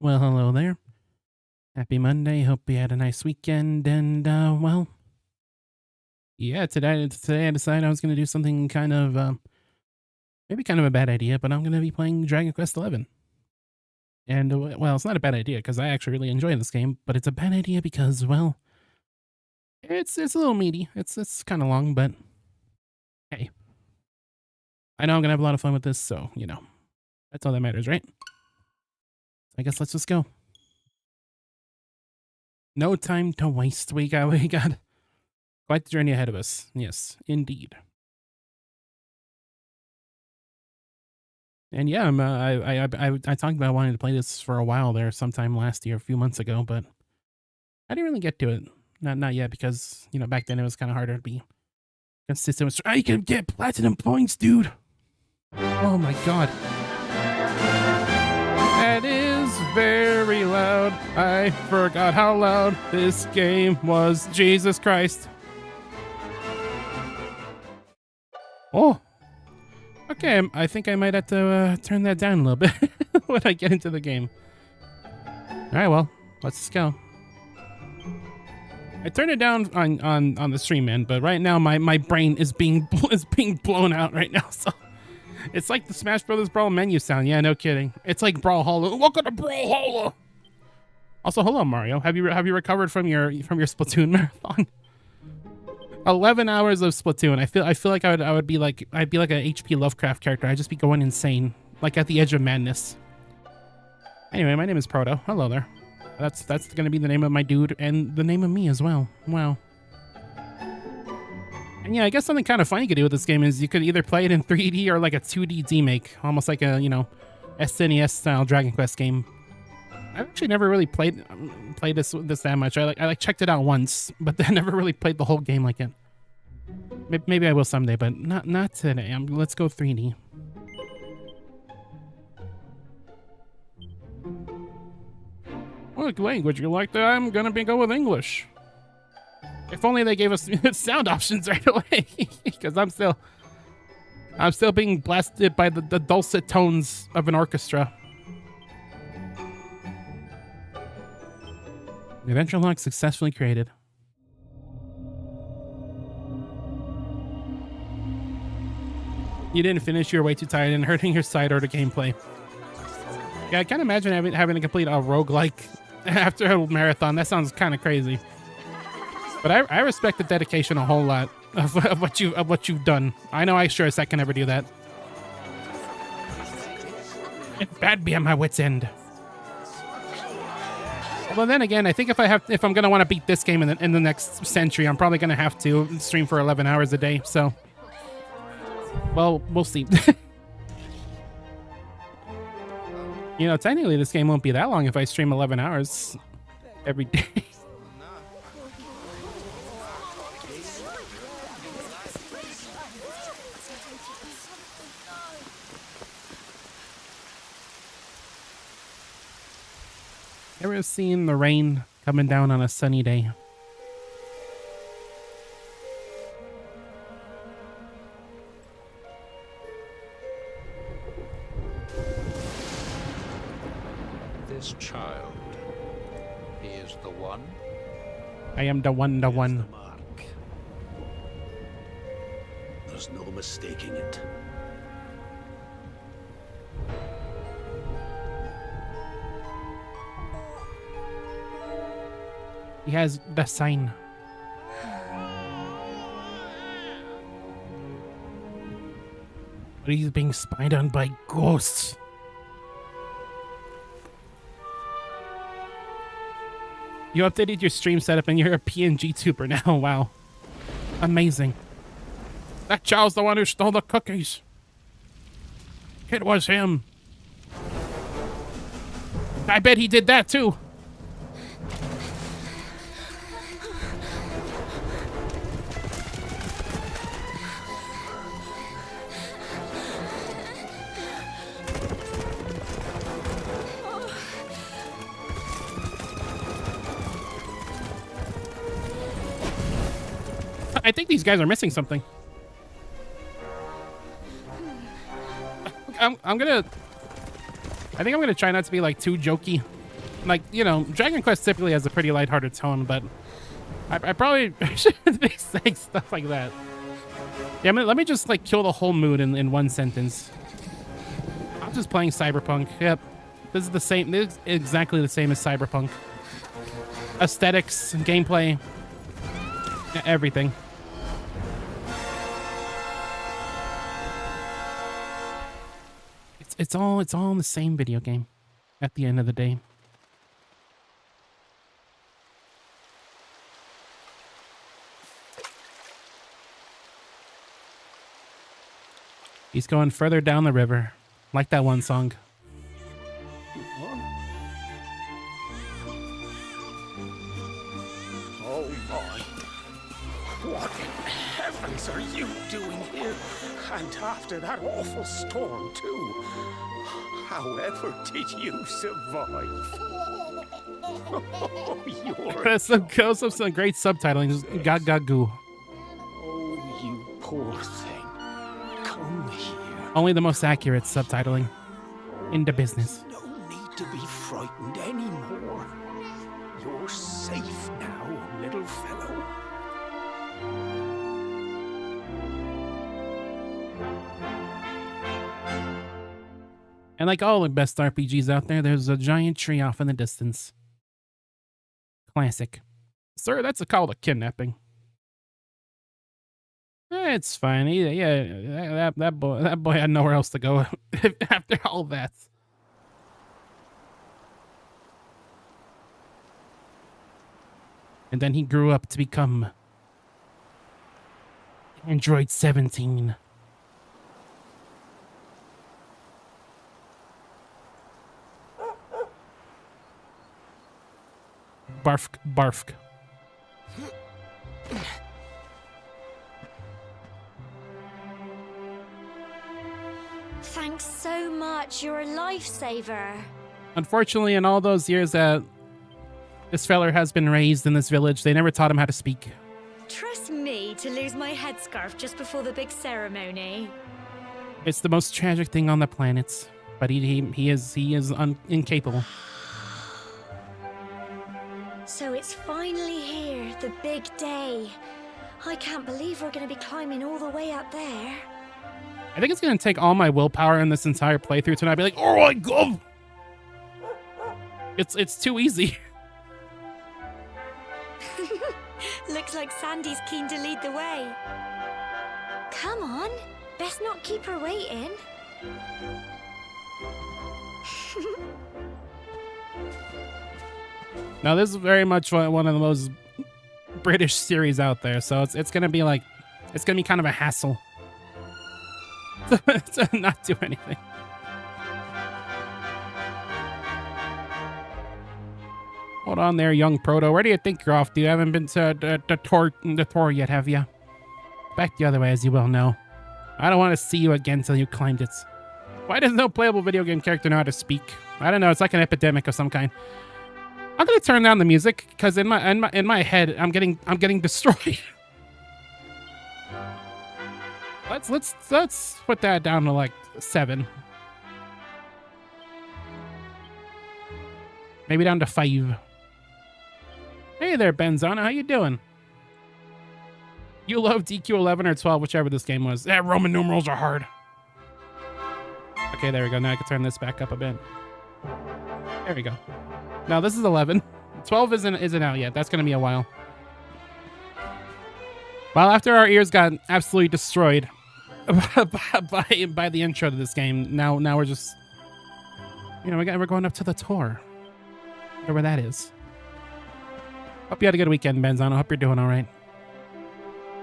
Well, hello there. Happy Monday. Hope you had a nice weekend. And, well, yeah, today I decided I was going to do something kind of, maybe kind of a bad idea, but I'm going to be playing Dragon Quest 11. And, well, it's not a bad idea because I actually really enjoy this game, but it's a bad idea because, well, it's a little meaty. It's kind of long, but hey, I know I'm going to have a lot of fun with this, so, that's all that matters, right? I guess let's just go. No time to waste. We got quite the journey ahead of us. Yes, indeed. And yeah, I talked about wanting to play this for a while there, sometime last year, a few months ago, but I didn't really get to it. Not yet, because back then it was kind of harder to be consistent with. I can get platinum points, dude. Oh my god. That is very loud. I forgot how loud this game was. Jesus Christ. Oh. Okay, I think I might have to turn that down a little bit when I get into the game. Alright, well, let's just go. I turned it down on the stream, man, but right now my brain is being blown out right now, so it's like the Smash Brothers Brawl menu sound. Yeah, no kidding. It's like Brawlhalla. Welcome to Brawlhalla. Also, hello Mario. Have you recovered from your Splatoon marathon? 11 hours of Splatoon. I feel like I'd be like an HP Lovecraft character. I'd just be going insane, like at the edge of madness. Anyway, my name is Proto. Hello there. That's gonna be the name of my dude and the name of me as well. Wow. And yeah, I guess something kind of fun you could do with this game is you could either play it in 3D or like a 2D remake, almost like a SNES style Dragon Quest game. I've actually never really played this that much. I checked it out once, but then never really played the whole game like it. Maybe I will someday, but not today. Let's go 3D. What language you like? That I'm gonna go with English. If only they gave us sound options right away, because I'm still being blasted by the dulcet tones of an orchestra. Adventure log successfully created. You didn't finish. You're way too tired and hurting your side or the gameplay. Yeah, I can't imagine having to complete a roguelike after a marathon. That sounds kind of crazy. But I respect the dedication a whole lot of what you've done. I know I sure as heck can never do that. It's bad be at my wit's end. Well, then again, I think if I'm gonna want to beat this game in the next century, I'm probably gonna have to stream for 11 hours a day. So, well, we'll see. Technically, this game won't be that long if I stream 11 hours every day. Ever seen the rain coming down on a sunny day? This child, he is the one. I am the one. The mark. There's no mistaking it. He has the sign. But he's being spied on by ghosts. You updated your stream setup and you're a PNG tuber now. Wow. Amazing. That child's the one who stole the cookies. It was him. I bet he did that too. I think these guys are missing something. I think I'm gonna try not to be like too jokey Like, you know, Dragon Quest typically has a pretty lighthearted tone, but I probably shouldn't be saying stuff like that. Yeah, let me just like kill the whole mood in one sentence. I'm just playing Cyberpunk. Yep. This is the same. This is exactly the same as Cyberpunk. Aesthetics, gameplay, everything. It's all in the same video game at the end of the day. He's going further down the river, like that one song. Oh my. What in heavens are you doing here? And after that awful storm, too. However did you survive? Oh, you're... That's some great subtitling. Just goo. Oh, you poor thing. Come here. Only the most accurate subtitling in the business. No need to be frightened anymore. You're safe now, little fellow. And like all the best RPGs out there, there's a giant tree off in the distance. Classic. Sir, that's called a kidnapping. It's fine. Yeah, that boy had nowhere else to go after all that. And then he grew up to become Android 17. Barfk, barfk. Thanks so much. You're a lifesaver. Unfortunately, in all those years that this feller has been raised in this village, they never taught him how to speak. Trust me to lose my headscarf just before the big ceremony. It's the most tragic thing on the planet, but he is incapable. So it's finally here, the big day. I can't believe we're going to be climbing all the way up there. I think it's going to take all my willpower in this entire playthrough tonight. Be like, oh my god, it's too easy. Looks like Sandy's keen to lead the way. Come on, best not keep her waiting. Now, this is very much one of the most British series out there, so it's going to be like, it's going to be kind of a hassle to not do anything. Hold on there, young Proto. Where do you think you're off to? You haven't been to the tour yet, have you? Back the other way, as you well know. I don't want to see you again till you climbed it. Why does no playable video game character know how to speak? I don't know. It's like an epidemic of some kind. I'm gonna turn down the music because in my head I'm getting destroyed. Let's put that down to like 7. Maybe down to 5. Hey there, Benzana, how you doing? You love DQ11 or 12, whichever this game was. Yeah, Roman numerals are hard. Okay, there we go. Now I can turn this back up a bit. There we go. Now this is 11. 12 isn't out yet. That's gonna be a while. Well, after our ears got absolutely destroyed by the intro to this game, now we're just, you know, we're going up to the tour, whatever that is. Hope you had a good weekend, Benzano. Hope you're doing all right.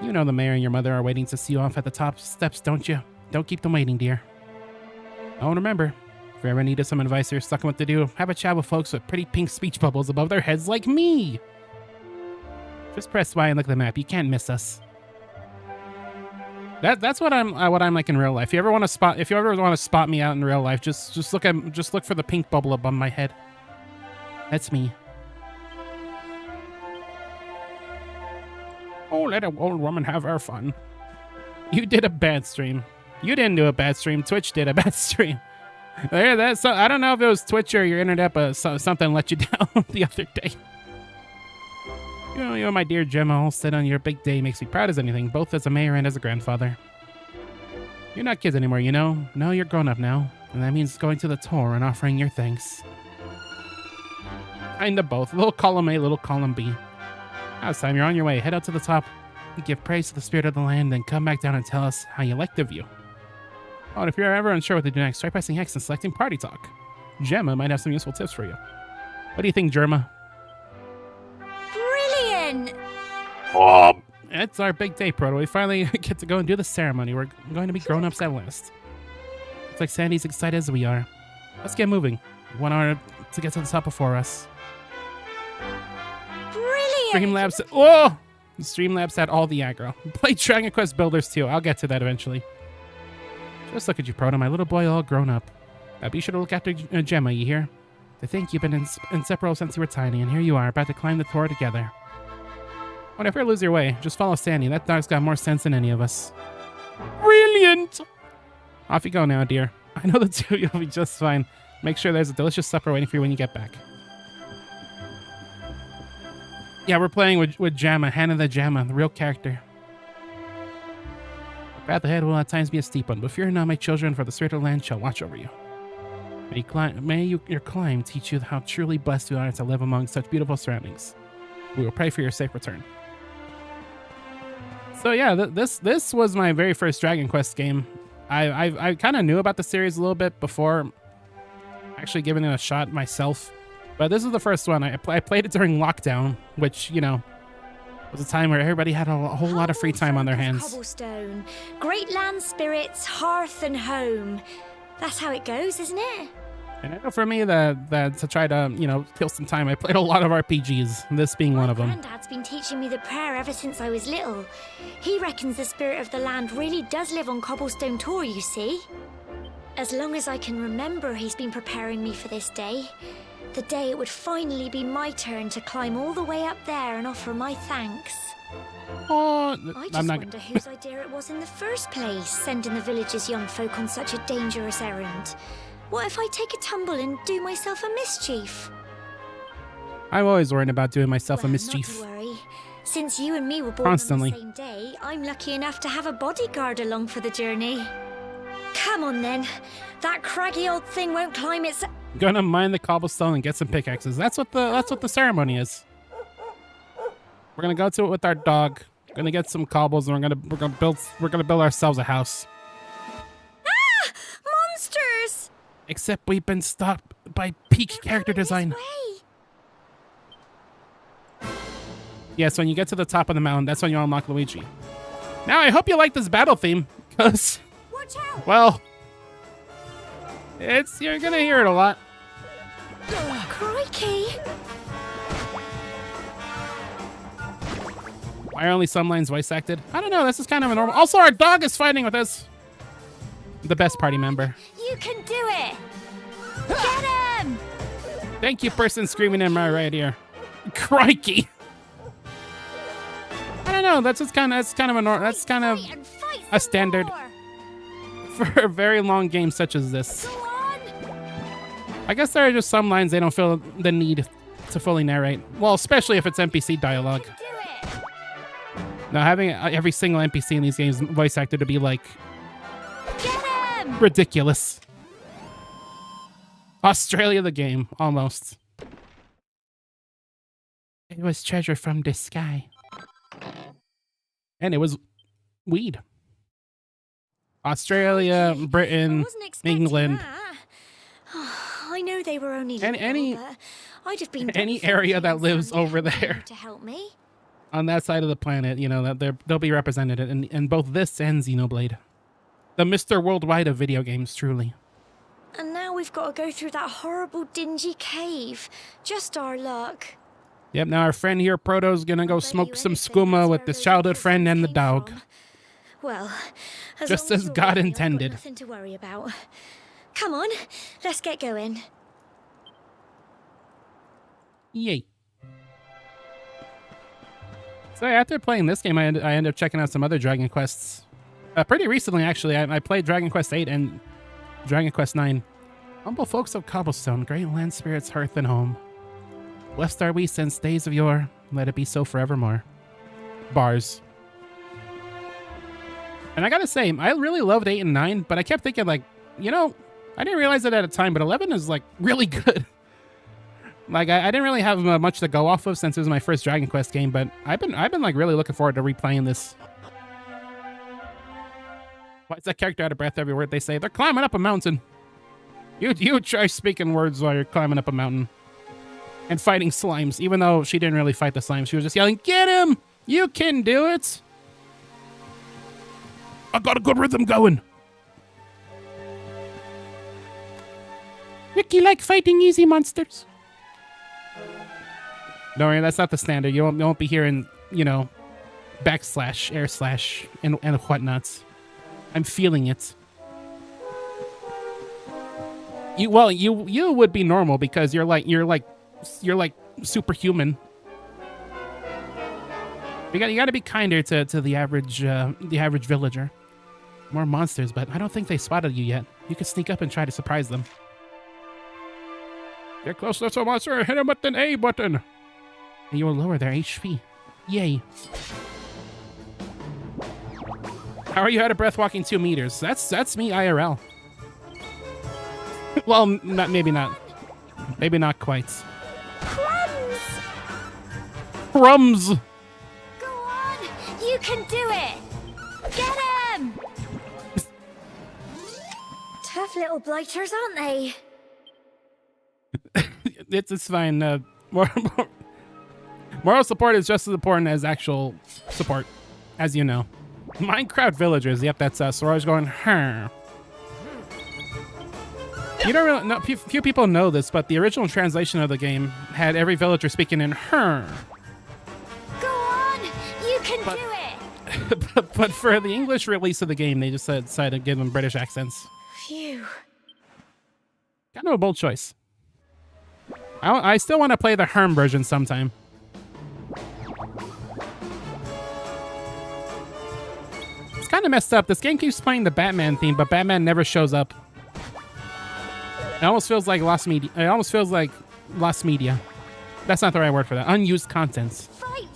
You know the mayor and your mother are waiting to see you off at the top steps, don't you? Don't keep them waiting, dear. Oh, and remember, if you ever needed some advice or you're stuck on what to do, have a chat with folks with pretty pink speech bubbles above their heads like me. Just press Y and look at the map. You can't miss us. That's what I'm like in real life. If you ever want to spot me out in real life, just look for the pink bubble above my head. That's me. Oh, let an old woman have her fun. You did a bad stream. You didn't do a bad stream. Twitch did a bad stream. There, that's. So, I don't know if it was Twitch or your internet, but something let you down the other day. You know, my dear Gemma, all set on your big day makes me proud as anything, both as a mayor and as a grandfather. You're not kids anymore, you know? No, you're grown up now, and that means going to the tour and offering your thanks. Kinda both. Little column A, little column B. Now it's time you're on your way. Head out to the top, give praise to the spirit of the land, then come back down and tell us how you like the view. Oh, and if you're ever unsure what to do next, try pressing X and selecting Party Talk. Gemma might have some useful tips for you. What do you think, Gemma? Brilliant! It's our big day, Proto. We finally get to go and do the ceremony. We're going to be grown-ups at last. Looks like Sandy's excited as we are. Let's get moving. 1 hour to get to the top before us. Brilliant! Streamlabs. Oh! Streamlabs had all the aggro. Play Dragon Quest Builders too. I'll get to that eventually. Just look at you, Proto. My little boy all grown up. Now be sure to look after Gemma, you hear? To think you've been inseparable since you were tiny, and here you are, about to climb the tower together. Well, if you lose your way, just follow Sandy. That dog's got more sense than any of us. Brilliant! Off you go now, dear. I know the two of you will be just fine. Make sure there's a delicious supper waiting for you when you get back. Yeah, we're playing with Gemma, Hannah the Gemma, the real character. The path ahead will at times be a steep one, but fear not, my children, for the spirit of the land shall watch over you. May your climb teach you how truly blessed you are to live among such beautiful surroundings. We will pray for your safe return. So yeah, this was my very first Dragon Quest game. I kind of knew about the series a little bit before actually giving it a shot myself, but this is the first one. I played it during lockdown, which, you know, was a time where everybody had a whole lot of free time on their hands. Cobblestone, great land spirits, hearth and home. That's how it goes, isn't it? And I know for me that to try to, you know, kill some time, I played a lot of RPGs, this being one of them. My granddad's been teaching me the prayer ever since I was little. He reckons the spirit of the land really does live on Cobblestone Tor, you see. As long as I can remember, he's been preparing me for this day. The day it would finally be my turn to climb all the way up there and offer my thanks. Oh, I just wonder whose idea it was in the first place, sending the village's young folk on such a dangerous errand. What if I take a tumble and do myself a mischief? I'm always worried about doing myself a mischief. Not to worry. Since you and me were born Constantly. on the same day, I'm lucky enough to have a bodyguard along for the journey. Come on then. That craggy old thing won't climb its... Gonna mine the cobblestone and get some pickaxes. That's what the ceremony is. We're gonna go to it with our dog. We're gonna get some cobbles, and we're gonna build ourselves a house. Ah! Monsters! Except we've been stopped by peak character design. Yes, when you get to the top of the mountain, that's when you unlock Luigi. Now, I hope you like this battle theme, because, well, you're gonna hear it a lot. Crikey! Why are only some lines voice acted? I don't know, this is kind of a normal... Also, our dog is fighting with us. The best party member. You can do it! Get him! Thank you, person screaming in my right ear. Crikey! I don't know, that's kind of a standard for a very long game such as this. I guess there are just some lines they don't feel the need to fully narrate. Well, especially if it's NPC dialogue. Now, having every single NPC in these games voice acted to be like ridiculous. Australia the game, almost. It was treasure from the sky. And it was weed. Australia, Britain, England. I know they were only I'd have been any area that lives over there to help me. On that side of the planet, you know, that they'll be represented in both this and Xenoblade. The Mr. Worldwide of video games, truly. And now we've got to go through that horrible, dingy cave. Just our luck. Yep, now our friend here, Proto's gonna go smoke some skooma with his childhood friend and the dog. Well, just as God intended. Nothing to worry about. Come on, let's get going. Yay. So after playing this game, I ended up checking out some other Dragon Quests. Pretty recently, actually. I played Dragon Quest 8 and Dragon Quest 9. Humble folks of Cobblestone, great land spirits, hearth and home. Blessed are we since days of yore, let it be so forevermore. Bars. And I gotta say, I really loved 8 and 9, but I kept thinking, like, you know, I didn't realize it at a time, but 11 is, like, really good. Like, I didn't really have much to go off of since it was my first Dragon Quest game, but I've been like, really looking forward to replaying this. Why is that character out of breath every word they say? They're climbing up a mountain. You try speaking words while you're climbing up a mountain. And fighting slimes, even though she didn't really fight the slimes. She was just yelling, get him! You can do it! I got a good rhythm going. Ricky like fighting easy monsters. Don't worry, that's not the standard. You won't be hearing, you know, backslash, air slash, and whatnots. I'm feeling it. You would be normal because you're like superhuman. You got to be kinder to the average villager. More monsters, but I don't think they spotted you yet. You could sneak up and try to surprise them. Get close to a monster, hit him with an A button. And you will lower their HP. Yay. How are you out of breath walking 2 meters? That's me IRL. Well, maybe not. Maybe not quite. Crumbs! Crumbs! Go on! You can do it! Get him! Tough little blighters, aren't they? It's fine. Moral support is just as important as actual support, as you know. Minecraft villagers, yep, that's us. We're always going, huh. You don't really know, few people know this, but the original translation of the game had every villager speaking in her. Go on! You can do it! but for the English release of the game, they just decided to give them British accents. Phew. Kind of a bold choice. I still want to play the Herm version sometime. It's kind of messed up. This game keeps playing the Batman theme, but Batman never shows up. It almost feels like lost media. It almost feels like lost media. That's not the right word for that. Unused contents. Fight,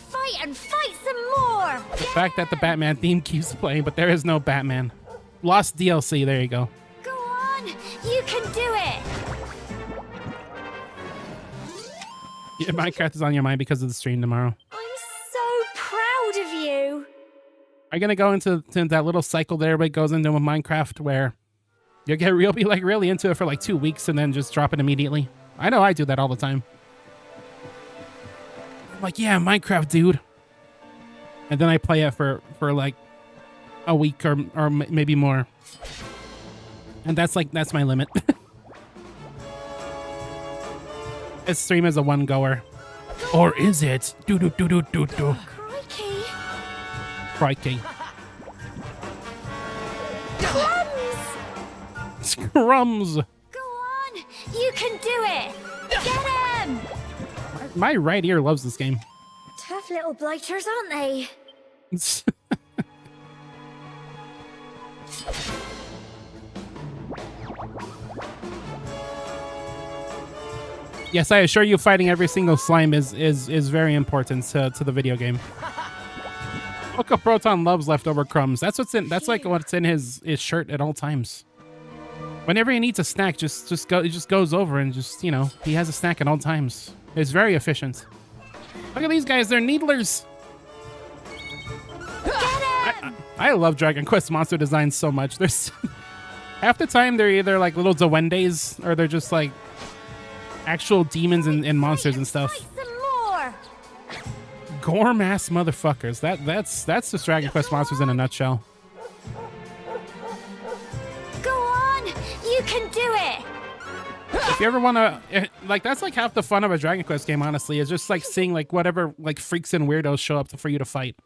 and fight some more! The fact that the Batman theme keeps playing, but there is no Batman. Lost DLC. There you go. Go on! You can do it! Yeah, Minecraft is on your mind because of the stream tomorrow. I'm so proud of you! Are you gonna go into that little cycle that everybody goes into with Minecraft where you'll be like really into it for like 2 weeks and then just drop it immediately? I know I do that all the time. I'm like, yeah, Minecraft, dude. And then I play it for like a week or maybe more. And that's my limit. This stream is a one goer. Or is it? Do. Crikey! Crikey. Crumbs! Crumbs! Go on! You can do it! Get him! My right ear loves this game. Tough little blighters, aren't they? Yes, I assure you, fighting every single slime is very important to the video game. Look up, Proton loves leftover crumbs. That's like what's in his shirt at all times. Whenever he needs a snack, he just goes over and just, you know, he has a snack at all times. It's very efficient. Look at these guys, they're needlers. I love Dragon Quest monster designs so much. There's half the time they're either like little duendes or they're just like actual demons and monsters and stuff. Gorm ass motherfuckers. That's just Dragon Quest monsters in a nutshell. Go on! You can do it! If you ever want to, like, that's like half the fun of a Dragon Quest game, honestly, is just like seeing like whatever like freaks and weirdos show up for you to fight.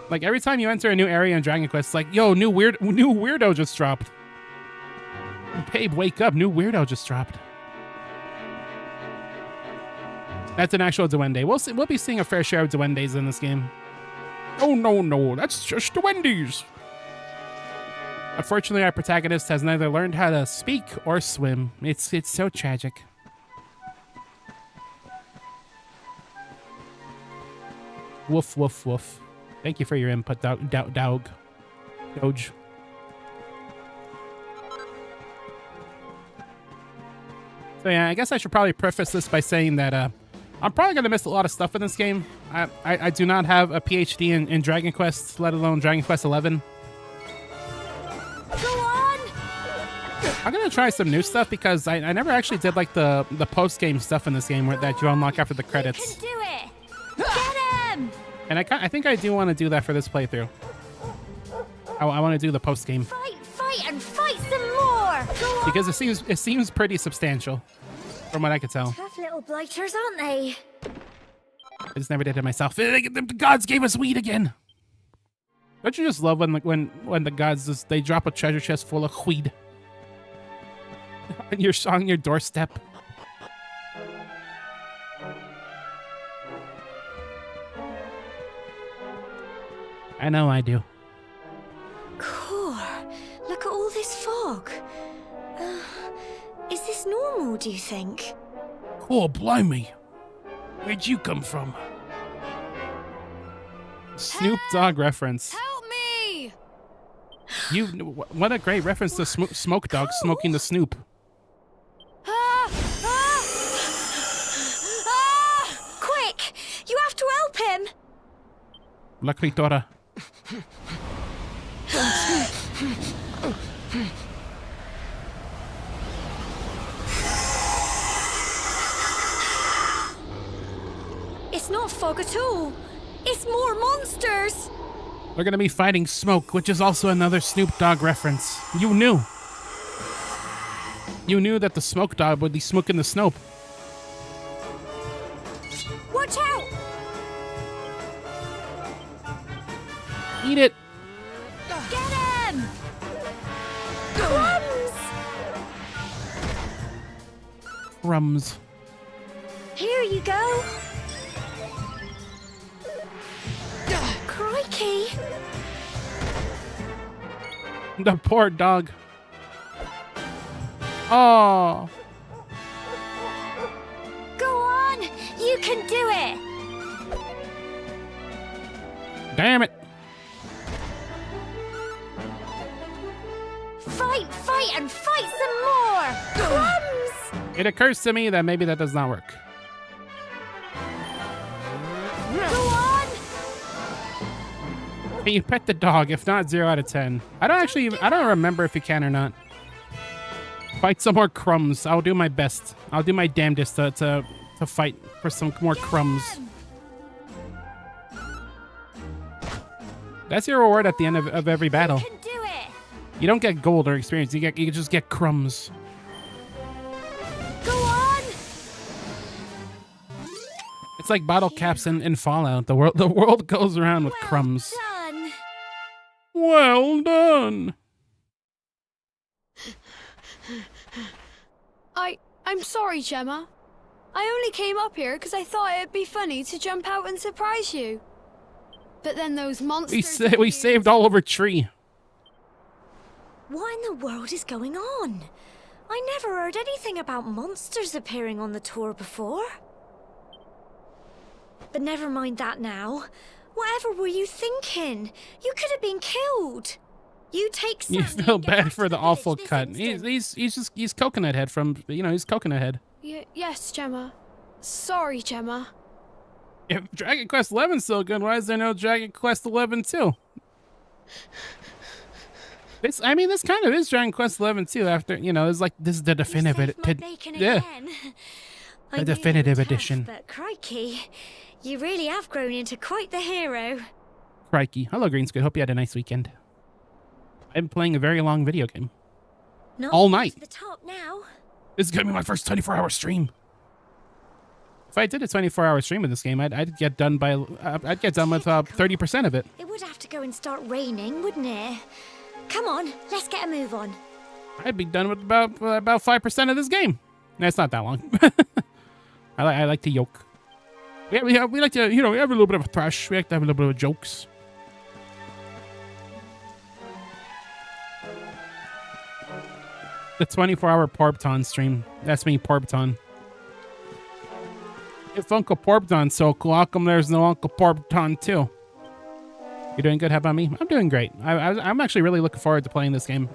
Like every time you enter a new area in Dragon Quest, it's like, yo, new weirdo just dropped. Babe, wake up, new weirdo just dropped. That's an actual duende. We'll be seeing a fair share of duendes in this game. Oh no, that's just duendes. Unfortunately, our protagonist has neither learned how to speak or swim. It's so tragic. Woof, woof, woof. Thank you for your input, Doge. So yeah, I guess I should probably preface this by saying that I'm probably going to miss a lot of stuff in this game. I do not have a PhD in Dragon Quest, let alone Dragon Quest 11. Go on! I'm going to try some new stuff because I never actually did like the post-game stuff in this game that you unlock after the credits. You can do it! Get him! And I think I do want to do that for this playthrough. I want to do the post-game. Fight, and fight some more! Go on! Because it seems pretty substantial, from what I could tell. Tough little blighters, aren't they? I just never did it myself. The gods gave us weed again. Don't you just love when the gods they drop a treasure chest full of weed on your doorstep? I know I do. Core, look at all this fog. Is this normal, do you think? Oh, blimey. Where'd you come from? Snoop Dogg reference. Help me! What a great reference to Smoke Dogg smoking the Snoop. Quick! You have to help him! La Critora. It's not fog at all. It's more monsters. We're gonna be fighting Smoke, which is also another Snoop Dogg reference. You knew. You knew that the Smoke Dog would be smoking the Snoop. Watch out! Eat it. Get him! Crumbs! Crumbs. Here you go. Crikey! The poor dog. Oh. Go on! You can do it! Damn it. Fight, and fight some more! Crumbs! It occurs to me that maybe that does not work. Go on! Can you pet the dog? If not, 0 out of 10. I don't remember if you can or not. Fight some more crumbs. I'll do my best. I'll do my damnedest to fight for some more crumbs. That's your reward at the end of every battle. You can do it! You don't get gold or experience. You just get crumbs. Go on! It's like bottle caps in Fallout. The world goes around with crumbs. Done. Well done. I'm sorry, Gemma. I only came up here because I thought it'd be funny to jump out and surprise you. But then those monsters... We saved Oliver Tree. What in the world is going on? I never heard anything about monsters appearing on the tour before. But never mind that now. Whatever were you thinking? You could have been killed. You take Sammy. You feel and get bad back for to the village awful this cut. instant. He's Coconut Head from, he's Coconut Head. Yes, Gemma. Sorry, Gemma. If Dragon Quest 11's so good, why is there no Dragon Quest 11 2? This kind of is Dragon Quest 11 2. After it's like this is the definitive, You saved my bacon yeah, again. I the know definitive you're tough, edition. But crikey, you really have grown into quite the hero. Crikey. Hello, Greensquid. Hope you had a nice weekend. I'm playing a very long video game. Not All to night. the top now. This is gonna be my first 24-hour stream. If I did a 24-hour stream of this game, I'd get done with 30% of it. It would have to go and start raining, wouldn't it? Come on, let's get a move on. I'd be done with about 5% of this game. No, it's not that long. I like to yoke. We like to, we have a little bit of a thrash. We like to have a little bit of jokes. The 24-hour Porpton stream. That's me, Porpton. If Uncle Porpton's so cool, how come there's no Uncle Porpton too? You doing good? How about me? I'm doing great. I'm actually really looking forward to playing this game.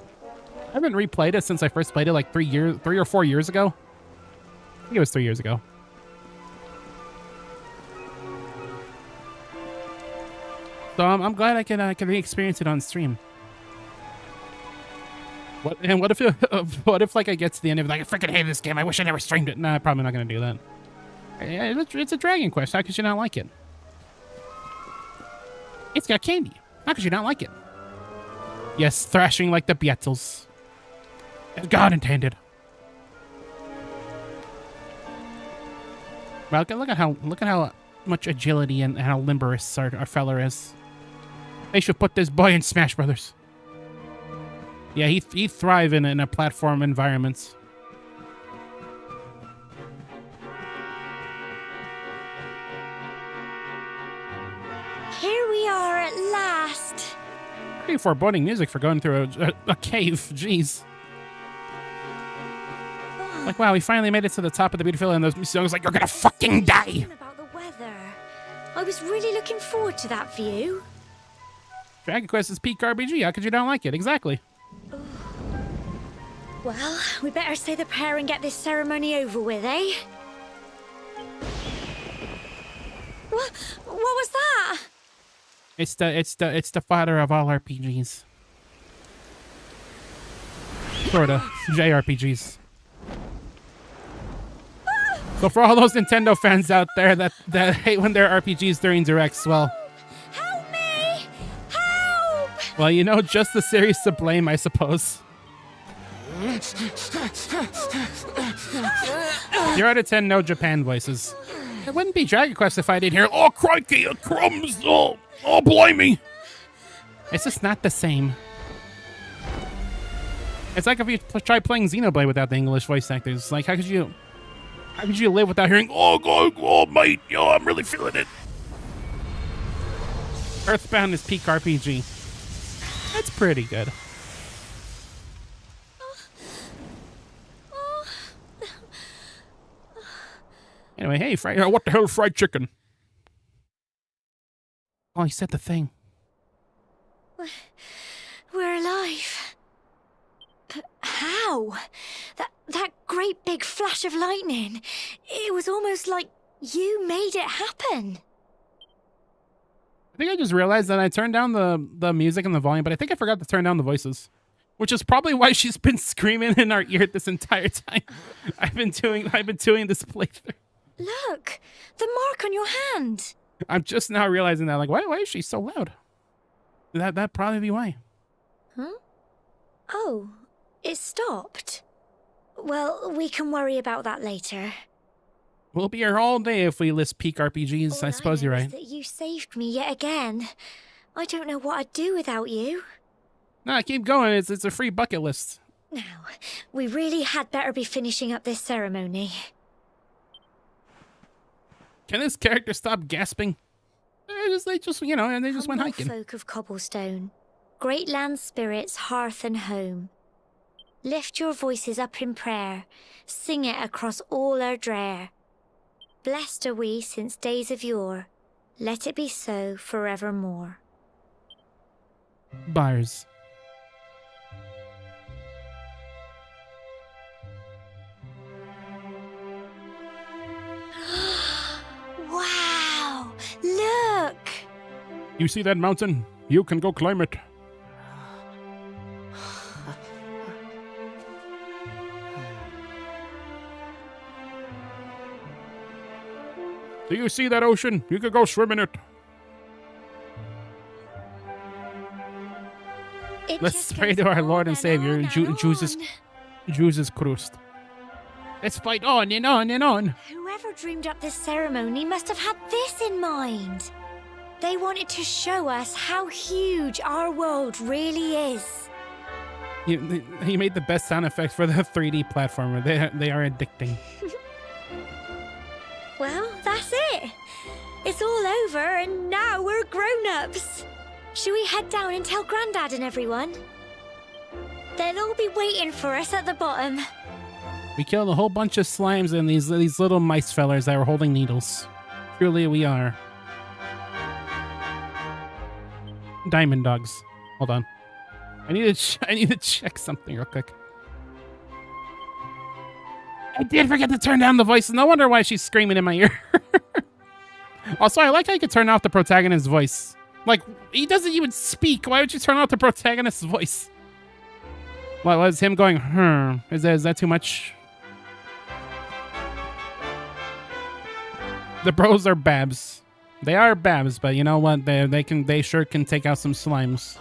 I haven't replayed it since I first played it like 3 or 4 years ago. I think it was 3 years ago. So I'm glad I can re-experience it on stream. What if like I get to the end of it, like I freaking hate this game. I wish I never streamed it. Nah, probably not gonna do that. It's a Dragon Quest. How could you not like it? It's got candy. How could you not like it? Yes, thrashing like the Beatles. As God intended. Well, look at how much agility and how limberous our fella is. They should put this boy in Smash Brothers. Yeah, he'd thrive in a platform environment. Here we are at last. Pretty foreboding music for going through a cave. Jeez. Like, wow, we finally made it to the top of the beautiful, and those songs like, you're gonna fucking die. About the weather. I was really looking forward to that view. Dragon Quest is peak RPG. How could you not like it? Exactly. Well, we better say the prayer and get this ceremony over with, eh? What was that? It's the father of all RPGs. Sorta. JRPGs. So for all those Nintendo fans out there that hate when their RPGs during directs, well... Help me! Help! Well, you know, just the series to blame, I suppose. 0 out of 10 no Japan voices. It wouldn't be Dragon Quest if I didn't hear, oh crikey, crumbs, oh blimey. It's just not the same. It's like if you try playing Xenoblade without the English voice actors. Like, how could you live without hearing, oh mate, yo, I'm really feeling it. Earthbound is peak RPG. That's pretty good. Anyway, hey, what the hell, fried chicken? Oh, he said the thing. We're alive. But how? That great big flash of lightning. It was almost like you made it happen. I think I just realized that I turned down the music and the volume, but I think I forgot to turn down the voices. Which is probably why she's been screaming in our ear this entire time. I've been doing this playthrough. Look, the mark on your hand. I'm just now realizing that. Like, why is she so loud? That'd probably be why. Huh? Oh, it stopped. Well, we can worry about that later. We'll be here all day if we list peak RPGs. I suppose you're right. That you saved me yet again. I don't know what I'd do without you. Nah, keep going. It's a free bucket list. Now, we really had better be finishing up this ceremony. Can this character stop gasping? They just went hiking. Folk of cobblestone, great land spirits, hearth and home. Lift your voices up in prayer, sing it across all our drear. Blessed are we since days of yore, let it be so forevermore. Bars. Wow! Look! You see that mountain? You can go climb it. Do you see that ocean? You could go swim in it. Let's pray to our Lord and Savior, Jesus Christ. Let's fight on and on and on. Whoever dreamed up this ceremony must have had this in mind. They wanted to show us how huge our world really is. He made the best sound effects for the 3D platformer. They are addicting. Well, that's it. It's all over and now we're grown-ups. Should we head down and tell Grandad and everyone? They'll all be waiting for us at the bottom. We killed a whole bunch of slimes and these little mice fellers that were holding needles. Truly, we are. Diamond dogs. Hold on. I need to check something real quick. I did forget to turn down the voice. No wonder why she's screaming in my ear. Also, I like how you can turn off the protagonist's voice. Like, he doesn't even speak. Why would you turn off the protagonist's voice? What was him going, Is that too much? The bros are babs. They are babs, but you know what? They sure can take out some slimes.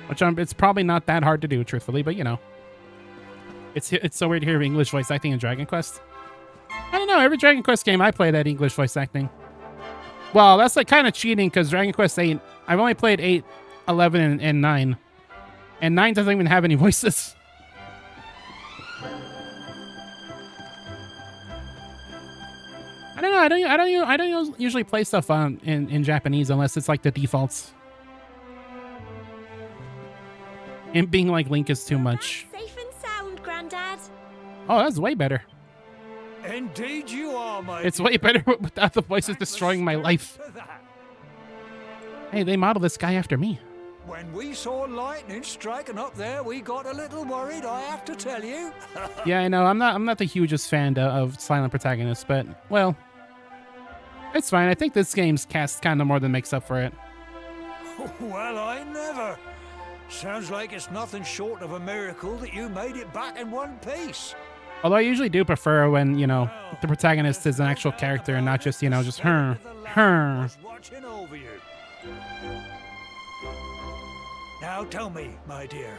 Which it's probably not that hard to do, truthfully, but you know. It's so weird to hear English voice acting in Dragon Quest. I don't know, every Dragon Quest game I played had English voice acting. Well, that's like kind of cheating because Dragon Quest 8, I've only played 8, 11, and 9. And 9 doesn't even have any voices. I don't know, I don't usually play stuff in Japanese unless it's like the defaults. And being like Link is too much. Safe and sound, Grandad. Oh, that's way better. Indeed you are, my It's way better without the voices destroying my life. Hey, they modeled this guy after me. When we saw lightning striking up there, we got a little worried, I have to tell you. Yeah, I know. I'm not the hugest fan of silent protagonists, but well, it's fine. I think this game's cast kind of more than makes up for it. Well, I never. Sounds like it's nothing short of a miracle that you made it back in one piece. Although I usually do prefer when, you know, the protagonist is an actual character and not just, you know, just her. Watching over you. Now tell me, my dear,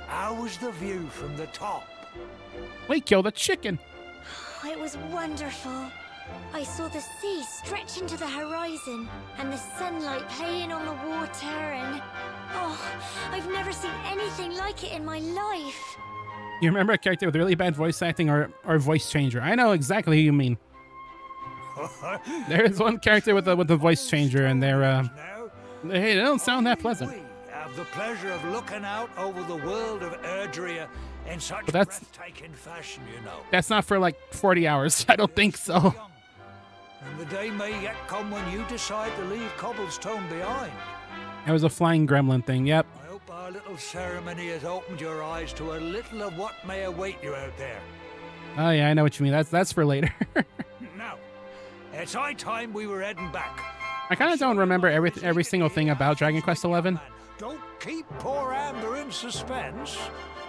how was the view from the top? We killed a chicken. It was wonderful. I saw the sea stretch into the horizon and the sunlight playing on the water and... Oh, I've never seen anything like it in my life. You remember a character with really bad voice acting or voice changer? I know exactly who you mean. There is one character with a voice changer and they're, hey, they don't sound that pleasant. We have the pleasure of looking out over the world of Erdrea in such But that's- breathtaking fashion, you know. That's not for like 40 hours. I don't think so. And the day may yet come when you decide to leave Cobblestone behind. It was a flying gremlin thing, yep. I hope our little ceremony has opened your eyes to a little of what may await you out there. Oh yeah, I know what you mean. That's for later. Now, it's high time we were heading back. I kind of don't remember every single thing about Dragon Quest XI. Don't keep poor Amber in suspense.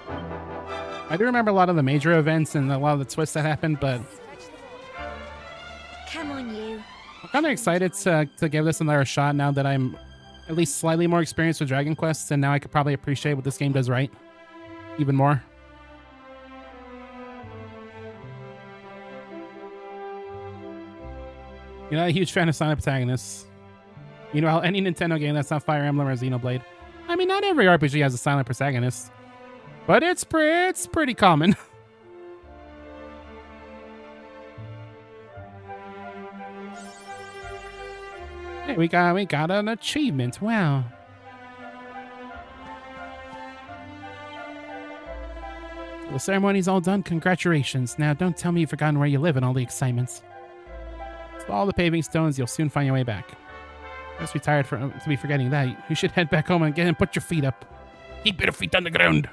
I do remember a lot of the major events and a lot of the twists that happened, but Come on, you. I'm kind of excited to give this another shot now that I'm at least slightly more experienced with Dragon Quest, and now I could probably appreciate what this game does right even more. You're not a huge fan of silent protagonists. You know, any Nintendo game that's not Fire Emblem or Xenoblade. I mean, not every RPG has a silent protagonist, but it's pretty common. Hey, we got an achievement. Wow. The ceremony's all done. Congratulations. Now, don't tell me you've forgotten where you live and all the excitements. With all the paving stones, you'll soon find your way back. Must be tired to be forgetting that. You should head back home and put your feet up. Keep your feet on the ground.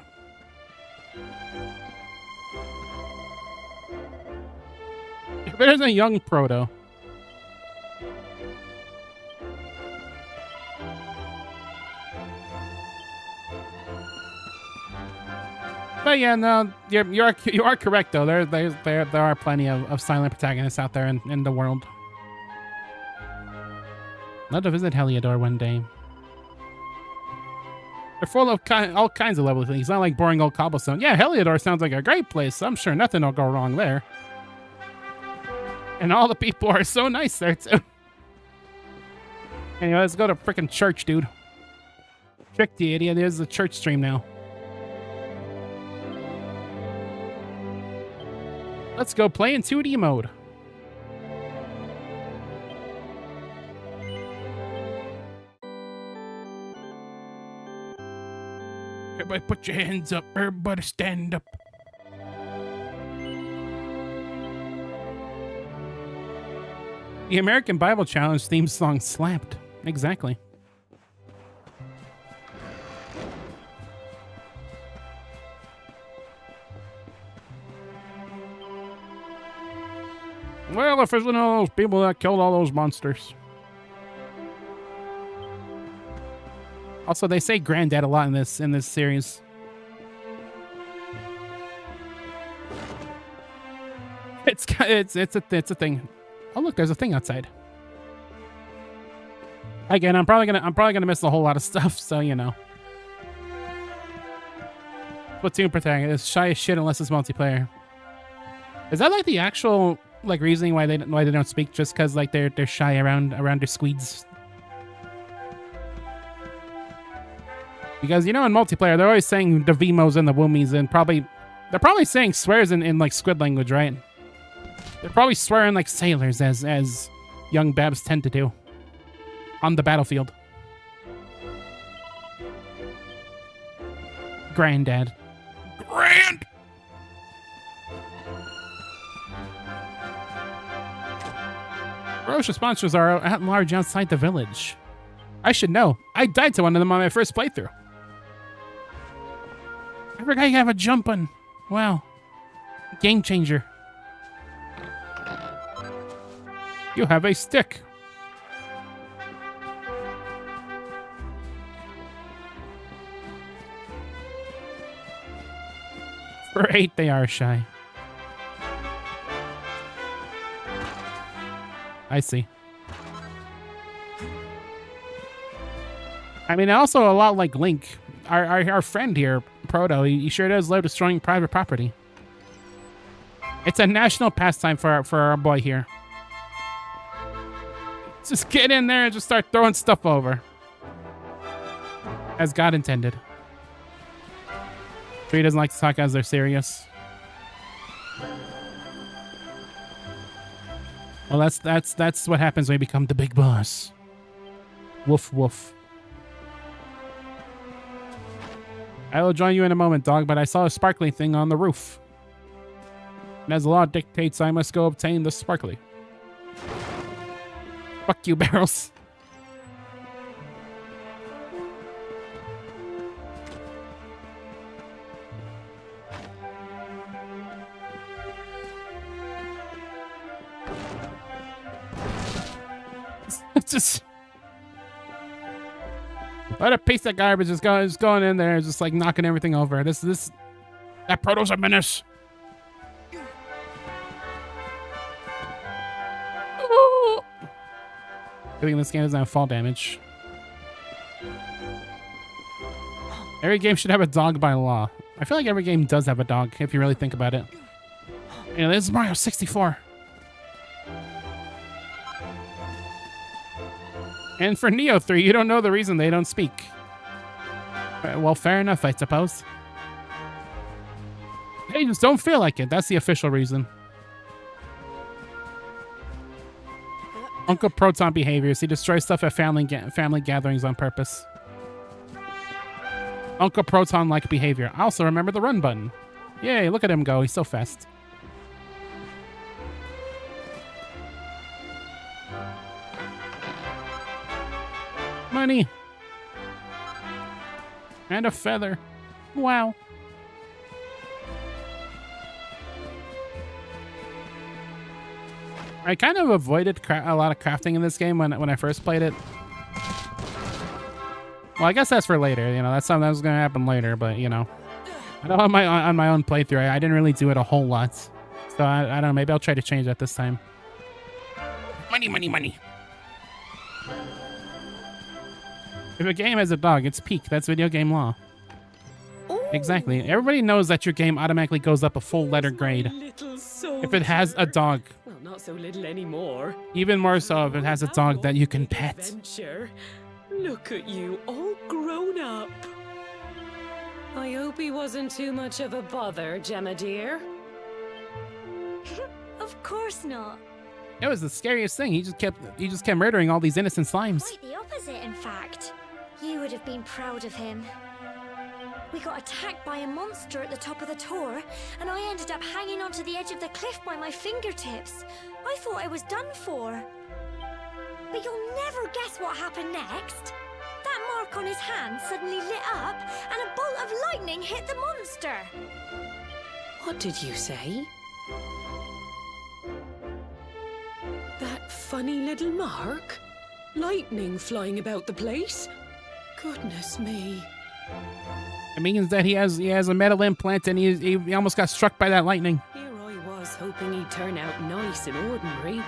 There's a young Proto. But yeah, no, you are correct though. There are plenty of silent protagonists out there in the world. Love to visit Heliodor one day. They're full of all kinds of lovely things. It's not like boring old cobblestone. Yeah, Heliodor sounds like a great place. I'm sure nothing will go wrong there. And all the people are so nice there too. Anyway, let's go to frickin' church, dude. Tricked you, idiot. There's the church stream now. Let's go play in 2D mode. Everybody put your hands up. Everybody stand up. The American Bible Challenge theme song slapped. Exactly. Well, if there's one of those people that killed all those monsters. Also, they say granddad a lot in this series. It's a thing. Oh look, there's a thing outside. Again, I'm probably gonna miss a whole lot of stuff, so you know. Splatoon protagonist shy as shit unless it's multiplayer. Is that like the actual like reasoning why they don't speak? Just because like they're shy around their squeeds? Because you know in multiplayer they're always saying the Vimos and the Woomies and they're probably saying swears in like squid language, right? They're probably swearing like sailors as young babs tend to do on the battlefield. Granddad. Grand! Ferocious monsters are at large outside the village. I should know. I died to one of them on my first playthrough. I forgot you have a jump button. Wow. Game changer. You have a stick. For 8, they are shy. I see. I mean, also a lot like Link. Our friend here, Proto, he sure does love destroying private property. It's a national pastime for our boy here. Just get in there and just start throwing stuff over. As God intended. Sure he doesn't like to talk as they're serious. Well, that's what happens when you become the big boss. Woof woof. I will join you in a moment, dog, but I saw a sparkly thing on the roof. And as the law dictates, I must go obtain the sparkly. Fuck you, Barrels. It's just... What a piece of garbage is going in there, just like knocking everything over. That Proto's a menace. I think this game doesn't have fall damage. Every game should have a dog by law. I feel like every game does have a dog, if you really think about it. You know, this is Mario 64. And for Neo 3, you don't know the reason they don't speak. Well, fair enough, I suppose. They just don't feel like it. That's the official reason. Uncle Proton behaviors. He destroys stuff at family gatherings on purpose. Uncle Proton-like behavior. I also remember the run button. Yay, look at him go. He's so fast. Money. And a feather. Wow. I kind of avoided a lot of crafting in this game when I first played it. Well, I guess that's for later. You know, that's something that was going to happen later. But you know, I know on my own playthrough, I didn't really do it a whole lot. So I don't know. Maybe I'll try to change that this time. Money, money, money. If a game has a dog, it's peak. That's video game law. Ooh. Exactly. Everybody knows that your game automatically goes up a full letter grade if it has a dog. Well, not so little anymore. Even more so if it has a dog that you can pet. Adventure. Look at you, all grown up. I hope he wasn't too much of a bother, Gemma dear. Of course not. It was the scariest thing. He just kept murdering all these innocent slimes. Quite the opposite, in fact. You would have been proud of him. We got attacked by a monster at the top of the tower, and I ended up hanging onto the edge of the cliff by my fingertips. I thought I was done for. But you'll never guess what happened next. That mark on his hand suddenly lit up, and a bolt of lightning hit the monster. What did you say? That funny little mark? Lightning flying about the place? Goodness me. It means that he has a metal implant and he almost got struck by that lightning. Here I was hoping he'd turn out nice and ordinary,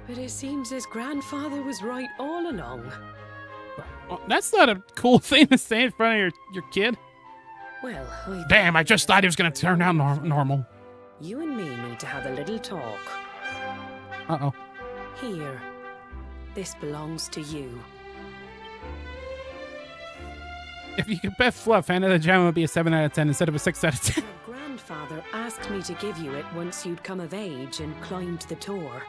but it seems his grandfather was right all along. Well, that's not a cool thing to say in front of your kid. Well, Damn, I just thought he was going to turn out normal. You and me need to have a little talk. Uh-oh. Here. This belongs to you. If you could bet Fluff, Hand of the Gem would be a 7 out of 10 instead of a 6 out of 10. Your grandfather asked me to give you it once you'd come of age and climbed the tower.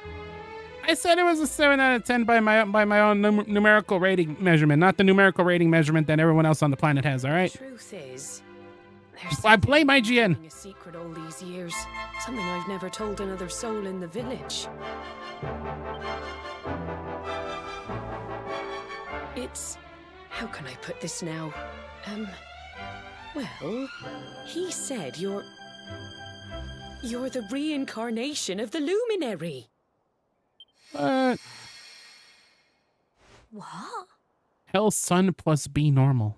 I said it was a 7 out of 10 by my own numerical rating measurement, not the numerical rating measurement that everyone else on the planet has, all right? Truth is, there's I blame IGN. a secret all these years. Something I've never told another soul in the village. It's... how can I put this now? Well, he said you're the reincarnation of the Luminary. What? What? Hell's Sun plus B normal.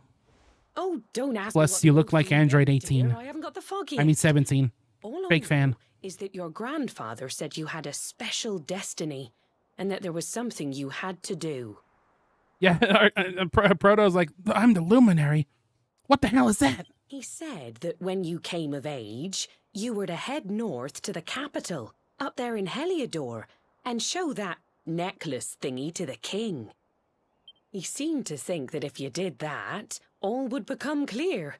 Oh, don't ask me Plus, what you the look old like feeling Android is, dear. 18. I haven't got the foggiest. I mean 17. All I Fake know fan. is that your grandfather said you had a special destiny, and that there was something you had to do. Yeah, Proto's like, I'm the Luminary. What the hell is that? He said that when you came of age, you were to head north to the capital, up there in Heliodor, and show that necklace thingy to the king. He seemed to think that if you did that, all would become clear.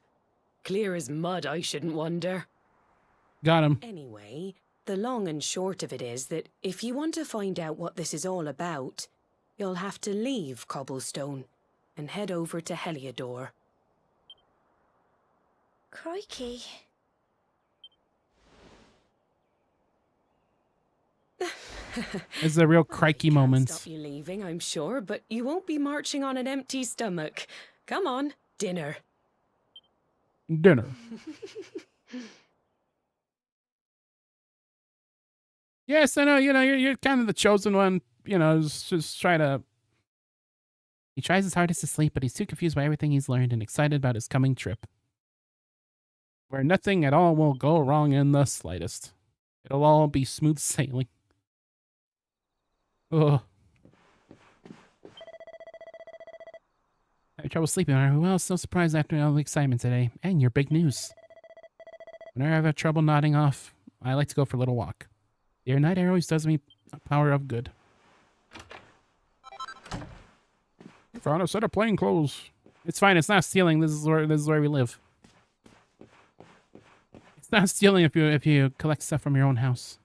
Clear as mud, I shouldn't wonder. Got him. Anyway, the long and short of it is that if you want to find out what this is all about, you'll have to leave Cobblestone and head over to Heliodor. Crikey. This is a real crikey Can't moment. stop you leaving, I'm sure, but you won't be marching on an empty stomach. Come on, dinner. Dinner. Yes, I know, you're kind of the chosen one, just try to... He tries his hardest to sleep, but he's too confused by everything he's learned and excited about his coming trip, where nothing at all will go wrong in the slightest. It'll all be smooth sailing. Ugh. I had trouble sleeping, are we? Well, so surprised after all the excitement today. And your big news. Whenever I have trouble nodding off, I like to go for a little walk. The air night air always does me a power of good. Found a set of plain clothes. It's fine, it's not stealing. This is where we live. It's not stealing if you collect stuff from your own house.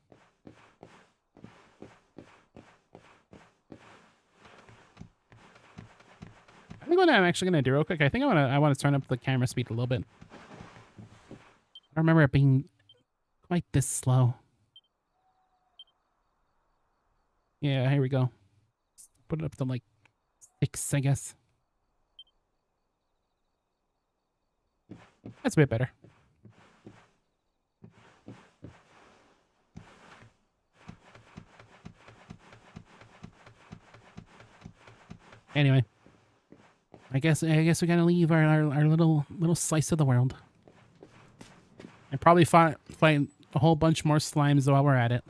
I think what I'm actually gonna do real quick, I think I want to turn up the camera speed a little bit. I don't remember it being quite this slow. Yeah, here we go. Put it up to like 6, I guess. That's a bit better. Anyway, I guess we gotta leave our little slice of the world, and probably fight a whole bunch more slimes while we're at it,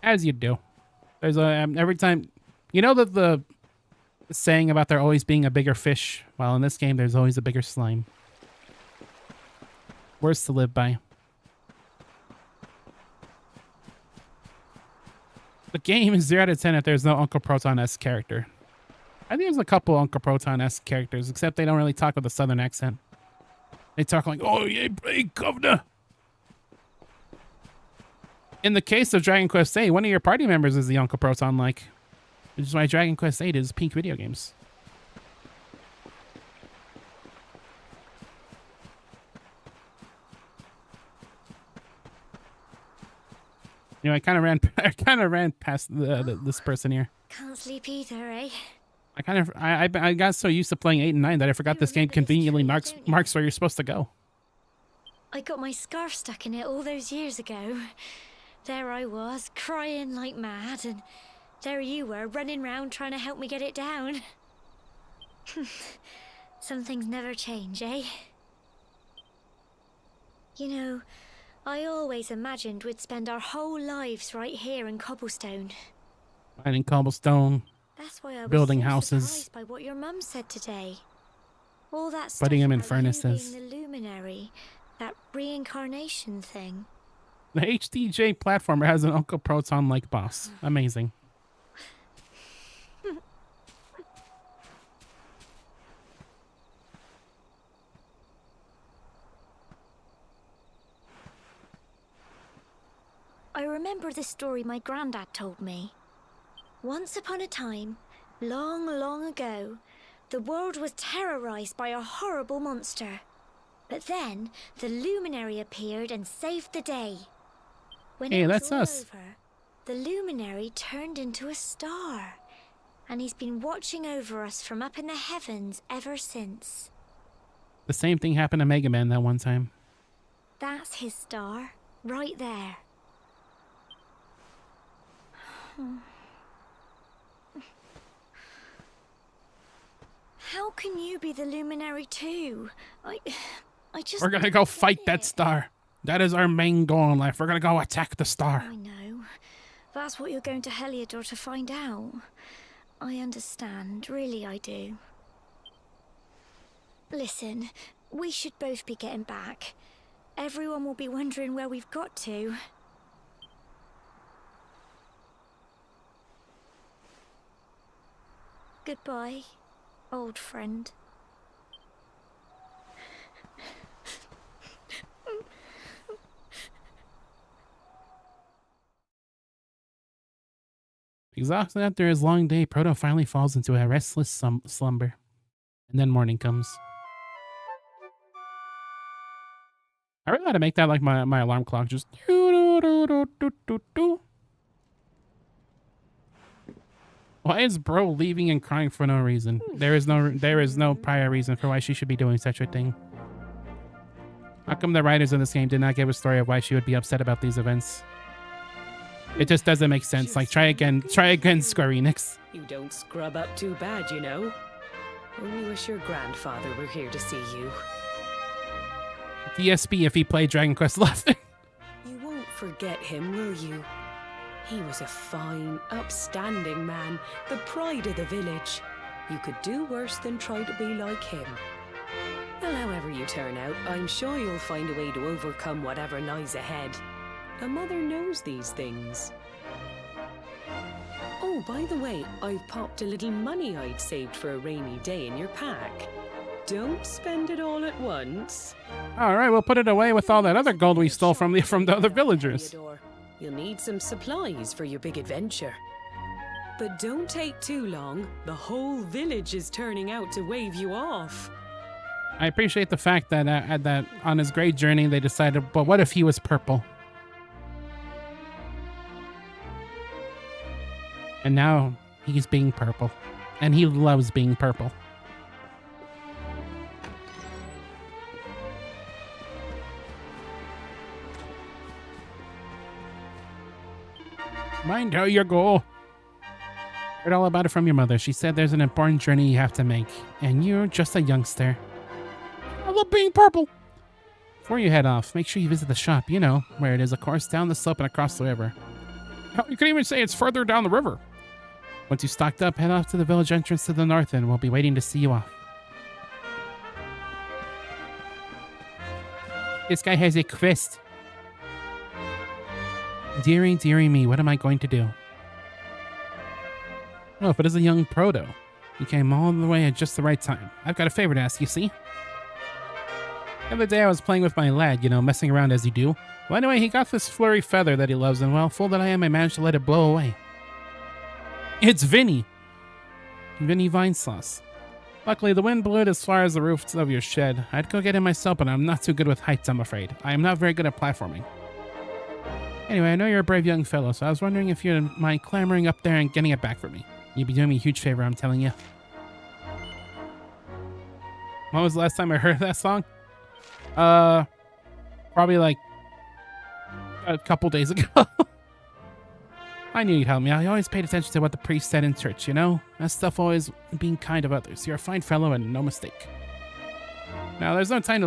as you do. There's every time, that the saying about there always being a bigger fish. Well, in this game, there's always a bigger slime. Words to live by. The game is 0 out of 10 if there's no Uncle Proton-esque character. I think there's a couple Uncle Proton-esque characters, except they don't really talk with a southern accent. They talk like, oh, yeah, hey, governor. In the case of Dragon Quest VIII, one of your party members is the Uncle Proton like. Which is why Dragon Quest VIII is peak video games. You know, I kind of ran past this person here. Can't sleep either, eh? I got so used to playing 8 and 9 that I forgot You this game remember this conveniently tree, marks don't you? marks where you're supposed to go. I got my scarf stuck in it all those years ago. There I was, crying like mad, and there you were, running round trying to help me get it down. Some things never change, eh? You know, I always imagined we'd spend our whole lives right here in Cobblestone. Mining cobblestone, That's why I was building so houses. surprised by what your mum said today. All that stuff Putting 'em in about furnaces. you being the luminary, that reincarnation thing. The HDJ platformer has an Uncle Proton-like boss. Amazing. I remember the story my granddad told me. Once upon a time, long, long ago, the world was terrorized by a horrible monster. But then, the luminary appeared and saved the day. When Hey, it was that's all us. over, the luminary turned into a star. And he's been watching over us from up in the heavens ever since. The same thing happened to Mega Man that one time. That's his star, right there. How can you be the luminary too? I just... We're gonna go fight that star. That is our main goal in life. We're gonna go attack the star. I know. That's what you're going to Heliodor to find out. I understand, really I do. Listen, we should both be getting back. Everyone will be wondering where we've got to. Goodbye, old friend. Exhausted after his long day, Proto finally falls into a restless slumber. And then morning comes. I really ought to make that like my alarm clock. Just do-do-do-do-do-do-do. Why is bro leaving and crying for no reason? There is no prior reason for why she should be doing such a thing. How come the writers of this game did not give a story of why she would be upset about these events? It just doesn't make sense. Like, try again, Square Enix. You don't scrub up too bad, you know. Only wish your grandfather were here to see you. DSP if he played Dragon Quest XI. You won't forget him, will you? He was a fine, upstanding man, the pride of the village. You could do worse than try to be like him. Well, however you turn out, I'm sure you'll find a way to overcome whatever lies ahead. A mother knows these things. Oh, by the way, I've popped a little money I'd saved for a rainy day in your pack. Don't spend it all at once. All right, we'll put it away with all that other gold we stole from the other villagers. Heliodor. You'll need some supplies for your big adventure. But don't take too long. The whole village is turning out to wave you off. I appreciate the fact that that on his great journey they decided, but what if he was purple? And now he's being purple. And he loves being purple. Mind how you go. Heard all about it from your mother. She said there's an important journey you have to make. And you're just a youngster. I love being purple. Before you head off, make sure you visit the shop. You know where it is, of course, down the slope and across the river. Hell, you could even say it's further down the river. Once you've stocked up, head off to the village entrance to the north and we'll be waiting to see you off. This guy has a quest. Dearie, dearie me, what am I going to do? Oh, if it is a young Proto. You came all the way at just the right time. I've got a favor to ask, you see? The other day I was playing with my lad, you know, messing around as you do. Well, anyway, he got this flurry feather that he loves, and well, fool that I am, I managed to let it blow away. It's Vinny. Vinny Vinesauce. Luckily, the wind blew it as far as the roof of your shed. I'd go get him myself, but I'm not too good with heights, I'm afraid. I am not very good at platforming. Anyway, I know you're a brave young fellow, so I was wondering if you'd mind clambering up there and getting it back for me. You'd be doing me a huge favor, I'm telling you. When was the last time I heard that song? Probably like a couple days ago. I knew you'd help me. I always paid attention to what the priest said in church, you know? That stuff always being kind of others. You're a fine fellow and no mistake. Now there's no time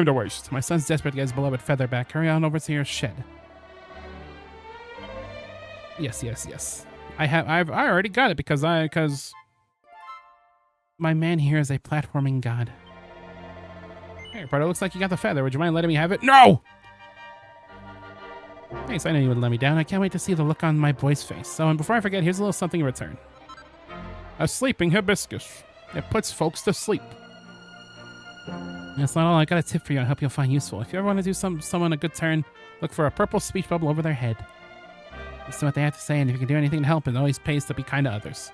to waste. My son's desperate to get his beloved feather back. Hurry on over to your shed. Yes. I already got it because my man here is a platforming god. Hey, brother, looks like you got the feather. Would you mind letting me have it? No! Thanks, I knew you would let me down. I can't wait to see the look on my boy's face. So, and before I forget, here's a little something in return. A sleeping hibiscus. It puts folks to sleep. That's not all. I got a tip for you. I hope you'll find useful. If you ever want to do someone a good turn, look for a purple speech bubble over their head. Listen to what they have to say, and if you can do anything to help, it always pays to be kind to others.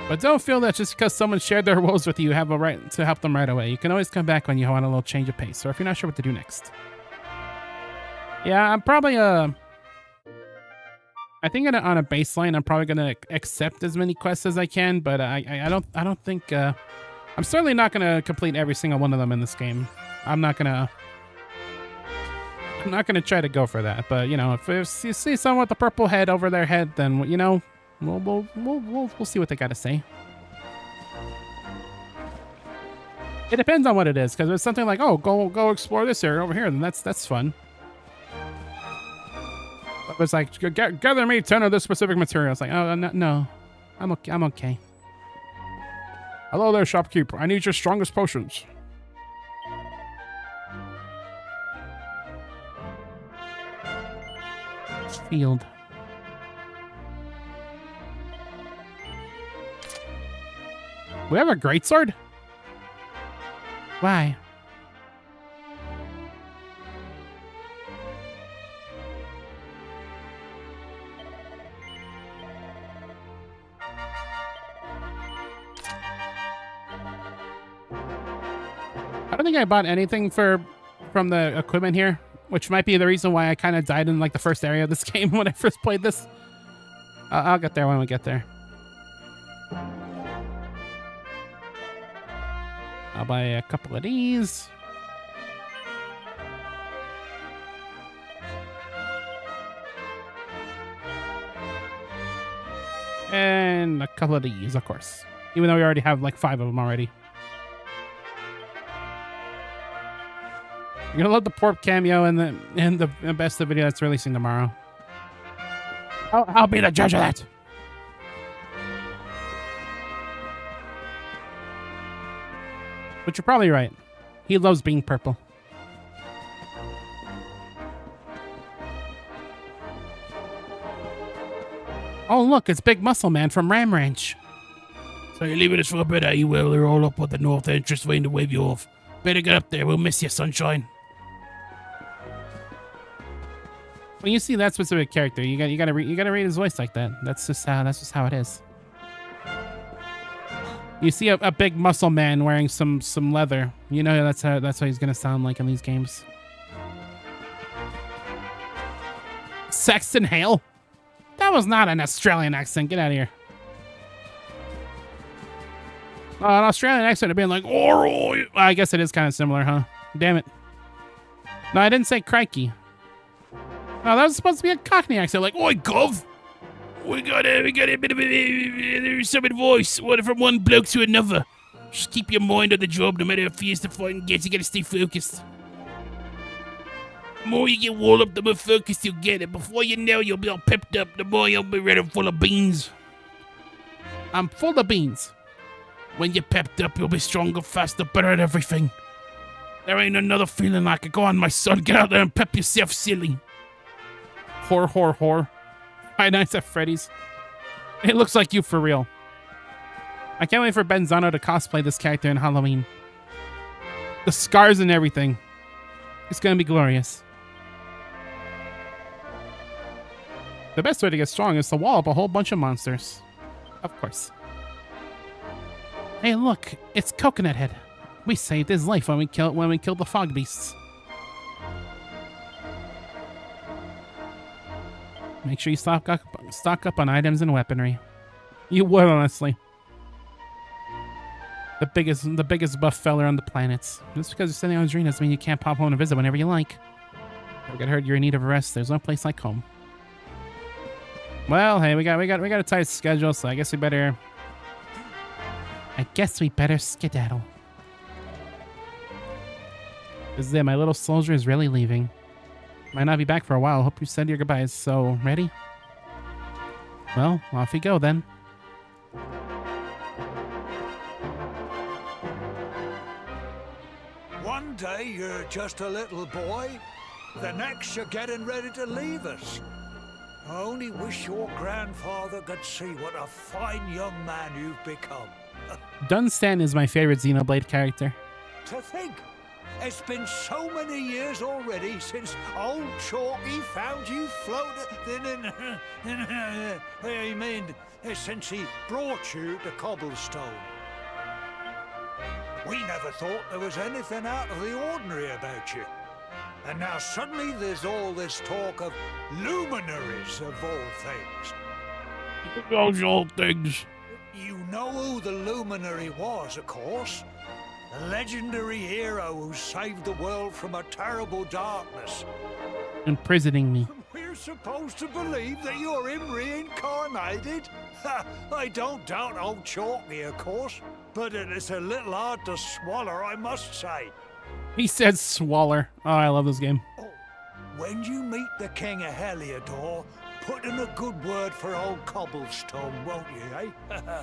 But don't feel that just because someone shared their woes with you, you have a right to help them right away. You can always come back when you want a little change of pace, or if you're not sure what to do next. Yeah, I'm probably I think on a baseline, I'm probably gonna accept as many quests as I can, but I don't think I'm certainly not gonna complete every single one of them in this game. I'm not gonna try to go for that. But you know, if you see someone with a purple head over their head, then you know. We'll see what they got to say. It depends on what it is, because if it's something like, oh, go explore this area over here, then that's fun. But it's like, gather me 10 of this specific material. It's like, oh, no. I'm okay. Hello there, shopkeeper. I need your strongest potions. Field. We have a greatsword? Why? I don't think I bought anything from the equipment here, which might be the reason why I kind of died in like the first area of this game when I first played this. I'll get there when we get there. I'll buy a couple of these. And a couple of these, of course. Even though we already have like 5 of them already. You're gonna love the pork cameo and the best of video that's releasing tomorrow. I'll be the judge of that. But you're probably right. He loves being purple. Oh, look, it's Big Muscle Man from Ram Ranch. So you're leaving us for a bit, are you? Well, we're all up at the north entrance waiting to wave you off. Better get up there. We'll miss you, sunshine. When you see that specific character, you gotta read his voice like that. That's just how it is. You see a big muscle man wearing some leather. You know that's how he's gonna sound like in these games. Saxon Hale? That was not an Australian accent. Get out of here. An Australian accent of being like, oh, I guess it is kind of similar, huh? Damn it. No, I didn't say crikey. No, that was supposed to be a Cockney accent, like, oi, gov. We got a bit of there's some advice, from one bloke to another. Just keep your mind on the job, no matter how fierce the fighting gets. You gotta stay focused. The more you get walled up, the more focused you'll get. And before you know, you'll be all pepped up. The more you'll be ready, full of beans. I'm full of beans. When you're pepped up, you'll be stronger, faster, better at everything. There ain't another feeling like it. Go on, my son, get out there and pep yourself silly. Whore. Five Nights at Freddy's. It looks like you for real. I can't wait for Benzano to cosplay this character in Halloween. The scars and everything. It's gonna be glorious. The best way to get strong is to wall up a whole bunch of monsters. Of course. Hey, look, it's Coconut Head. We saved his life when we killed the fog beasts. Make sure you stock up on items and weaponry. You would, honestly. The biggest buff feller on the planets. Just because you're sitting on a dream doesn't mean you can't pop home and visit whenever you like. If you heard you're in need of a rest, there's no place like home. Well, hey, we got a tight schedule, so I guess we better skedaddle. This is it, my little soldier is really leaving. Might not be back for a while. Hope you said your goodbyes. So, ready? Well, off we go then. One day you're just a little boy, the next you're getting ready to leave us. I only wish your grandfather could see what a fine young man you've become. Dunstan is my favorite Xenoblade character. To think, it's been so many years already since old Chalky found you floating I mean, since he brought you to Cobblestone. We never thought there was anything out of the ordinary about you. And now suddenly there's all this talk of luminaries of all things. Those old things. You know who the luminary was, of course. The legendary hero who saved the world from a terrible darkness. Imprisoning me. We're supposed to believe that you're him reincarnated? I don't doubt old Chalky, of course, but it's a little hard to swallow, I must say. He said swaller. Oh, I love this game. Oh, when you meet the King of Heliodor, put in a good word for old Cobblestone, won't you, eh?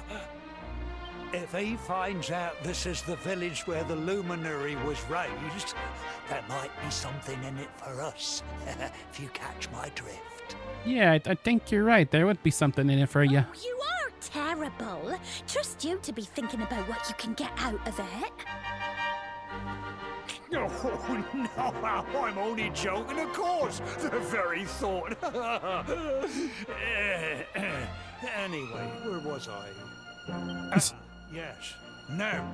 If he finds out this is the village where the luminary was raised, there might be something in it for us, if you catch my drift. Yeah, I think you're right. There would be something in it for you. Oh, you are terrible. Trust you to be thinking about what you can get out of it. Oh, no, I'm only joking, of course. The very thought. Anyway, where was I? Yes. Now,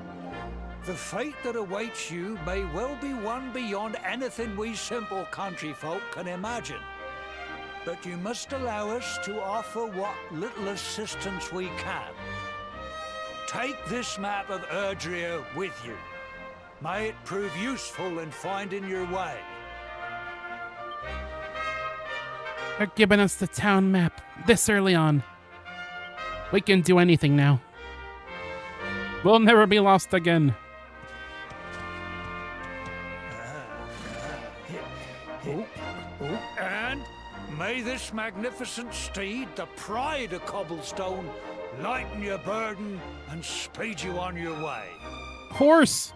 the fate that awaits you may well be one beyond anything we simple country folk can imagine. But you must allow us to offer what little assistance we can. Take this map of Erdrea with you. May it prove useful in finding your way. They're giving us the town map this early on. We can do anything now. We'll never be lost again. And may this magnificent steed, the pride of Cobblestone, lighten your burden and speed you on your way. Horse!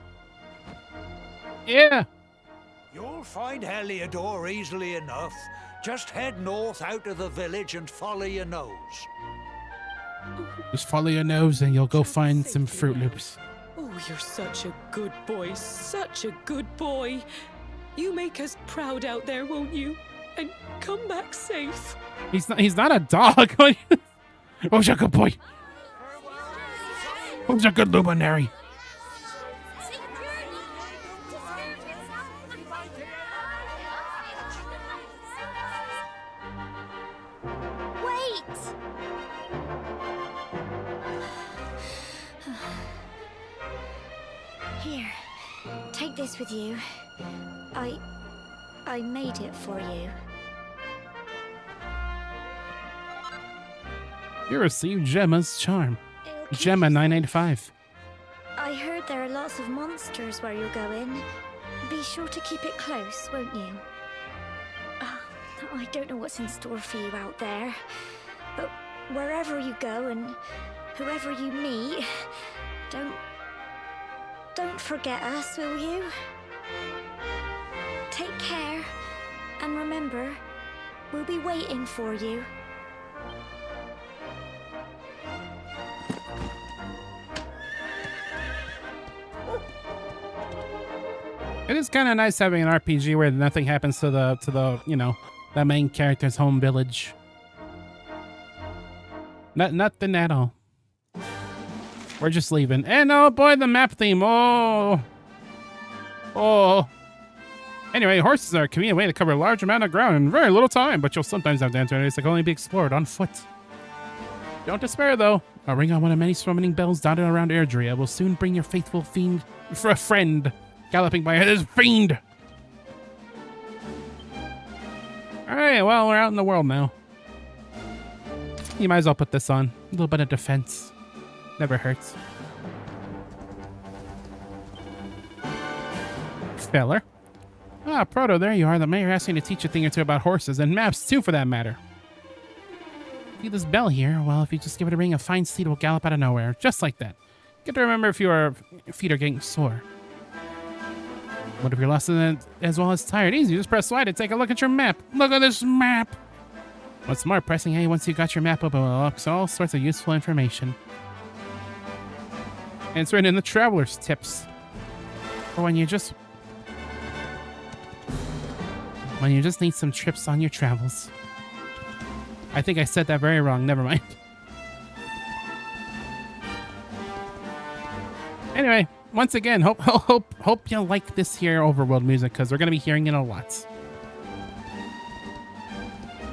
Yeah! You'll find Heliodor easily enough. Just head north out of the village and follow your nose. Just follow your nose and you'll go find some Fruit Loops. Oh, you're such a good boy, such a good boy. You make us proud out there, won't you? And come back safe. He's not a dog. Who's a good boy? Who's a good luminary? Here, take this with you. I made it for you. You received Gemma's charm. It'll keep Gemma you 995. I heard there are lots of monsters where you're going. Be sure to keep it close, won't you? I don't know what's in store for you out there, but wherever you go and whoever you meet, don't forget us, will you? Take care, and remember, we'll be waiting for you. It is kind of nice having an RPG where nothing happens to the the main character's home village. Nothing at all. We're just leaving. And oh boy, the map theme. Oh. Anyway, horses are a convenient way to cover a large amount of ground in very little time, but you'll sometimes have to enter areas that can only be explored on foot. Don't despair, though. I'll ring on one of many summoning bells dotted around Airdrie. I will soon bring your faithful fiend for a friend galloping by this fiend. Alright, well, we're out in the world now. You might as well put this on. A little bit of defense. Never hurts. Feller. Ah, Proto, there you are. The mayor asked me to teach a thing or two about horses, and maps too, for that matter. See this bell here? Well, if you just give it a ring, a fine steed will gallop out of nowhere. Just like that. Get to remember if your feet are getting sore. What if you're lost in it as well as tired? Easy, just press Y to take a look at your map. Look at this map! What's more, pressing A once you got your map up will unlock all sorts of useful information. And it's written in the traveler's tips. For when you just need some trips on your travels. I think I said that very wrong. Never mind. Anyway, once again, hope you like this here overworld music, because we're gonna be hearing it a lot.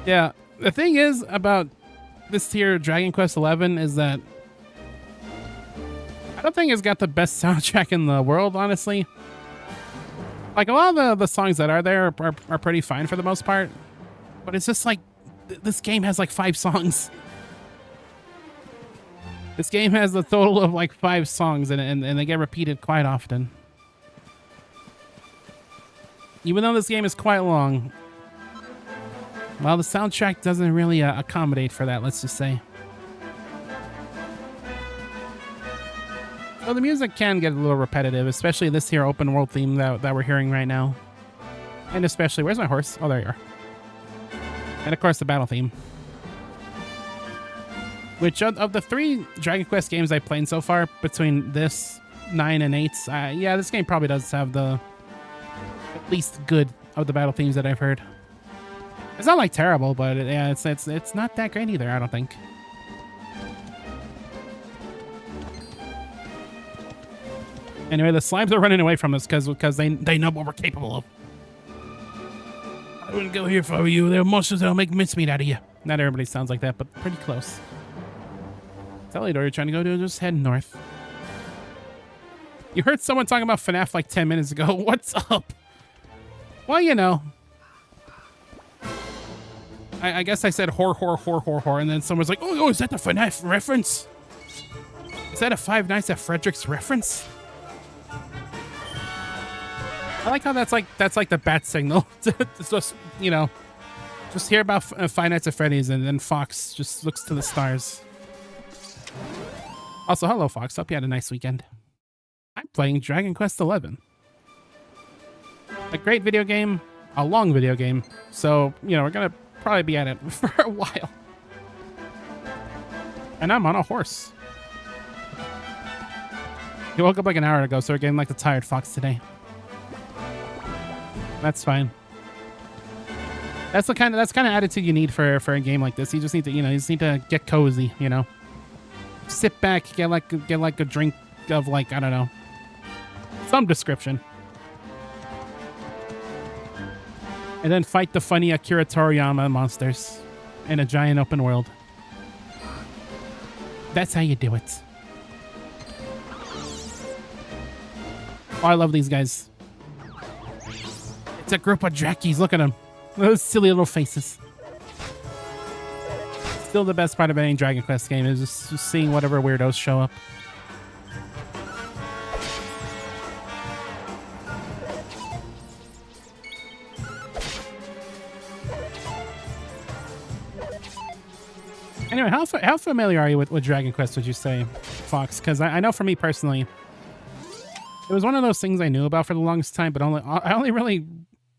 Yeah, the thing is about this here Dragon Quest XI is that I don't think it's got the best soundtrack in the world, honestly. Like, a lot of the songs that are there are pretty fine for the most part. But it's just like, this game has like 5 songs. This game has a total of like 5 songs and they get repeated quite often. Even though this game is quite long, well, the soundtrack doesn't really accommodate for that, let's just say. Well, the music can get a little repetitive, especially this here open world theme that we're hearing right now. And especially, where's my horse? Oh, there you are. And of course, the battle theme. Which, of the 3 Dragon Quest games I've played so far, between this, 9, and 8, yeah, this game probably does have the at least good of the battle themes that I've heard. It's not like terrible, but yeah, it's not that great either, I don't think. Anyway, the slimes are running away from us because they know what we're capable of. I wouldn't go here if I were you. There are monsters that'll make mincemeat out of you. Not everybody sounds like that, but pretty close. Telidor, you're trying to go to, just head north. You heard someone talking about FNAF like 10 minutes ago. What's up? Well, you know. I guess I said whore, and then someone's like, oh, is that the FNAF reference? Is that a Five Nights at Frederick's reference? I like how that's like the bat signal. It's just, you know, just hear about Five Nights at Freddy's and then Fox just looks to the stars. Also, hello Fox. Hope you had a nice weekend. I'm playing Dragon Quest XI. A great video game, a long video game. So, you know, we're gonna probably be at it for a while. And I'm on a horse. He woke up like an hour ago, so we're getting like the tired Fox today. That's fine. That's the kind of attitude you need for a game like this. You just need to get cozy, you know. Sit back, get like a drink of like, I don't know, some description. And then fight the funny Akira Toriyama monsters in a giant open world. That's how you do it. Oh, I love these guys. It's a group of jackies. Look at them. Those silly little faces. Still the best part of any Dragon Quest game is just seeing whatever weirdos show up. Anyway, how familiar are you with Dragon Quest, would you say, Fox? Because I know for me personally, it was one of those things I knew about for the longest time, but I only really,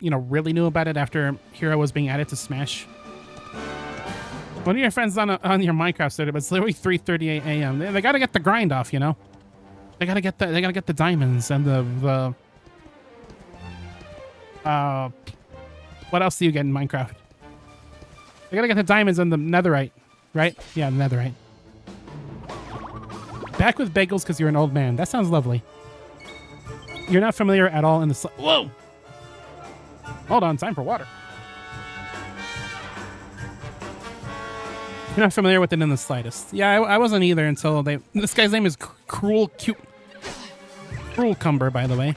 really knew about it after Hero was being added to Smash. One of your friends on your Minecraft said it was literally 3:38 a.m. They got to get the grind off, you know. They gotta get the diamonds and the what else do you get in Minecraft? They gotta get the diamonds and the netherite, right? Yeah, netherite. Back with bagels because you're an old man. That sounds lovely. You're not familiar at all in the whoa. Hold on, time for water. You're not familiar with it in the slightest. Yeah, I wasn't either until they... This guy's name is Cruel Cumber, by the way.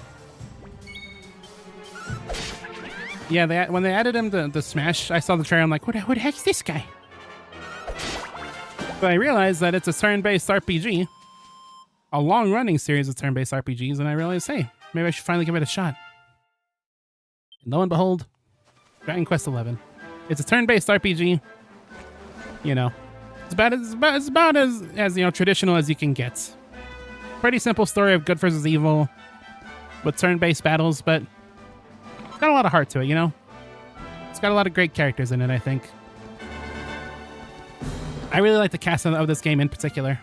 Yeah, when they added him to Smash, I saw the trailer, I'm like, who the heck is this guy? But I realized that it's a turn-based RPG. A long-running series of turn-based RPGs, and I realized, hey, maybe I should finally give it a shot. And lo and behold, Dragon Quest XI. It's a turn-based RPG. You know, it's about as you know, traditional as you can get. Pretty simple story of good versus evil with turn-based battles, but it's got a lot of heart to it, you know? It's got a lot of great characters in it, I think. I really like the cast of this game in particular.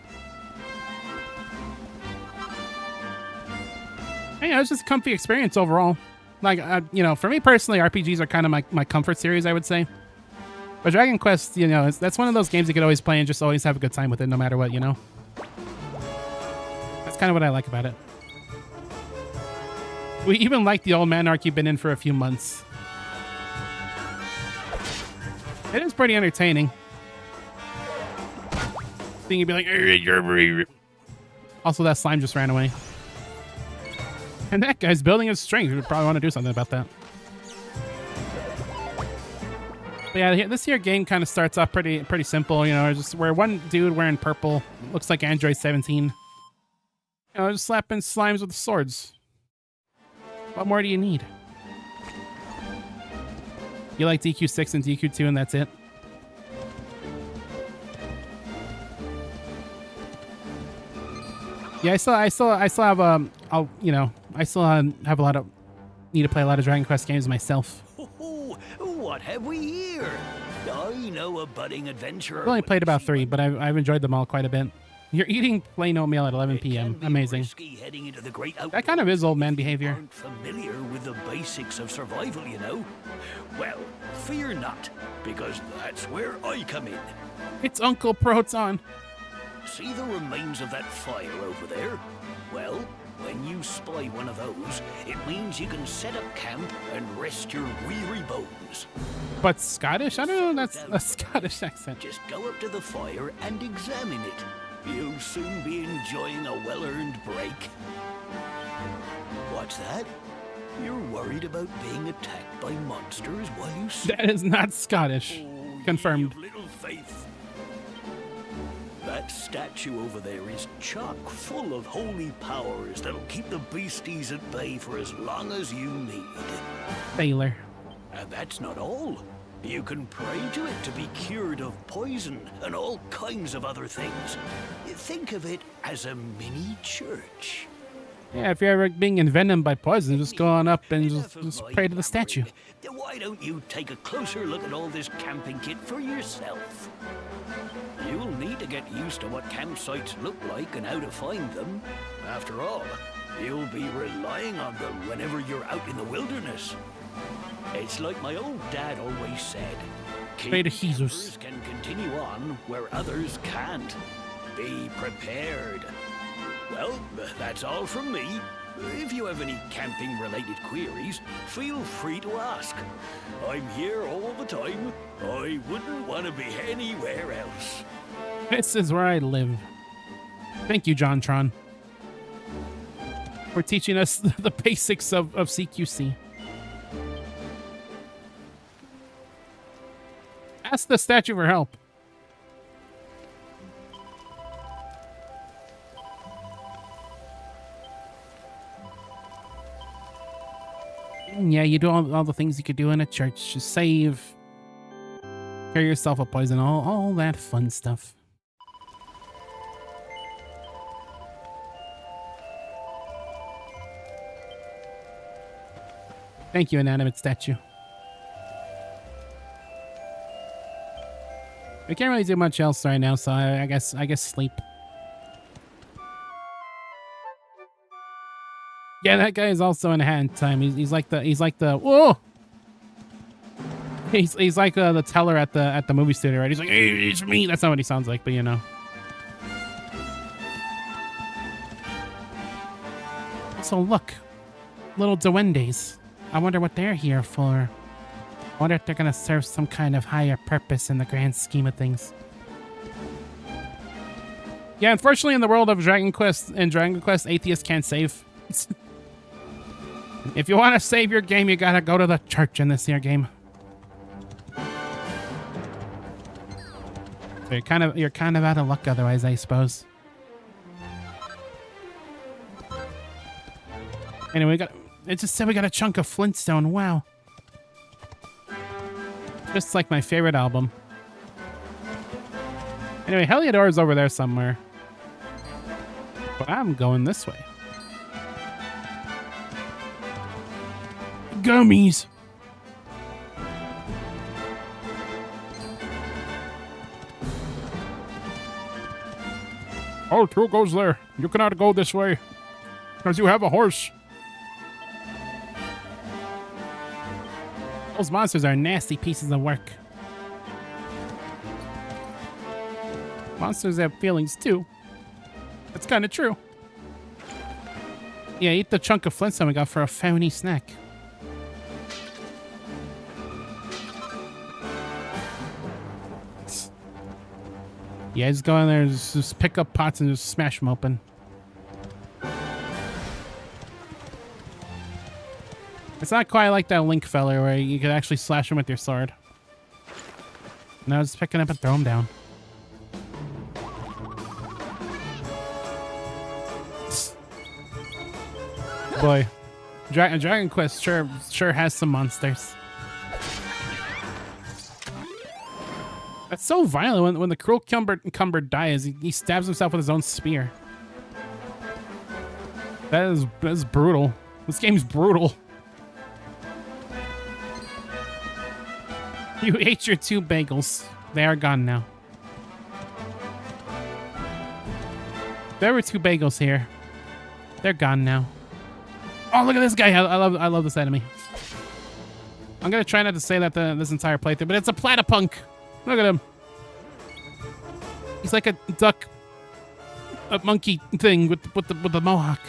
You know, it's just a comfy experience overall. Like, you know, for me personally, RPGs are kind of my comfort series, I would say. But Dragon Quest, you know, that's one of those games you could always play and just always have a good time with it, no matter what, you know? That's kind of what I like about it. We even like the old man arc you've been in for a few months. It is pretty entertaining. Then you'd be like... Also, that slime just ran away. And that guy's building his strength. We probably want to do something about that. But yeah, this here game kind of starts off pretty simple. You know, just where one dude wearing purple looks like Android 17. You know, just slapping slimes with swords. What more do you need? You like DQ6 and DQ2, and that's it. Yeah, I still have you know, I still have need to play a lot of Dragon Quest games myself. What have we here? I know a budding adventurer. I've only played about 3, but I've enjoyed them all quite a bit. You're eating plain oatmeal at 11 p.m. Amazing. That kind of is old man behavior. Aren't familiar with the basics of survival, you know. Well, fear not, because that's where I come in. It's Uncle Proton. See the remains of that fire over there? Well, when you spy one of those, it means you can set up camp and rest your weary bones. But Scottish? I don't know, that's a Scottish accent. Just go up to the fire and examine it. You'll soon be enjoying a well-earned break. What's that? You're worried about being attacked by monsters while you sleep? That is not Scottish. Oh, confirmed. ye of little faith. That statue over there is chock full of holy powers that'll keep the beasties at bay for as long as you need. Baylor. And that's not all. You can pray to it to be cured of poison and all kinds of other things. Think of it as a mini church. Yeah, if you're ever being envenomed by poison, just go on up and just pray to the statue. Why don't you take a closer look at all this camping kit for yourself? You'll need to get used to what campsites look like and how to find them. After all, you'll be relying on them whenever you're out in the wilderness. It's like my old dad always said, keepers can continue on where others can't. Be prepared. Well, that's all from me. If you have any camping-related queries, feel free to ask. I'm here all the time. I wouldn't want to be anywhere else. This is where I live. Thank you, JonTron, for teaching us the basics of CQC. Ask the statue for help. Yeah, you do all the things you could do in a church. Just save, cure yourself of poison, all that fun stuff. Thank you, inanimate statue. We can't really do much else right now, so I guess sleep. Yeah, that guy is also in hand time. He's like the whoa. He's like the teller at the movie studio, right? He's like, hey, it's me. That's not what he sounds like, but you know. So look, little duendes. I wonder what they're here for. I wonder if they're gonna serve some kind of higher purpose in the grand scheme of things. Yeah, unfortunately, in the world of Dragon Quest and Dragon Quest, atheists can't save. If you want to save your game, you gotta go to the church in this here game. So you're kind of out of luck otherwise, I suppose. Anyway, it just said we got a chunk of Flintstone. Wow. Just like my favorite album. Anyway, Heliodor is over there somewhere. But I'm going this way. Gummies. Oh, two goes there. You cannot go this way because you have a horse. Those monsters are nasty pieces of work. Monsters have feelings too. That's kind of true. Yeah, eat the chunk of Flintstone we got for a phony snack. Yeah, just go in there, just pick up pots and just smash them open. It's not quite like that Link fella where you could actually slash him with your sword. No, just picking up and throw him down. Boy, Dragon Quest sure has some monsters. That's so violent. When the cruel Cumber dies, he stabs himself with his own spear. That is brutal. This game's brutal. You ate your 2 bagels. They are gone now. There were 2 bagels here. They're gone now. Oh, look at this guy. I love this enemy. I'm gonna try not to say that this entire playthrough, but it's a platypunk. Look at him. He's like a duck, a monkey thing with the mohawk.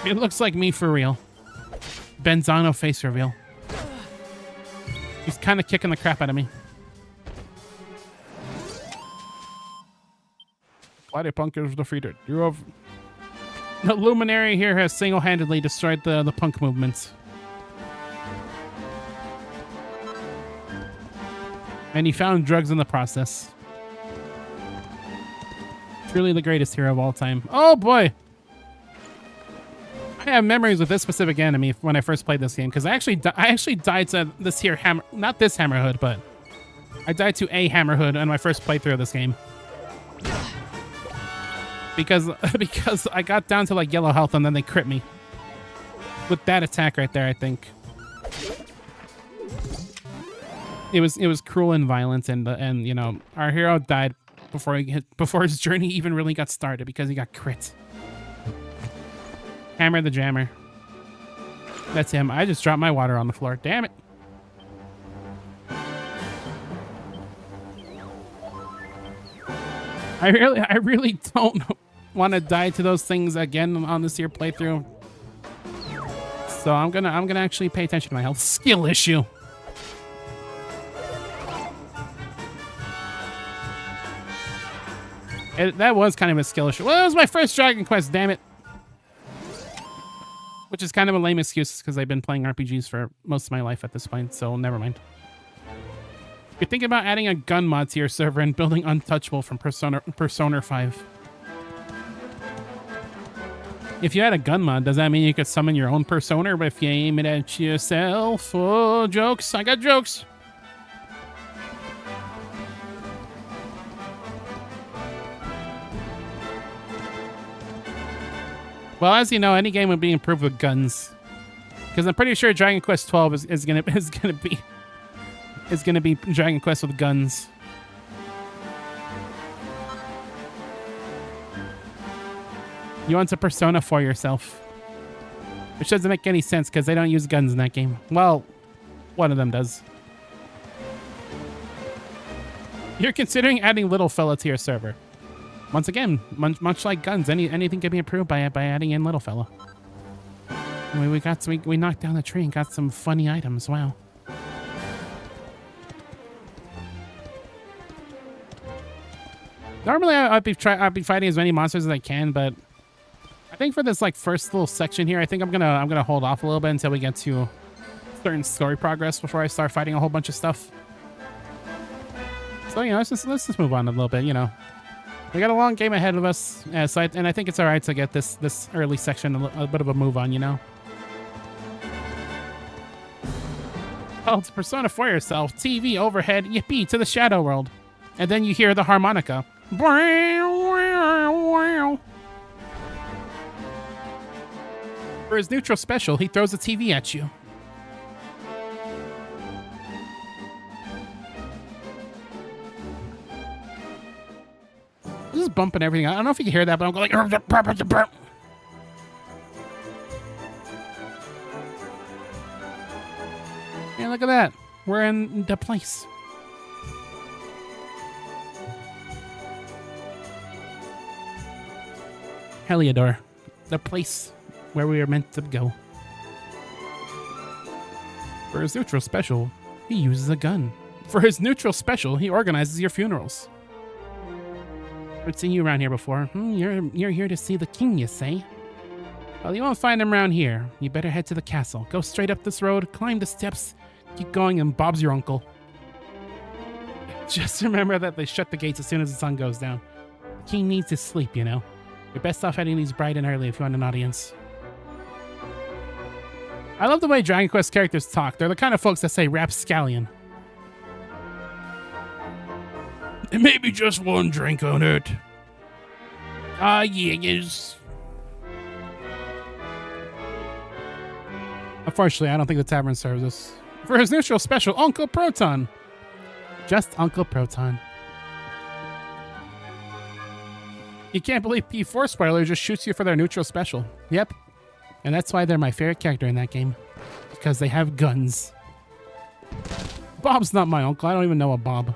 It looks like me for real. Benzano face reveal. He's kind of kicking the crap out of me. Platypunk is defeated. You have... The Luminary here has single-handedly destroyed the punk movement. And he found drugs in the process. Truly the greatest hero of all time. Oh boy! I have memories with this specific enemy when I first played this game, because I actually died to this here hammer... Not this Hammerhood, but... I died to a Hammerhood on my first playthrough of this game. Because I got down to like yellow health and then they crit me. With that attack right there, I think. It was cruel and violent, and you know, our hero died before his journey even really got started because he got crit. Hammer the Jammer. That's him. I just dropped my water on the floor. Damn it. I really don't want to die to those things again on this here playthrough. So I'm gonna actually pay attention to my health. Skill issue. That was kind of a skill issue. Well, it was my first Dragon Quest, damn it. Which is kind of a lame excuse because I've been playing RPGs for most of my life at this point, so never mind. You're thinking about adding a gun mod to your server and building Untouchable from Persona 5. If you had a gun mod, does that mean you could summon your own Persona if you aim it at yourself? Oh, jokes. I got jokes. Well, as you know, any game would be improved with guns. Because I'm pretty sure Dragon Quest 12 is gonna be Dragon Quest with guns. You want to Persona 4 yourself. Which doesn't make any sense because they don't use guns in that game. Well, one of them does. You're considering adding Little Fella to your server. Once again, much like guns, anything can be improved by adding in little fella. We knocked down the tree and got some funny items. Wow. Normally, I'd be fighting as many monsters as I can, but I think for this like first little section here, I think I'm gonna hold off a little bit until we get to certain story progress before I start fighting a whole bunch of stuff. So let's just move on a little bit. We got a long game ahead of us, and I think it's all right to get this early section a bit of a move on. Oh, it's Persona 4 yourself. TV overhead, yippee to the shadow world, and then you hear the harmonica. For his neutral special, he throws a TV at you. This is bumping everything. I don't know if you can hear that, but I'm going like... Yeah, look at that. We're in the place. Heliodor. The place where we are meant to go. For his neutral special, he uses a gun. For his neutral special, he organizes your funerals. I've seen you around here before. You're here to see the king, you say? Well, you won't find him around here. You better head to the castle. Go straight up this road, climb the steps, keep going, and Bob's your uncle. Just remember that they shut the gates as soon as the sun goes down. The king needs his sleep, You're best off heading these bright and early if you want an audience. I love the way Dragon Quest characters talk. They're the kind of folks that say rapscallion. And maybe just one drink on it. Ah, yes. Unfortunately, I don't think the tavern serves us. For his neutral special, Uncle Proton. Just Uncle Proton. You can't believe P4 spoiler just shoots you for their neutral special. Yep. And that's why they're my favorite character in that game. Because they have guns. Bob's not my uncle. I don't even know a Bob.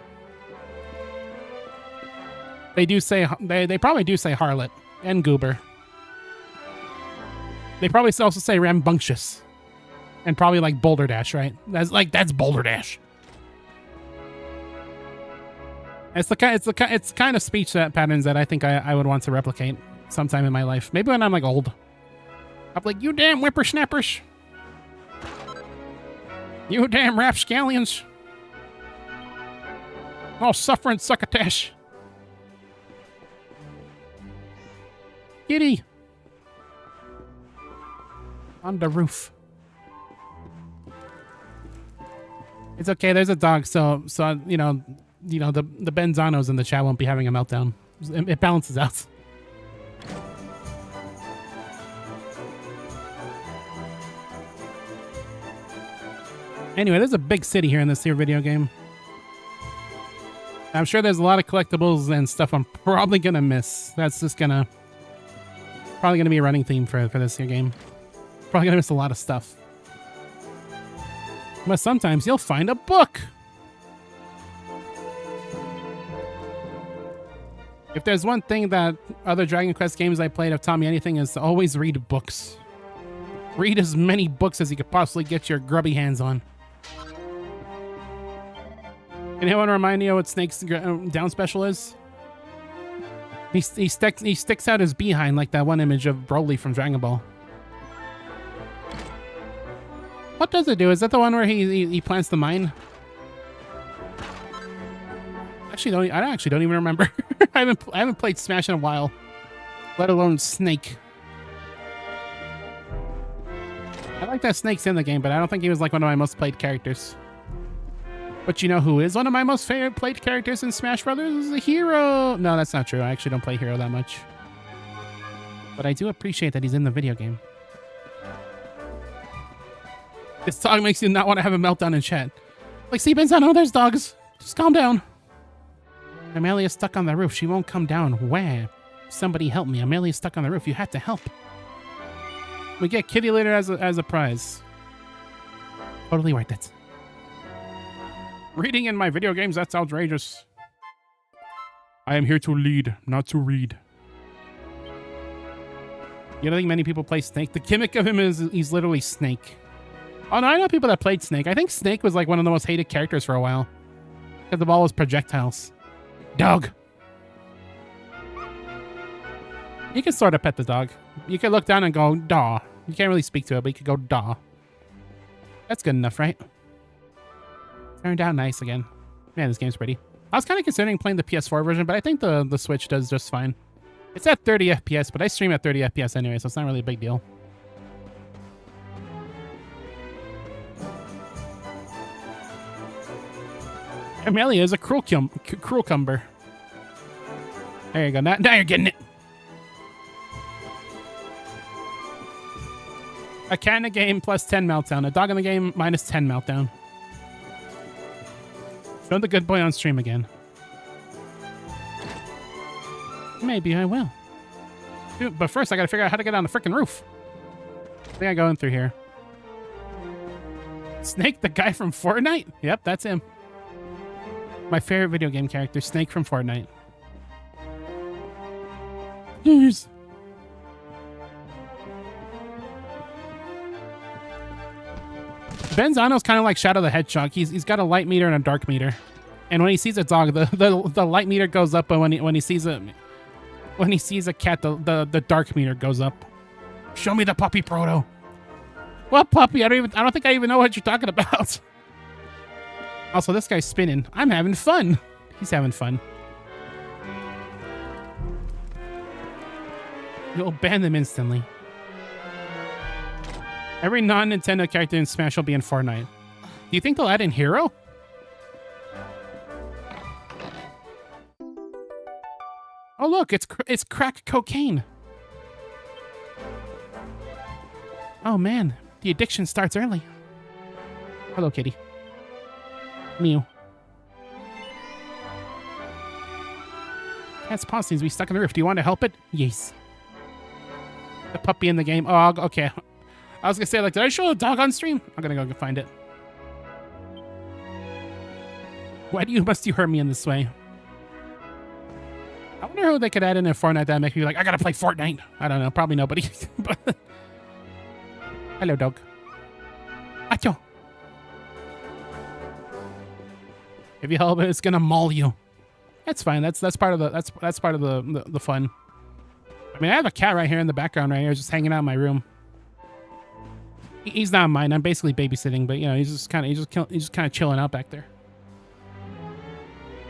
They do say... They probably do say harlot. And goober. They probably also say rambunctious. And probably like Boulder Dash, right? That's Boulder Dash. It's the kind of speech patterns that I think I would want to replicate sometime in my life. Maybe when I'm like old. I'm like, you damn whippersnappers. You damn rapscallions. All suffering succotash. Kitty. On the roof. It's okay, there's a dog, so the Benzanos in the chat won't be having a meltdown. It balances out. Anyway, there's a big city here in this here video game. I'm sure there's a lot of collectibles and stuff I'm probably gonna miss. That's just probably gonna be a running theme for this here game. Probably gonna miss a lot of stuff. But sometimes you'll find a book. If there's one thing that other Dragon Quest games I played have taught me anything, is to always read books. Read as many books as you could possibly get your grubby hands on. Can anyone remind me of what Snake's down special is? He sticks out his behind like that one image of Broly from Dragon Ball. What does it do? Is that the one where he plants the mine? I actually don't even remember. I haven't played Smash in a while, let alone Snake. I like that Snake's in the game, but I don't think he was like one of my most played characters. But you know who is one of my most favorite played characters in Smash Brothers? The Hero. No, that's not true. I actually don't play Hero that much. But I do appreciate that he's in the video game. This dog makes you not want to have a meltdown in chat. Like, see, Benzano, there's dogs. Just calm down. Amelia's stuck on the roof. She won't come down. Where? Somebody help me. Amelia's stuck on the roof. You had to help. We get Kitty later as a prize. Totally worth it. Reading in my video games, that's outrageous. I am here to lead, not to read. You don't think many people play Snake? The gimmick of him is he's literally Snake. Oh no, I know people that played Snake. I think Snake was like one of the most hated characters for a while. Because of all his projectiles. Dog. You can sort of pet the dog. You can look down and go, daw. You can't really speak to it, but you could go, daw. That's good enough, right? Turned out nice again. Man, this game's pretty. I was kind of considering playing the PS4 version, but I think the Switch does just fine. It's at 30 FPS, but I stream at 30 FPS anyway, so it's not really a big deal. Amelia is a cruel cumber. There you go. Now you're getting it. A cat in the game plus 10 meltdown. A dog in the game minus 10 meltdown. Show the good boy on stream again. Maybe I will. Dude, but first I gotta figure out how to get on the freaking roof. I think I go in through here. Snake, the guy from Fortnite? Yep, that's him. My favorite video game character, Snake from Fortnite. Yes. Benzano's kind of like Shadow the Hedgehog. He's got a light meter and a dark meter. And when he sees a dog, the light meter goes up, but when he sees a cat, the dark meter goes up. Show me the puppy, Proto. What puppy? I don't think I even know what you're talking about. Also, this guy's spinning. I'm having fun. He's having fun. You'll ban them instantly. Every non-Nintendo character in Smash will be in Fortnite. Do you think they'll add in Hero? Oh look, it's crack cocaine. Oh man, the addiction starts early. Hello, kitty. Mew. Cat's paw seems to be stuck in the roof. Do you want to help it? Yes. The puppy in the game. Oh, okay. I was gonna say, like, did I show a dog on stream? I'm gonna go find it. Why must you hurt me in this way? I wonder who they could add in a Fortnite that make me like, I gotta play Fortnite. I don't know, probably nobody. But hello, dog. Acho. If you help it, it's gonna maul you. That's fine. That's part of the fun. I mean, I have a cat right here in the background right here, just hanging out in my room. He's not mine. I'm basically babysitting, but you know, he's just kind of chilling out back there.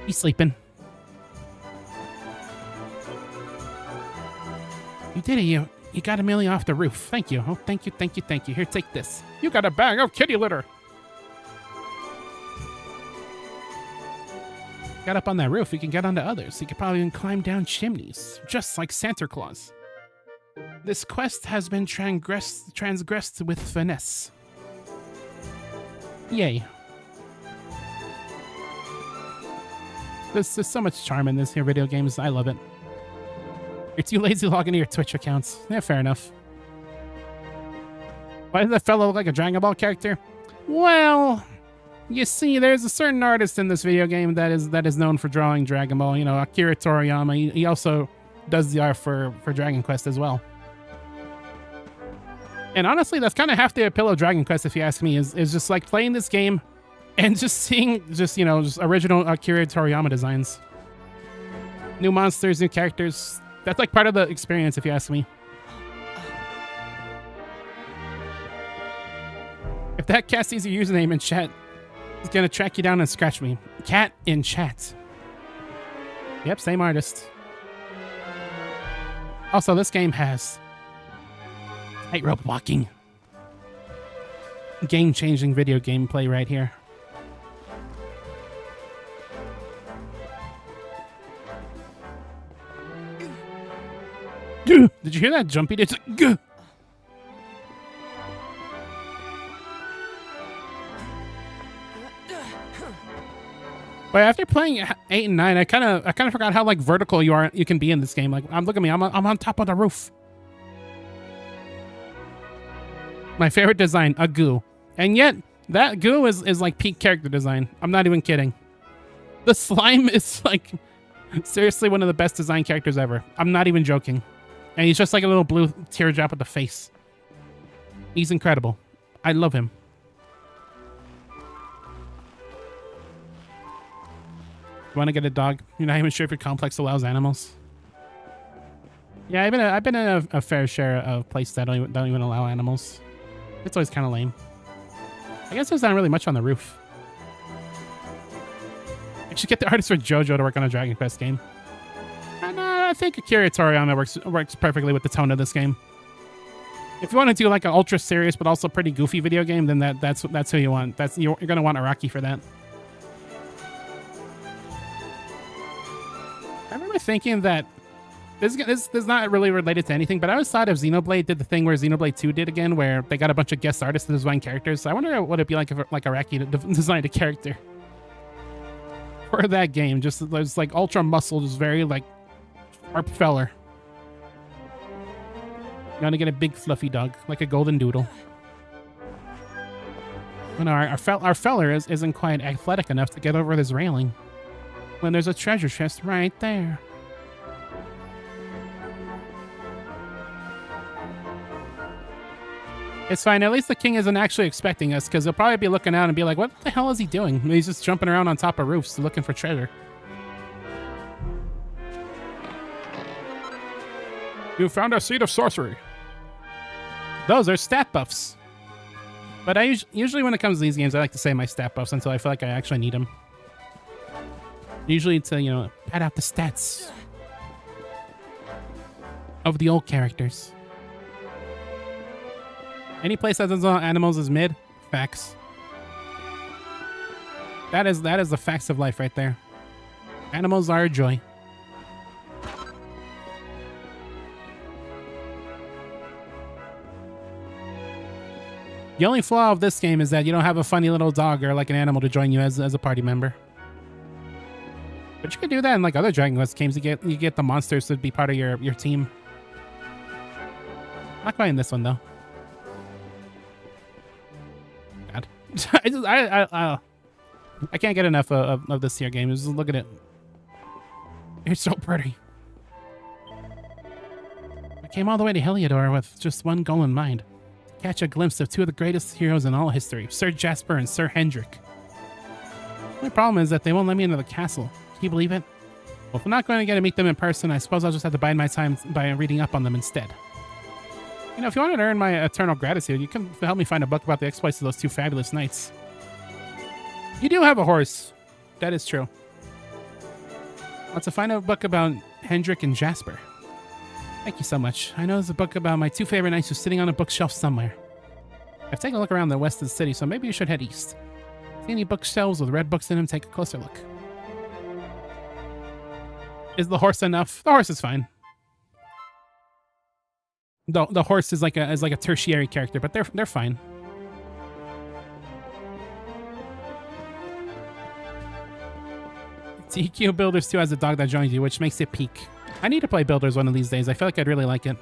He's sleeping. You did it. You got Amelia off the roof. Thank you. Oh, thank you. Here, take this. You got a bag of kitty litter. Got up on that roof, you can get onto others. You could probably even climb down chimneys, just like Santa Claus. This quest has been transgressed with finesse. Yay. There's so much charm in this here video games. I love it. You're too lazy to log into your Twitch accounts. Yeah, fair enough. Why does that fellow look like a Dragon Ball character? Well, you see, there's a certain artist in this video game that is known for drawing Dragon Ball. You know, Akira Toriyama. He also does the art for Dragon Quest as well. And honestly, that's kind of half the appeal of Dragon Quest, if you ask me, is just like playing this game and just seeing just original Akira Toriyama designs. New monsters, new characters. That's like part of the experience, if you ask me. If that cat sees your username in chat, it's gonna track you down and scratch me. Cat in chat. Yep, same artist. Also, this game has tightrope walking. Game-changing video gameplay right here. Did you hear that jumpy? It's like, but after playing 8 and 9, I kind of forgot how like vertical you can be in this game. Like, look at me, I'm on top of the roof. My favorite design, a goo. And yet, that goo is like peak character design. I'm not even kidding. The slime is like Seriously, one of the best design characters ever. I'm not even joking. And he's just like a little blue teardrop with the face. He's incredible. I love him. You want to get a dog? You're not even sure if your complex allows animals. Yeah, I've been in a fair share of places that don't even allow animals. It's always kind of lame. I guess there's not really much on the roof. I should get the artist for JoJo to work on a Dragon Quest game. And I think Akira Toriyama works perfectly with the tone of this game. If you want to do like an ultra serious but also pretty goofy video game, then that's who you want. You're gonna want Araki for that. I remember thinking that this is not really related to anything, but I always thought if Xenoblade did the thing where Xenoblade 2 did again, where they got a bunch of guest artists to design characters. So I wonder what it'd be like if like Araki designed a character for that game. Just there's like ultra muscle, just very like sharp feller. You want to get a big fluffy dog, like a golden doodle. You know, our feller isn't quite athletic enough to get over this railing when there's a treasure chest right there. It's fine. At least the king isn't actually expecting us, because he'll probably be looking out and be like, what the hell is he doing? And he's just jumping around on top of roofs looking for treasure. You found a seed of sorcery. Those are stat buffs. But I usually when it comes to these games, I like to save my stat buffs until I feel like I actually need them. Usually to, you know, pad out the stats of the old characters. Any place that doesn't allow animals is mid. Facts. That is the facts of life right there. Animals are a joy. The only flaw of this game is that you don't have a funny little dog or like an animal to join you as a party member. But you can do that in like other Dragon Quest games. You get the monsters to be part of your team. Not quite in this one though. God. I can't get enough of this here game. Just look at it. It's so pretty. I came all the way to Heliodor with just one goal in mind. To catch a glimpse of two of the greatest heroes in all history, Sir Jasper and Sir Hendrik. The problem is that they won't let me into the castle. Can you believe it? Well, if I'm not going to get to meet them in person, I suppose I'll just have to bide my time by reading up on them instead. You know, if you want to earn my eternal gratitude, you can help me find a book about the exploits of those two fabulous knights. You do have a horse. That is true. Want to find a book about Hendrik and Jasper? Thank you so much. I know there's a book about my two favorite knights who's sitting on a bookshelf somewhere. I've taken a look around the west of the city, so maybe you should head east. See any bookshelves with red books in them? Take a closer look. Is the horse enough? The horse is fine. The horse is like a tertiary character, but they're fine. TQ Builders 2 has a dog that joins you, which makes it peak. I need to play Builders one of these days. I feel like I'd really like it.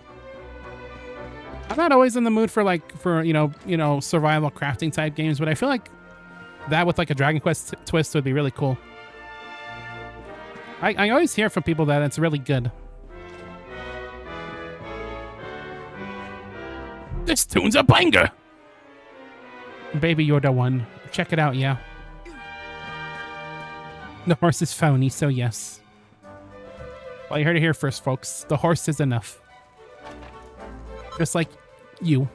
I'm not always in the mood for you know survival crafting type games, but I feel like that with like a Dragon Quest twist would be really cool. I always hear from people that it's really good. This tune's a banger! Baby, you're the one. Check it out, yeah. The horse is phony, so yes. Well, you heard it here first, folks. The horse is enough. Just like you.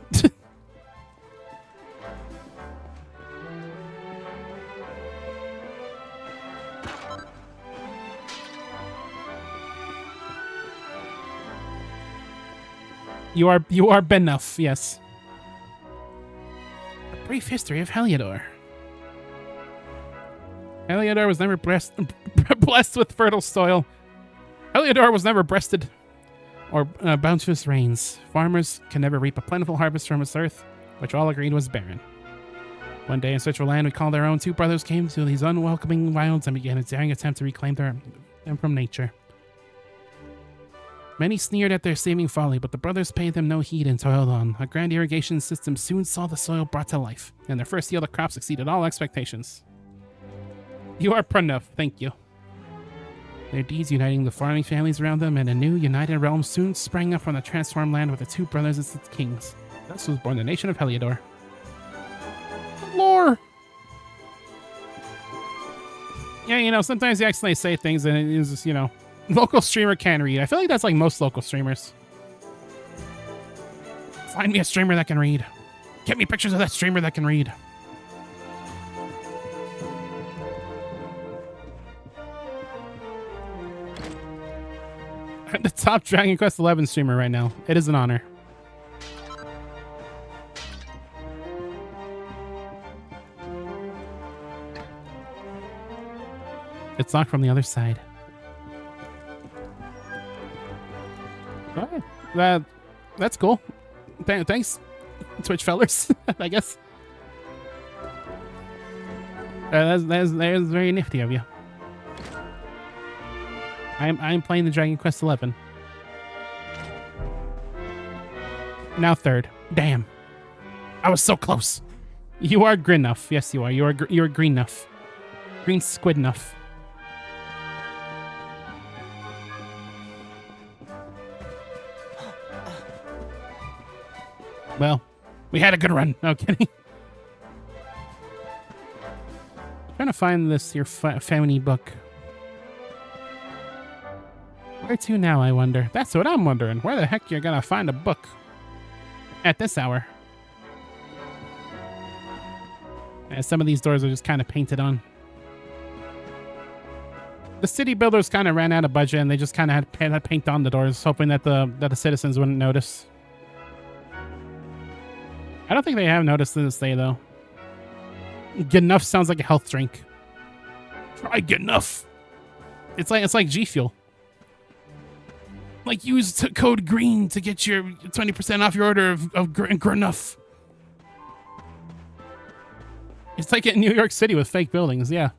You are Benuf, yes. A brief history of Heliodor. Heliodor was never blessed with fertile soil. Heliodor was never breasted or bounteous rains. Farmers can never reap a plentiful harvest from its earth, which all agreed was barren. One day in search of land we called our own, two brothers came to these unwelcoming wilds and began a daring attempt to reclaim them from nature. Many sneered at their seeming folly, but the brothers paid them no heed and toiled on. A grand irrigation system soon saw the soil brought to life, and their first yield of crops exceeded all expectations. You are Pranav, thank you. Their deeds uniting the farming families around them, and a new united realm soon sprang up from the transformed land with the two brothers as its kings. Thus was born the nation of Heliodor. Lore! Yeah, you know, sometimes you accidentally say things and it is just, you know, local streamer can read. I feel like that's like most local streamers. Find me a streamer that can read. Get me pictures of that streamer that can read. I'm the top Dragon Quest XI streamer right now. It is an honor. It's locked from the other side. Alright. That's cool. Thanks, Twitch fellers, I guess. That's very nifty of you. I'm playing the Dragon Quest XI. Now third. Damn. I was so close. You are green enough. Yes, you are. You are green enough. Green squid enough. Well, we had a good run. No kidding. Trying to find this here family book. Where to now, I wonder? That's what I'm wondering. Where the heck you're gonna find a book at this hour? As some of these doors are just kind of painted on. The city builders kind of ran out of budget and they just kind of had paint on the doors, hoping that the citizens wouldn't notice. I don't think they have noticed to this day, though. Get enough sounds like a health drink. Try get enough. It's like G Fuel. Like use code GREEN to get your 20% off your order of Enough. It's like in New York City with fake buildings, yeah.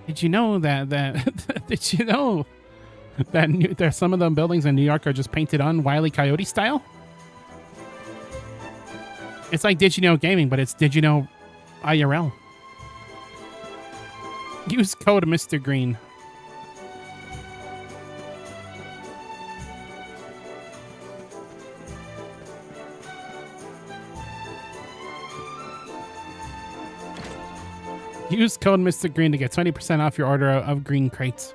Did you know that did you know that there's some of the buildings in New York are just painted on Wile E. Coyote style? It's like Did You Know Gaming, but it's Did You Know IRL. Use code Mr. Green. Use code Mr. Green to get 20% off your order of green crates.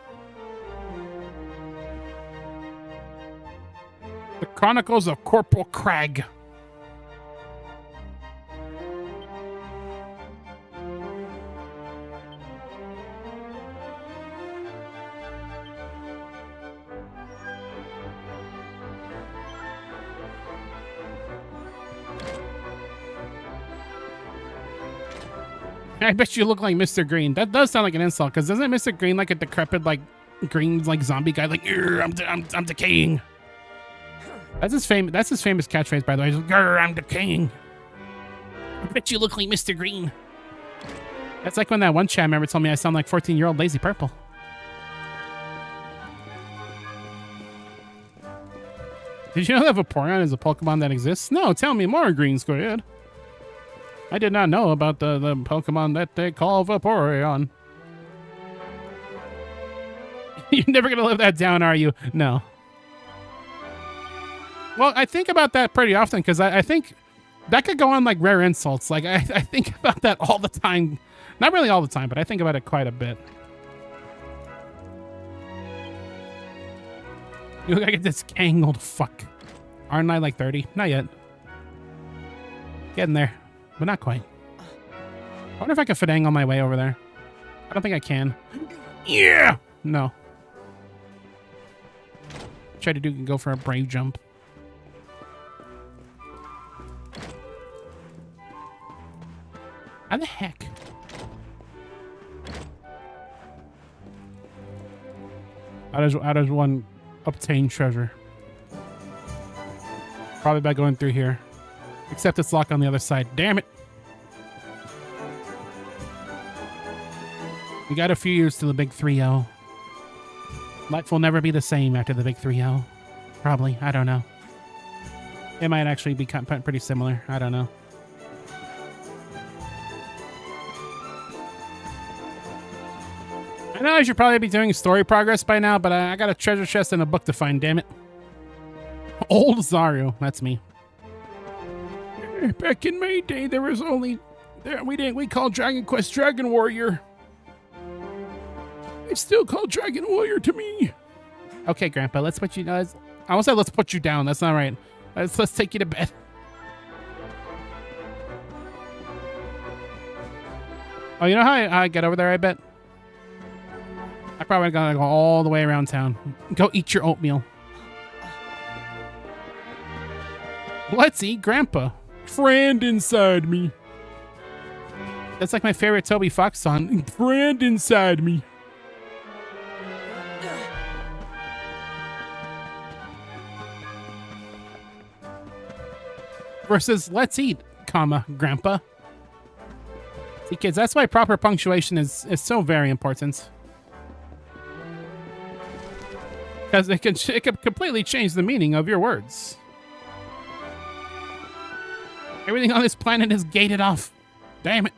The Chronicles of Corporal Crag. I bet you look like Mr. Green. That does sound like an insult, because isn't Mr. Green like a decrepit, like green, like zombie guy? Like, I'm decaying. That's his famous catchphrase, by the way. He's like, I'm decaying. I bet you look like Mr. Green. That's like when that one chat member told me I sound like 14-year-old Lazy Purple. Did you know that Vaporeon is a Pokemon that exists? No, tell me more, Green Squid. I did not know about the Pokemon that they call Vaporeon. You're never going to live that down, are you? No. Well, I think about that pretty often because I think that could go on like rare insults. Like, I think about that all the time. Not really all the time, but I think about it quite a bit. You look like this gang old fuck. Aren't I like 30? Not yet. Getting there. But not quite. I wonder if I can finagle my way over there. I don't think I can. Yeah! No. Try to go for a brave jump. How the heck? How does one obtain treasure? Probably by going through here. Except it's locked on the other side. Damn it. We got a few years to the big 3-0. Life will never be the same after the big 3-0. Probably. I don't know. It might actually be pretty similar. I don't know. I know I should probably be doing story progress by now, but I got a treasure chest and a book to find, damn it. Old Zaru, that's me. Back in my day, there was only... We called Dragon Quest Dragon Warrior. They still call Dragon Warrior to me. Okay, Grandpa, let's put you... I almost said let's put you down, that's not right. Let's take you to bed. Oh, you know how I get over there, I bet? I probably gotta go all the way around town. Go eat your oatmeal. Let's eat Grandpa. Friend inside me. That's like my favorite Toby Fox song. Friend inside me. Versus let's eat, comma, Grandpa. See, kids, that's why proper punctuation is so very important. Because it can completely change the meaning of your words. Everything on this planet is gated off. Damn it.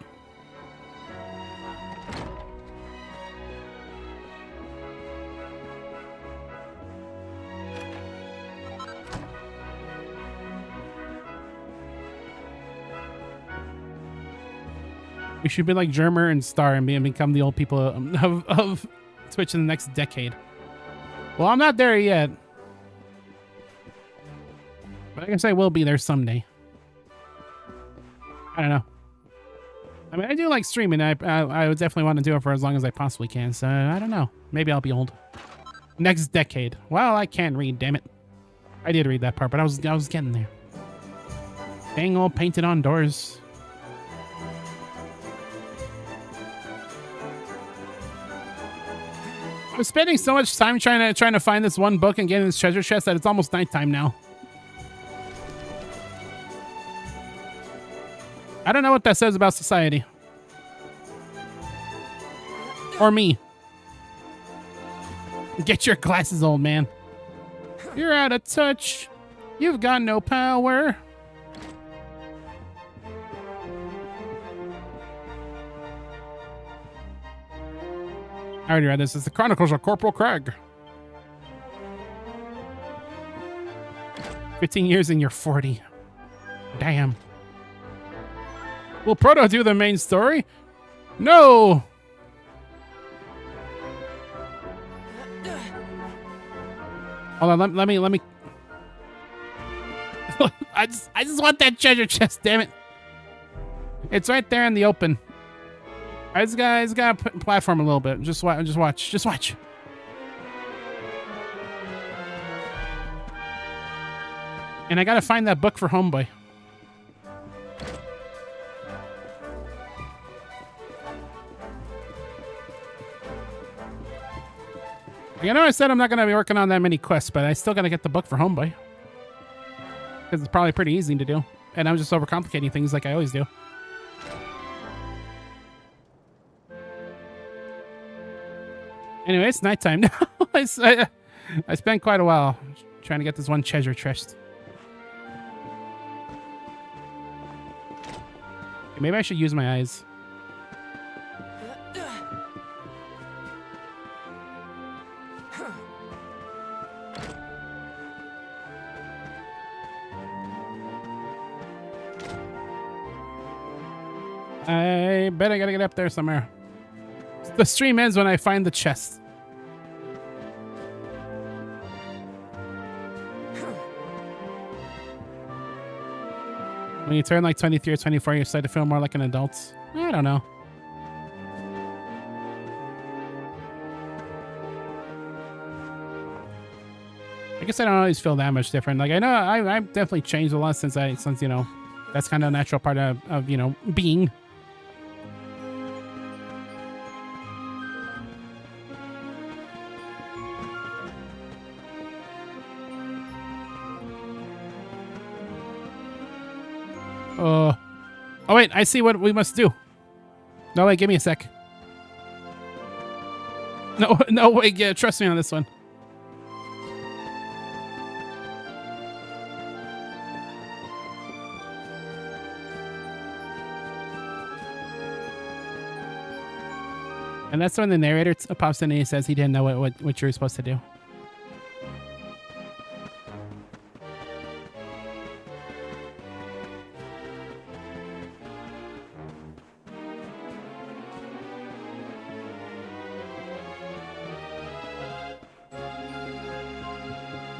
We should be like Germer and Star and become the old people of Twitch in the next decade. Well, I'm not there yet. But I guess I will be there someday. I don't know. I mean, I do like streaming. I would definitely want to do it for as long as I possibly can. So, I don't know. Maybe I'll be old. Next decade. Well, I can't read, damn it. I did read that part, but I was getting there. Dang old painted on doors. I'm spending so much time trying to find this one book and getting this treasure chest that it's almost nighttime now. I don't know what that says about society. Or me. Get your glasses, old man. You're out of touch. You've got no power. I already read this. It's the Chronicles of Corporal Craig. 15 years and you're 40. Damn. Will Proto do the main story? No! Hold on, let me... I just want that treasure chest, damn it. It's right there in the open. I just gotta platform a little bit. Just watch. And I gotta find that book for Homeboy. I know I said I'm not gonna be working on that many quests, but I still gotta get the book for Homeboy. Because it's probably pretty easy to do. And I'm just overcomplicating things like I always do. Anyway, it's nighttime now. I spent quite a while trying to get this one treasure chest. Maybe I should use my eyes. I bet I gotta get up there somewhere. The stream ends when I find the chest. When you turn like 23 or 24, you start to feel more like an adult. I don't know. I guess I don't always feel that much different. Like I know I've definitely changed a lot since you know, that's kind of a natural part of you know, being. Oh wait, I see what we must do. No, wait, give me a sec. No, wait, yeah, trust me on this one. And that's when the narrator pops in and he says he didn't know what you were supposed to do.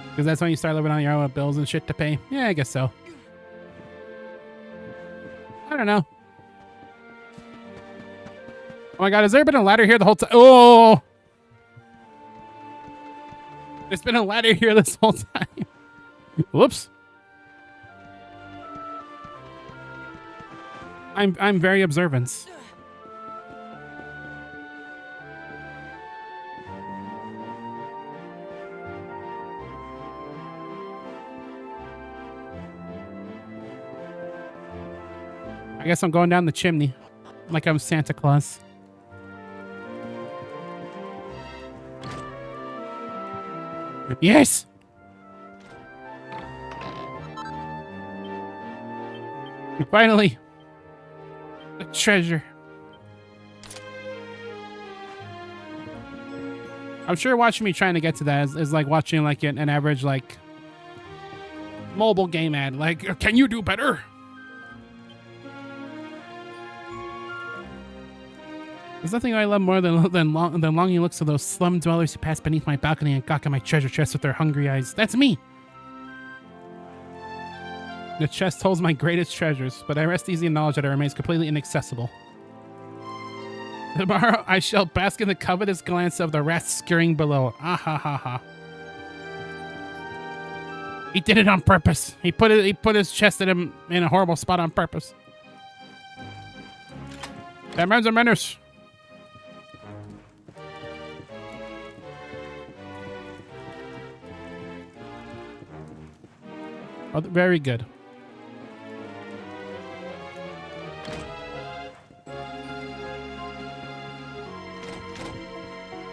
Because that's when you start living on your own with bills and shit to pay. Yeah, I guess so. I don't know. Oh my god, has there been a ladder here the whole time? Oh! There's been a ladder here this whole time. Whoops. I'm very observant. I guess I'm going down the chimney like I'm Santa Claus. Yes! Finally! A treasure. I'm sure watching me trying to get to that is like watching like an average like mobile game ad. Like, can you do better? There's nothing I love more than longing looks of those slum dwellers who pass beneath my balcony and gawk at my treasure chest with their hungry eyes. That's me! The chest holds my greatest treasures, but I rest easy in knowledge that it remains completely inaccessible. Tomorrow I shall bask in the covetous glance of the rats scurrying below. Ah ha ha ha. He did it on purpose. He put his chest in him in a horrible spot on purpose. That man's a menace. Oh, very good.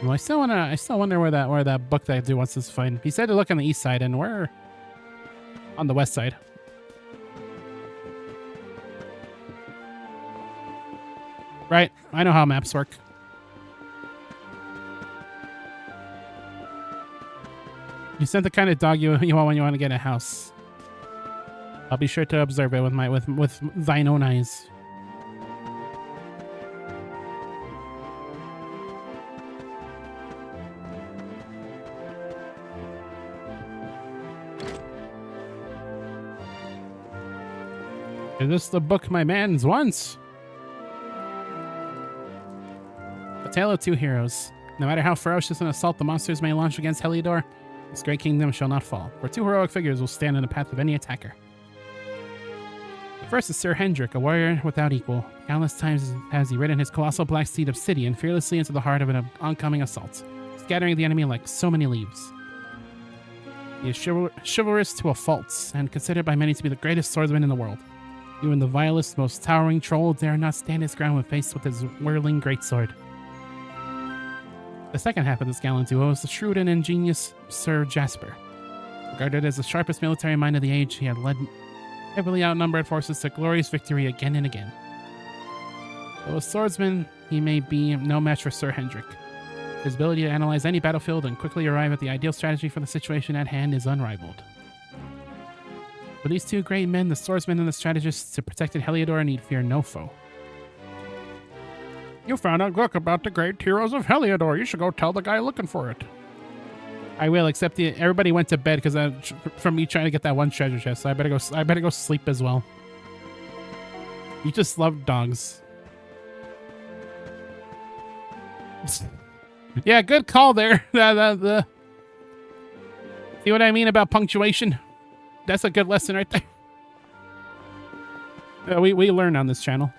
Well, I still wonder where that book that dude wants us to find. He said to look on the east side, and we're on the west side. Right, I know how maps work. You sent the kind of dog you want when you want to get a house. I'll be sure to observe it with thine own eyes. Is this the book my man's wants? A tale of two heroes. No matter how ferocious an assault the monsters may launch against Heliodor, this great kingdom shall not fall, for two heroic figures will stand in the path of any attacker. The first is Sir Hendrik, a warrior without equal. Countless times has he ridden his colossal black steed Obsidian fearlessly into the heart of an oncoming assault, scattering the enemy like so many leaves. He is chivalrous to a fault, and considered by many to be the greatest swordsman in the world. Even the vilest, most towering troll dare not stand his ground when faced with his whirling greatsword. The second half of this gallant duo is the shrewd and ingenious Sir Jasper. Regarded as the sharpest military mind of the age, he had led heavily outnumbered forces to glorious victory again and again. Though a swordsman, he may be no match for Sir Hendrik. His ability to analyze any battlefield and quickly arrive at the ideal strategy for the situation at hand is unrivaled. For these two great men, the swordsman and the strategist, to protect Heliodor need fear no foe. You found a book about the great heroes of Heliodor. You should go tell the guy looking for it. I will, except everybody went to bed because from me trying to get that one treasure chest. So I better go sleep as well. You just love dogs. Yeah, good call there. See what I mean about punctuation? That's a good lesson right there. We learn on this channel.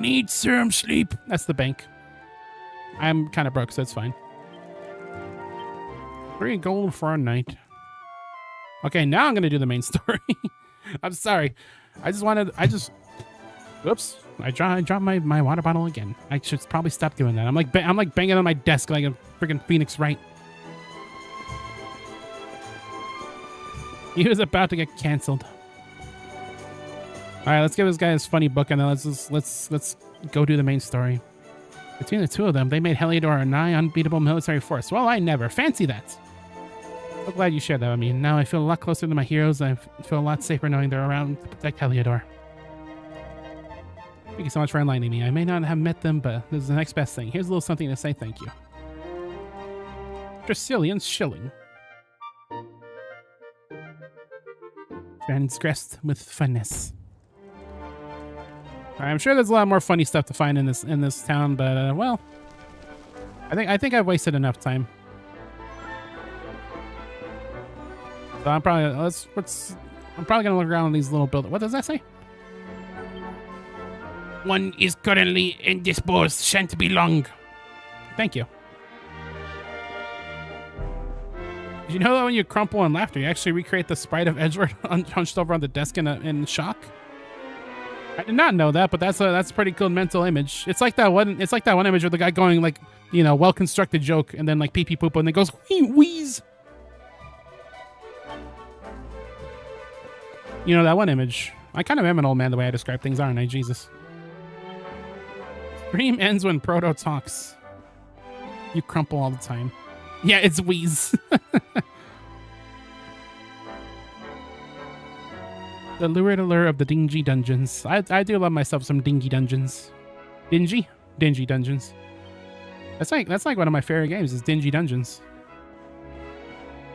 Need some sleep. That's the bank. I'm kind of broke, so it's fine. 3 gold for a night. Okay, now I'm gonna do the main story. I'm sorry. Whoops. I dropped my water bottle again. I should probably stop doing that. I'm like banging on my desk like a freaking Phoenix Wright. He was about to get canceled. All right, let's give this guy his funny book, and then let's go do the main story. Between the two of them, they made Heliodor a nigh unbeatable military force. Well, I never. Fancy that. So glad you shared that with me. Now I feel a lot closer to my heroes, and I feel a lot safer knowing they're around to protect Heliodor. Thank you so much for enlightening me. I may not have met them, but this is the next best thing. Here's a little something to say thank you. Dracilian shilling. Transgressed with finesse. I'm sure there's a lot more funny stuff to find in this town, but well, I think I've wasted enough time. So I'm probably I'm probably gonna look around these little buildings. What does that say? One is currently indisposed, shan't be long. Thank you. Did you know that when you crumple in laughter, you actually recreate the sprite of Edward hunched over on the desk in shock? I did not know that, but that's a pretty cool mental image. It's like that one. It's like that one image of the guy going like, you know, well-constructed joke, and then like pee pee poop, and then goes wheeze. You know that one image. I kind of am an old man the way I describe things, aren't I? Jesus. Stream ends when Proto talks. You crumple all the time. Yeah, it's wheeze. The lurid allure of the dingy dungeons. I do love myself some dingy dungeons. Dingy dungeons. That's like one of my favorite games is Dingy Dungeons.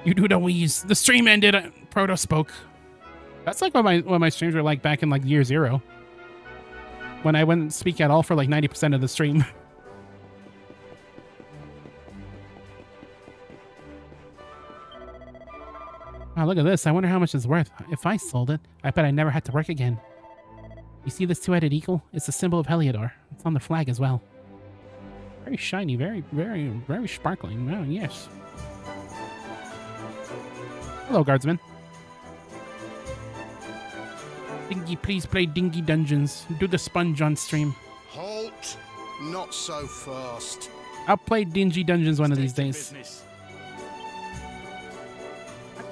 You do the wheeze. The stream ended. Proto spoke. That's like what my streams were like back in like year 0. When I wouldn't speak at all for like 90% of the stream. Oh, look at this. I wonder how much it's worth. If I sold it, I bet I never had to work again. You see this two-headed eagle? It's a symbol of Heliodor. It's on the flag as well. Very shiny, very, very, very sparkling. Oh, yes. Hello, guardsman. Dingy, please play Dingy Dungeons. Do the sponge on stream. Halt! Not so fast. I'll play Dingy Dungeons one of these days.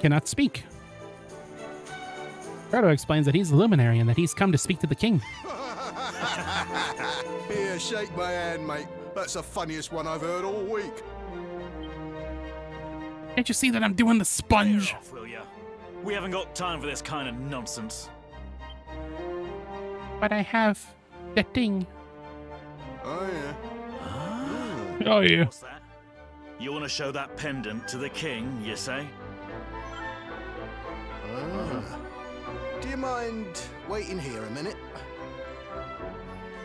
Cannot speak. Frodo explains that he's the luminary and that he's come to speak to the king. Here, shake my hand, mate. That's the funniest one I've heard all week. Can't you see that I'm doing the sponge? Off, will ya? We haven't got time for this kind of nonsense. But I have the thing. Oh, yeah. Oh, yeah. What's that? You want to show that pendant to the king, you say? Do you mind waiting here a minute?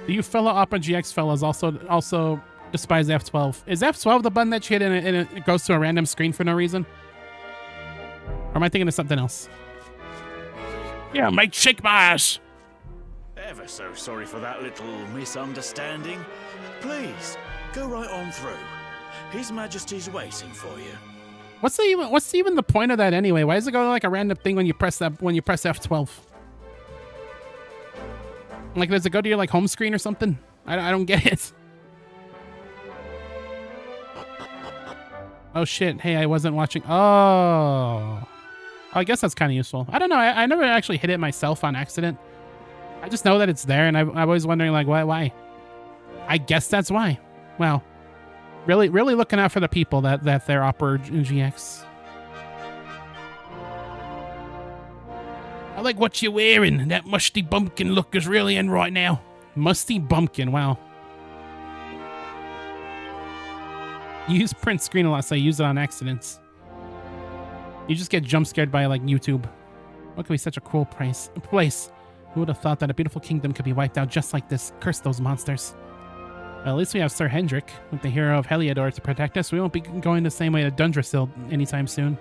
Do you fellow Opera GX fellas also despise F12? Is F12 the button that you hit and it goes to a random screen for no reason? Or am I thinking of something else? Yeah, mate, shake my ass. Ever so sorry for that little misunderstanding. Please, go right on through. His Majesty's waiting for you. What's even the point of that anyway? Why does it go to like a random thing when you press F12? Like, does it go to your like home screen or something? I don't get it. Oh shit! Hey, I wasn't watching. Oh, I guess that's kind of useful. I don't know. I never actually hit it myself on accident. I just know that it's there, and I'm always wondering like why. I guess that's why. Well. Really looking out for the people that they're Opera GX. I like what you're wearing. That musty bumpkin look is really in right now. Musty bumpkin, wow. You use print screen a lot, so I use it on accidents. You just get jump scared by like YouTube. What could be such a cruel place? Who would have thought that a beautiful kingdom could be wiped out just like this? Curse those monsters. Well, at least we have Sir Hendrik, with the hero of Heliodor, to protect us. We won't be going the same way to Dundrasil anytime soon.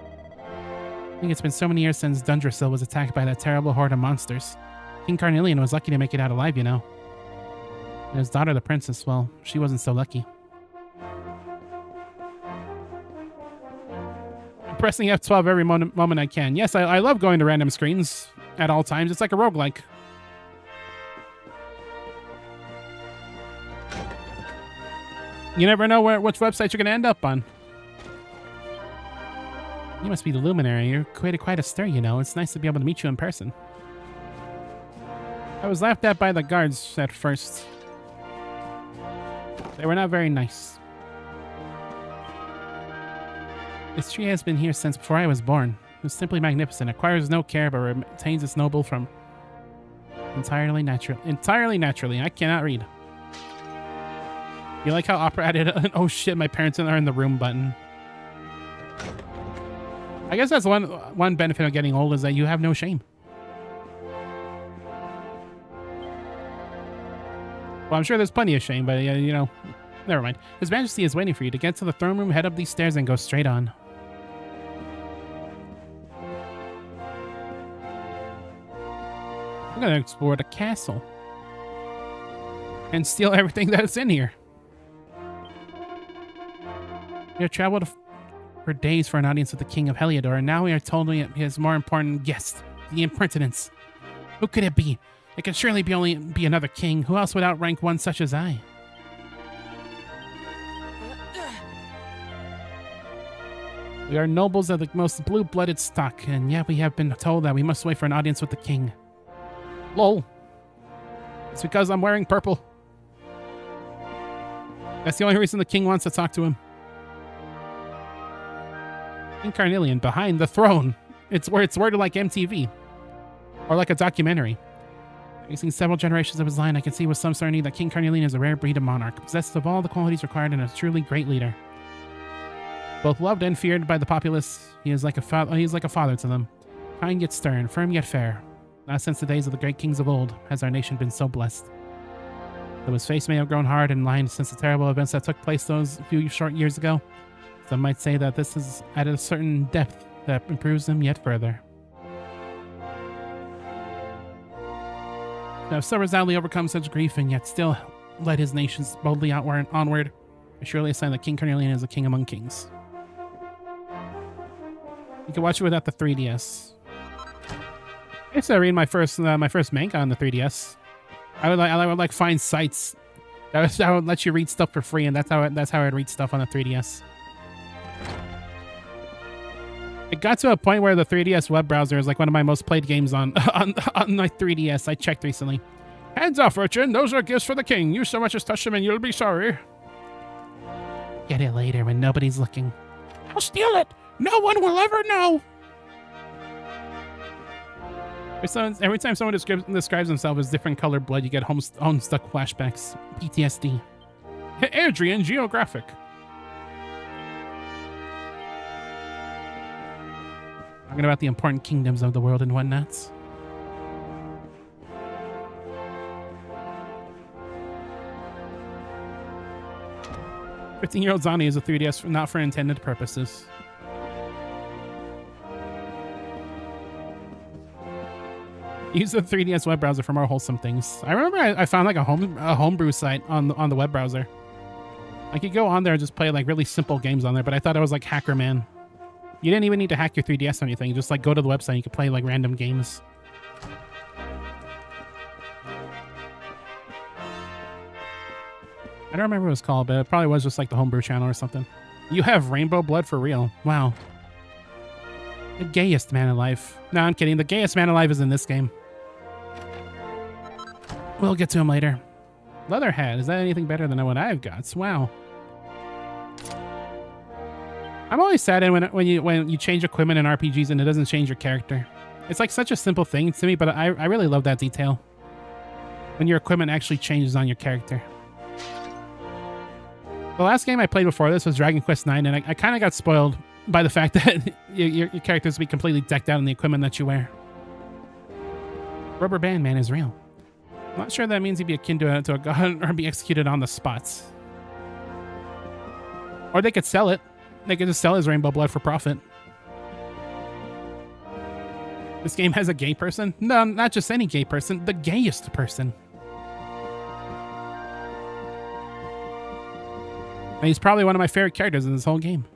I think it's been so many years since Dundrasil was attacked by that terrible horde of monsters. King Carnelian was lucky to make it out alive, you know. And his daughter, the princess, well, she wasn't so lucky. I'm pressing F12 every moment I can. Yes, I love going to random screens at all times. It's like a roguelike. You never know which website you're going to end up on. You must be the luminary. You're created quite a stir, you know. It's nice to be able to meet you in person. I was laughed at by the guards at first. They were not very nice. This tree has been here since before I was born. It's simply magnificent. It acquires no care but retains its noble from entirely naturally. I cannot read. You like how Opera added an "oh shit, my parents are in the room" button. I guess that's one benefit of getting old is that you have no shame. Well, I'm sure there's plenty of shame, but you know, never mind. His Majesty is waiting for you to get to the throne room, head up these stairs, and go straight on. I'm gonna explore the castle and steal everything that's in here. We have traveled for days for an audience with the King of Heliodor, and now we are told he has more important guest. The impertinence. Who could it be? It can surely only be another king. Who else would outrank one such as I? We are nobles of the most blue-blooded stock, and yet we have been told that we must wait for an audience with the king. Lol. It's because I'm wearing purple. That's the only reason the king wants to talk to him. King Carnelian behind the throne. It's worded like MTV. Or like a documentary. Facing several generations of his line, I can see with some certainty that King Carnelian is a rare breed of monarch, possessed of all the qualities required in a truly great leader. Both loved and feared by the populace, he is like a father to them. Kind yet stern, firm yet fair. Not since the days of the great kings of old has our nation been so blessed. Though his face may have grown hard and lined since the terrible events that took place those few short years ago, some might say that this is at a certain depth that improves him yet further. To have so resoundingly overcome such grief and yet still led his nations boldly onward, is surely a sign that King Carnelian is a king among kings. You can watch it without the 3DS. I used to read my first manga on the 3DS. I would find sites that would let you read stuff for free, and that's how I'd read stuff on the 3DS. It got to a point where the 3DS web browser is like one of my most played games on my 3DS. I checked recently. Hands off, urchin. Those are gifts for the king. You so much as touch them and you'll be sorry. Get it later when nobody's looking. I'll steal it. No one will ever know. Every time someone describes themselves as different colored blood, you get homestuck flashbacks. PTSD. Adrian Geographic. Talking about the important kingdoms of the world and whatnots. "15-year-old Zani is a 3DS not for intended purposes." Use the 3DS web browser for more wholesome things. I remember I found like a homebrew site on the web browser. I could go on there and just play like really simple games on there, but I thought it was like Hacker Man. You didn't even need to hack your 3DS or anything. Just like go to the website and you could play like random games. I don't remember what it was called, but it probably was just like the homebrew channel or something. You have rainbow blood for real. Wow. The gayest man alive. No, I'm kidding. The gayest man alive is in this game. We'll get to him later. Leatherhead. Is that anything better than what I've got? Wow. I'm always sad when you change equipment in RPGs and it doesn't change your character. It's like such a simple thing to me, but I really love that detail. When your equipment actually changes on your character. The last game I played before this was Dragon Quest IX, and I kind of got spoiled by the fact that your characters will be completely decked out in the equipment that you wear. Rubber Band Man is real. I'm not sure that means he'd be akin to a god or be executed on the spots. Or they could sell it. They could just sell his rainbow blood for profit. This game has a gay person? No, not just any gay person. The gayest person. And he's probably one of my favorite characters in this whole game.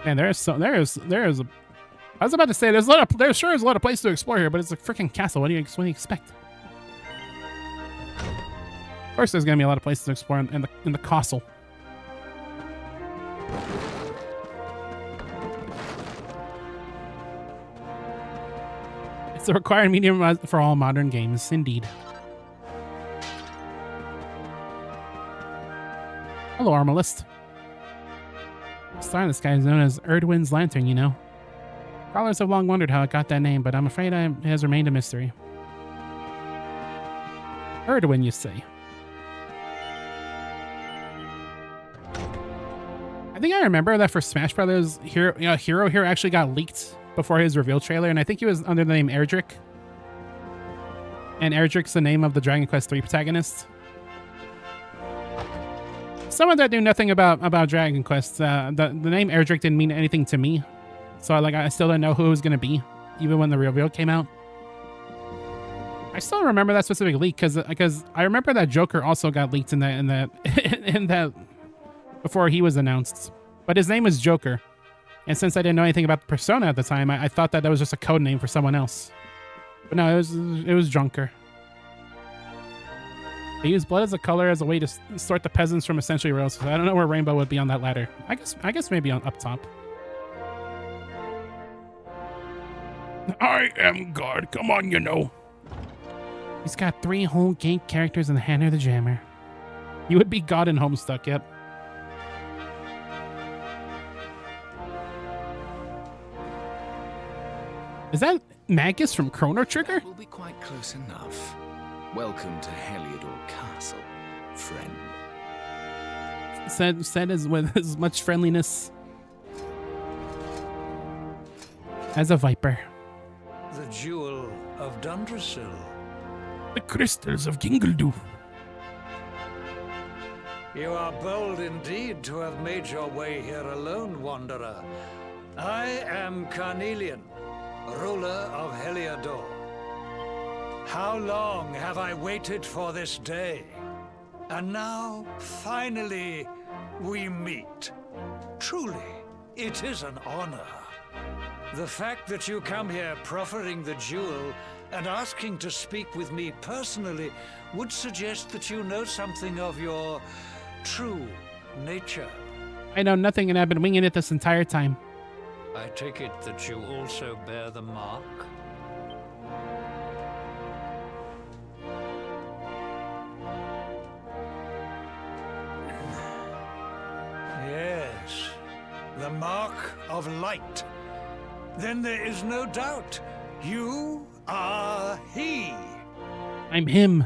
Man, I was about to say there sure is a lot of places to explore here, but it's a freaking castle. What do you expect? Of course, there's gonna be a lot of places to explore in the castle. It's the required medium for all modern games, indeed. Hello, Armalist. Star in the sky is known as Erdwin's Lantern, you know. Scholars have long wondered how it got that name, but I'm afraid it has remained a mystery. Erdwin, you say? I think I remember that for Smash Brothers, Hero here actually got leaked before his reveal trailer, and I think he was under the name Erdrick. And Erdrick's the name of the Dragon Quest III protagonist. Someone that knew nothing about Dragon Quest, the name Erdrick didn't mean anything to me. So I still didn't know who it was going to be, even when the reveal came out. I still remember that specific leak because I remember that Joker also got leaked in that before he was announced. But his name was Joker. And since I didn't know anything about the persona at the time, I thought that was just a code name for someone else. But no, it was Junker. They use blood as a color as a way to sort the peasants from essentially royals. So I don't know where Rainbow would be on that ladder. I guess maybe on up top. I am God. Come on, you know. He's got 3 whole game characters in the hand of the jammer. You would be God in Homestuck, yep. Is that Magus from Chrono Trigger? We'll be quite close enough. Welcome to Heliodor Castle, friend. Said as with as much friendliness as a viper. The Jewel of Dundrasil. The crystals of Gingledoof. You are bold indeed to have made your way here alone, Wanderer. I am Carnelian, ruler of Heliodor. How long have I waited for this day? And now, finally, we meet. Truly, it is an honor. The fact that you come here proffering the jewel and asking to speak with me personally would suggest that you know something of your true nature. I know nothing, and I've been winging it this entire time. I take it that you also bear the mark? Yes, the mark of light. Then there is no doubt. You are he. I'm him.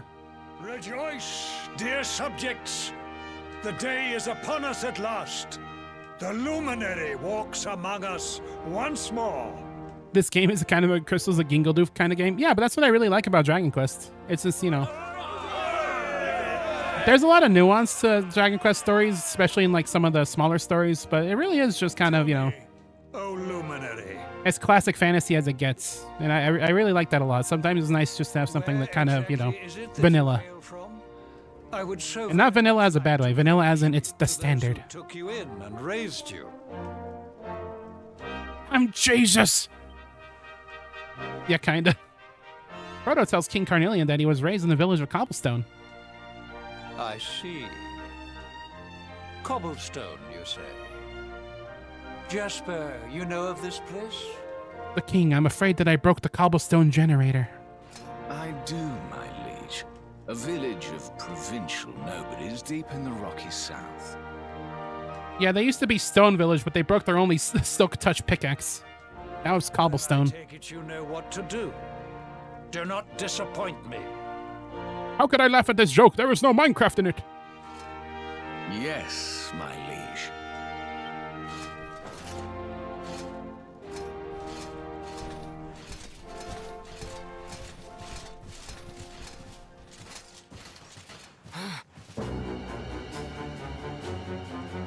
Rejoice, dear subjects. The day is upon us at last. The luminary walks among us once more. This game is kind of a Crystals of Gingledoof kind of game. Yeah, but that's what I really like about Dragon Quest. It's just, you know, there's a lot of nuance to Dragon Quest stories, especially in like some of the smaller stories, but it really is just kind of, you know, oh, luminary. As classic fantasy as it gets. And I really like that a lot. Sometimes it's nice just to have something that kind of, you know, vanilla. And not vanilla as a bad way. Vanilla as in it's the standard. Took you in and raised you. I'm Jesus. Yeah, kinda. Frodo tells King Carnelian that he was raised in the village of Cobblestone. I see. Cobblestone, you say? Jasper, you know of this place? The king, I'm afraid that I broke the cobblestone generator. I do, my liege. A village of provincial nobodies deep in the rocky south. Yeah, they used to be Stone Village, but they broke their only Silk Touch pickaxe. Now it's cobblestone. I take it you know what to do. Do not disappoint me. How could I laugh at this joke? There is no Minecraft in it. Yes, my liege.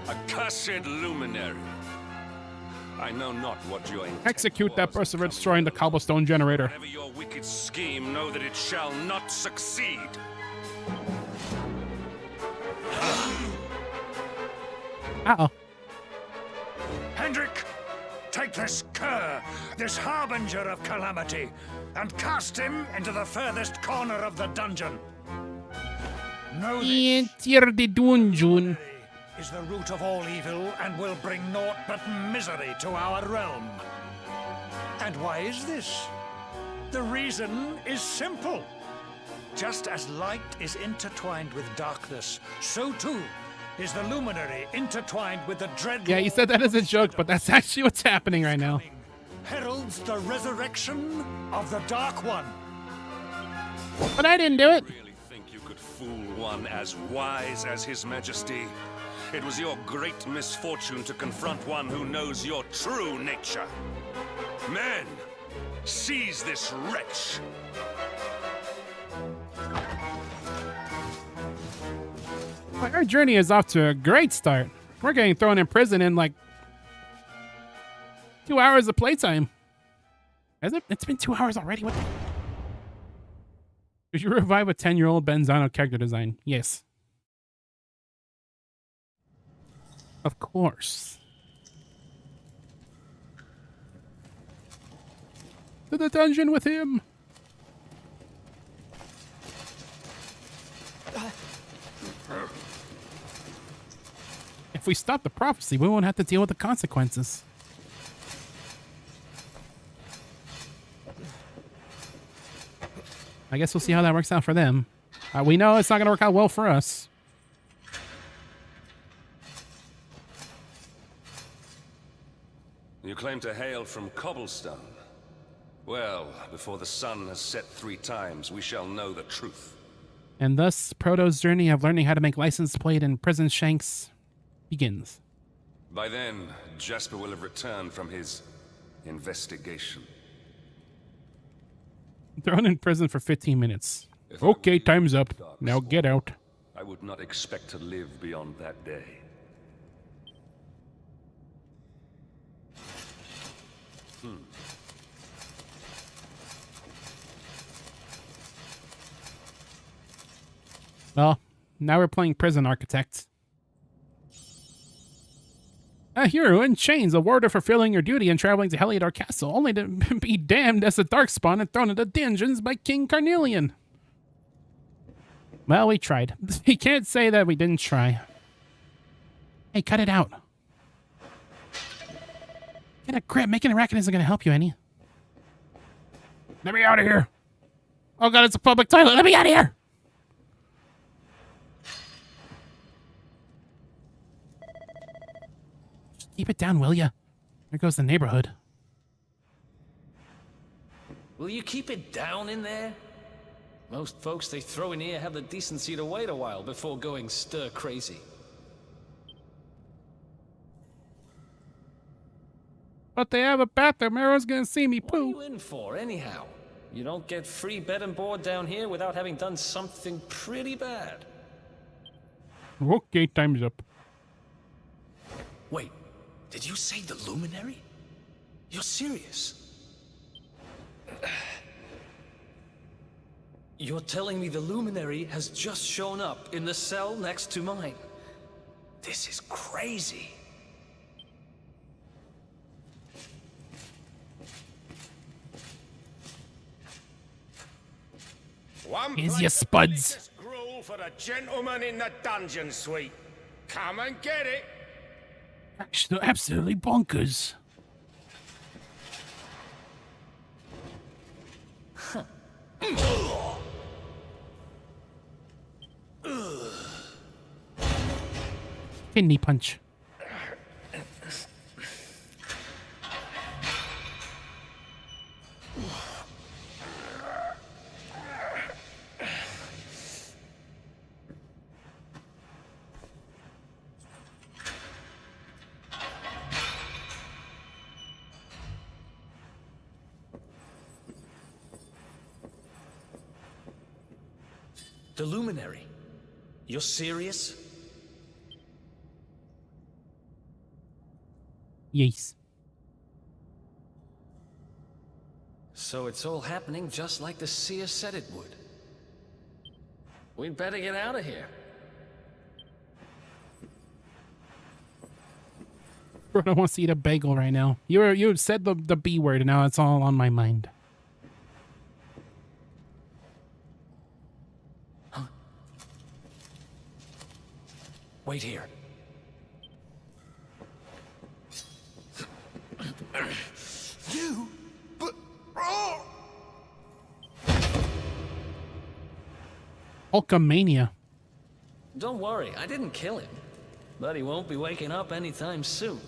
Accursed luminary. I know not what your intent Execute that person for destroying the cobblestone generator. Whatever your wicked scheme, know that it shall not succeed. Uh-oh. Hendrik, take this cur, this harbinger of calamity, and cast him into the furthest corner of the dungeon. Know this. Enter the dungeon. Is the root of all evil and will bring naught but misery to our realm. And why is this? The reason is simple. Just as light is intertwined with darkness, so too is the luminary intertwined with the dread. Yeah, you said that as a joke, but that's actually what's happening right now. Heralds the resurrection of the Dark One. But I didn't do it. Really think you could fool one as wise as His Majesty? It was your great misfortune to confront one who knows your true nature. Men, seize this wretch. Well, our journey is off to a great start. We're getting thrown in prison in like 2 hours of playtime. Has it? It's been 2 hours already. What? Did you revive a 10-year-old Benzano character design? Yes. Of course. To the dungeon with him. If we stop the prophecy, we won't have to deal with the consequences. I guess we'll see how that works out for them. We know it's not going to work out well for us. You claim to hail from Cobblestone. Well, before the sun has set 3 times, we shall know the truth. And thus, Proto's journey of learning how to make license plate and prison shanks begins. By then, Jasper will have returned from his investigation. Thrown in prison for 15 minutes. Okay, time's up. Now get out. I would not expect to live beyond that day. Well, now we're playing Prison Architect. A hero in chains, awarded for fulfilling your duty and traveling to Heliodor Castle, only to be damned as a darkspawn and thrown into dungeons by King Carnelian. Well, we tried. You can't say that we didn't try. Hey, cut it out. Get a grip. Making a racket isn't going to help you any. Let me out of here. Oh god, it's a public toilet. Let me out of here. Keep it down, will ya? There goes the neighborhood. Will you keep it down in there? Most folks they throw in here have the decency to wait a while before going stir crazy. But they have a bathroom. Everyone's gonna see me poo. What are you in for, anyhow? You don't get free bed and board down here without having done something pretty bad. Okay, time's up. Wait, did you say the Luminary? You're serious? You're telling me the Luminary has just shown up in the cell next to mine? This is crazy. Here's your spuds. Gruel for the gentleman in the dungeon suite. Come and get it. Absolutely bonkers. Kidney punch. The Luminary? You're serious? Yes. So it's all happening just like the seer said it would. We'd better get out of here. Bro, I want to eat a bagel right now. You said the B word, and now it's all on my mind. Wait here. You? But... Oh! Hulkamania. Don't worry, I didn't kill him. But he won't be waking up anytime soon.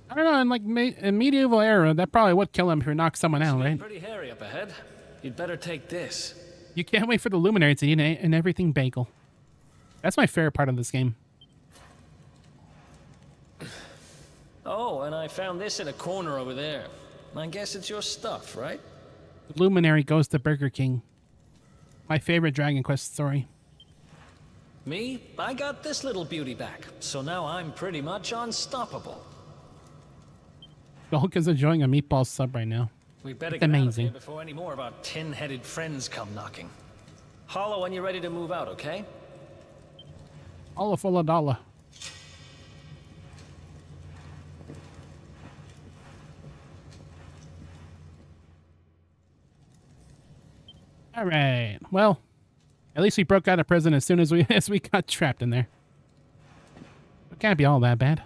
I don't know, in like in medieval era, that probably would kill him if he knocked someone out, right? Pretty hairy up ahead. You'd better take this. You can't wait for the luminary to eat an everything bagel. That's my favorite part of this game. Oh, and I found this in a corner over there. I guess it's your stuff, right? The luminary goes to Burger King. My favorite Dragon Quest story. Me? I got this little beauty back, so now I'm pretty much unstoppable. The Hulk is enjoying a meatball sub right now. We better It's get out of amazing. here before any more of our tin-headed friends come knocking. Holla when you're ready to move out, okay? All full of dollar. All right. Well, at least we broke out of prison as soon as we got trapped in there. It can't be all that bad.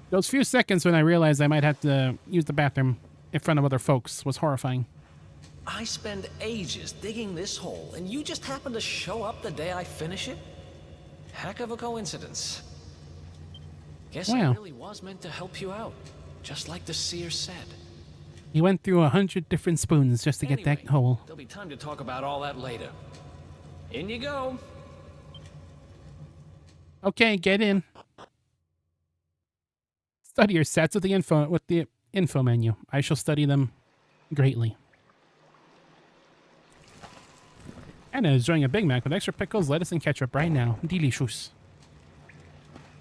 Those few seconds when I realized I might have to use the bathroom in front of other folks was horrifying. I spend ages digging this hole, and you just happen to show up the day I finish it? Heck of a coincidence. Guess I Wow. really was meant to help you out, just like the seer said. He went through 100 different spoons just to get that hole. There'll be time to talk about all that later. In you go. Okay, get in. Study your sets with the info menu. I shall study them greatly. Anna is enjoying a Big Mac with extra pickles, lettuce, and ketchup right now. Delicious.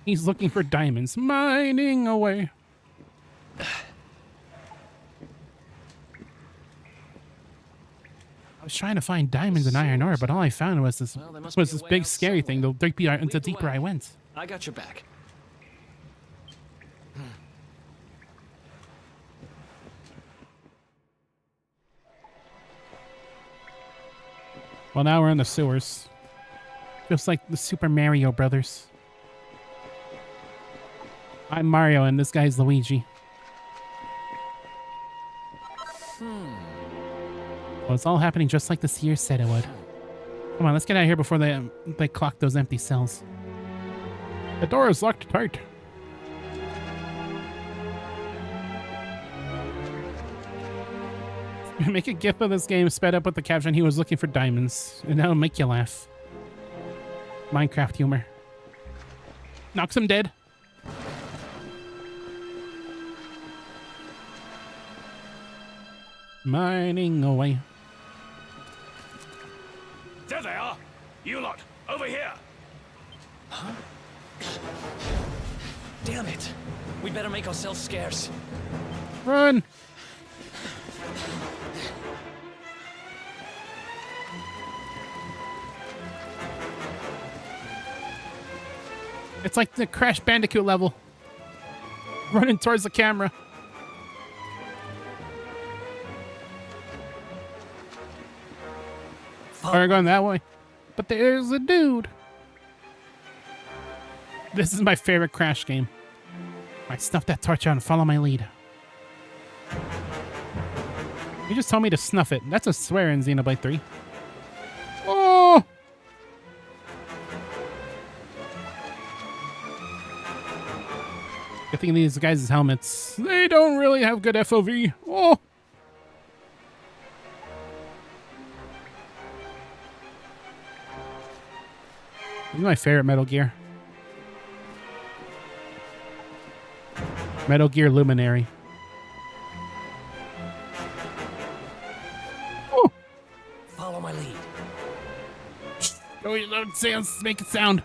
He's looking for diamonds, mining away. I was trying to find diamonds in iron ore, but all I found was this big scary thing. The deeper I went. I got your back. Well, now we're in the sewers. Just like the Super Mario Brothers. I'm Mario and this guy's Luigi. Well, it's all happening just like the seer said it would. Come on, let's get out of here before they clock those empty cells. The door is locked tight. Make a gif of this game sped up with the caption, "He was looking for diamonds." And that'll make you laugh. Minecraft humor. Knocks him dead. Mining away. There they are! You lot, over here! Huh? Damn it! We better make ourselves scarce. Run! It's like the Crash Bandicoot level. Running towards the camera. Oh, we're going that way. But there's a dude. This is my favorite Crash game. I snuff that torch out and follow my lead. You just told me to snuff it. That's a swear in Xenoblade 3. Oh! Good thing these guys' helmets, they don't really have good FOV. Oh! This is my favorite Metal Gear. Metal Gear Luminary. Oh! Follow my lead. Oh, you don't sound, make it sound.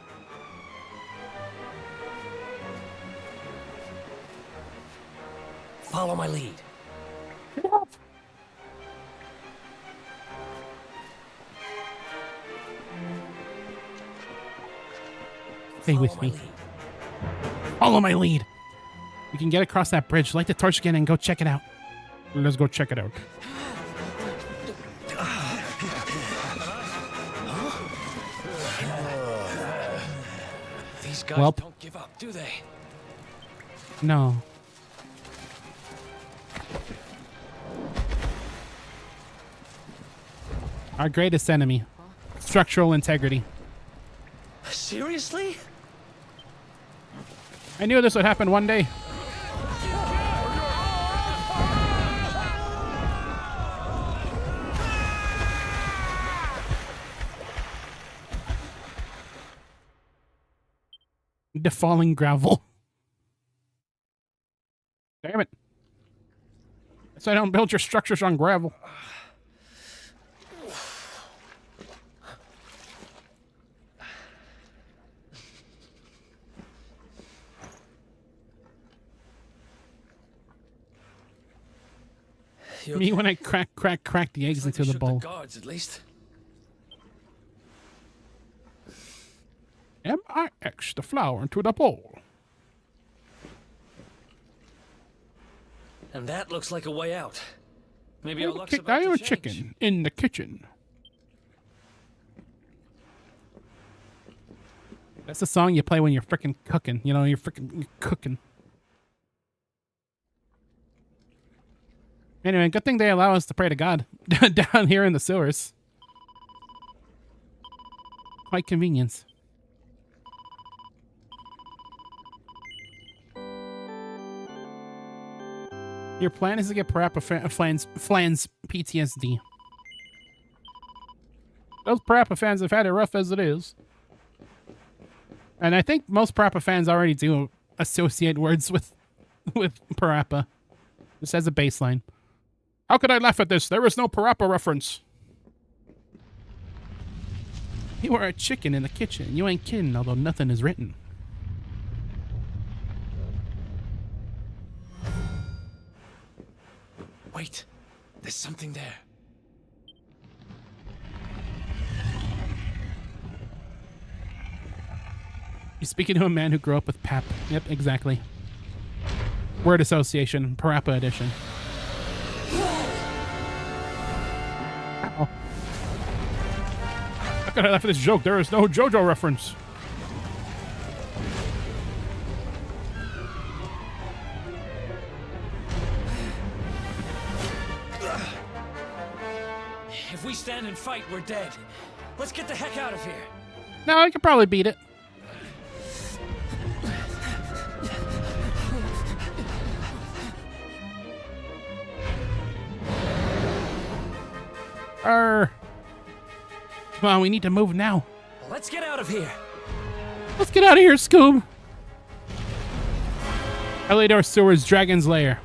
Follow my lead. Stay with me. Follow my lead. We can get across that bridge. Light the torch again and go check it out. Let's go check it out. These guys Welp. don't give up, do they? No. Our greatest enemy. Structural integrity. Seriously? I knew this would happen one day. The falling gravel. Damn it. So I don't build your structures on gravel. Me when I crack the eggs into the bowl. The guards, at least. M-I-X the flour into the bowl. And that looks like a way out. Maybe our luck's I about am to a change. chicken in the kitchen. That's the song you play when you're freaking cooking. You know, you're cooking. Anyway, good thing they allow us to pray to God down here in the sewers. Quite convenient. Your plan is to get Parappa Flans PTSD. Those Parappa fans have had it rough as it is. And I think most Parappa fans already do associate words with Parappa. Just as a baseline. How could I laugh at this? There is no Parappa reference. You are a chicken in the kitchen. You ain't kidding, although nothing is written. Wait, there's something there. You're speaking to a man who grew up with pap. Yep, exactly. Word association, Parappa edition. Ow. How could I laugh at this joke? There is no JoJo reference. If we stand and fight, we're dead. Let's get the heck out of here. No, I could probably beat it. Come on, we need to move now. Let's get out of here. Let's get out of here, Scoob. Elidor Sewers Dragon's Lair.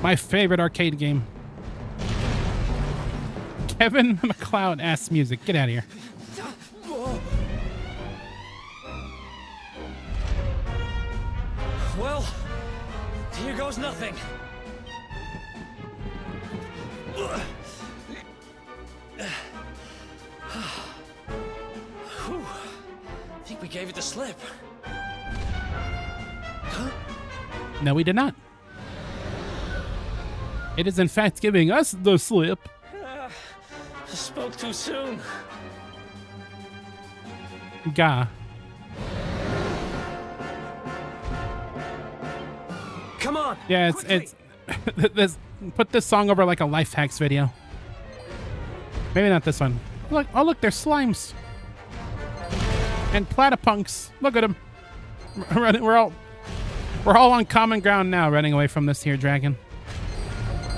My favorite arcade game. Kevin McLeod ass music. Get out of here. Well, here goes nothing. Whew. I think we gave it the slip. Huh? No, we did not. It is in fact giving us the slip. I spoke too soon. Gah. Come on. Yeah, it's this. Put this song over like a life hacks video. Maybe not this one. Look, oh look, there's slimes and platypunks. Look at them. We're all on common ground now, running away from this here dragon.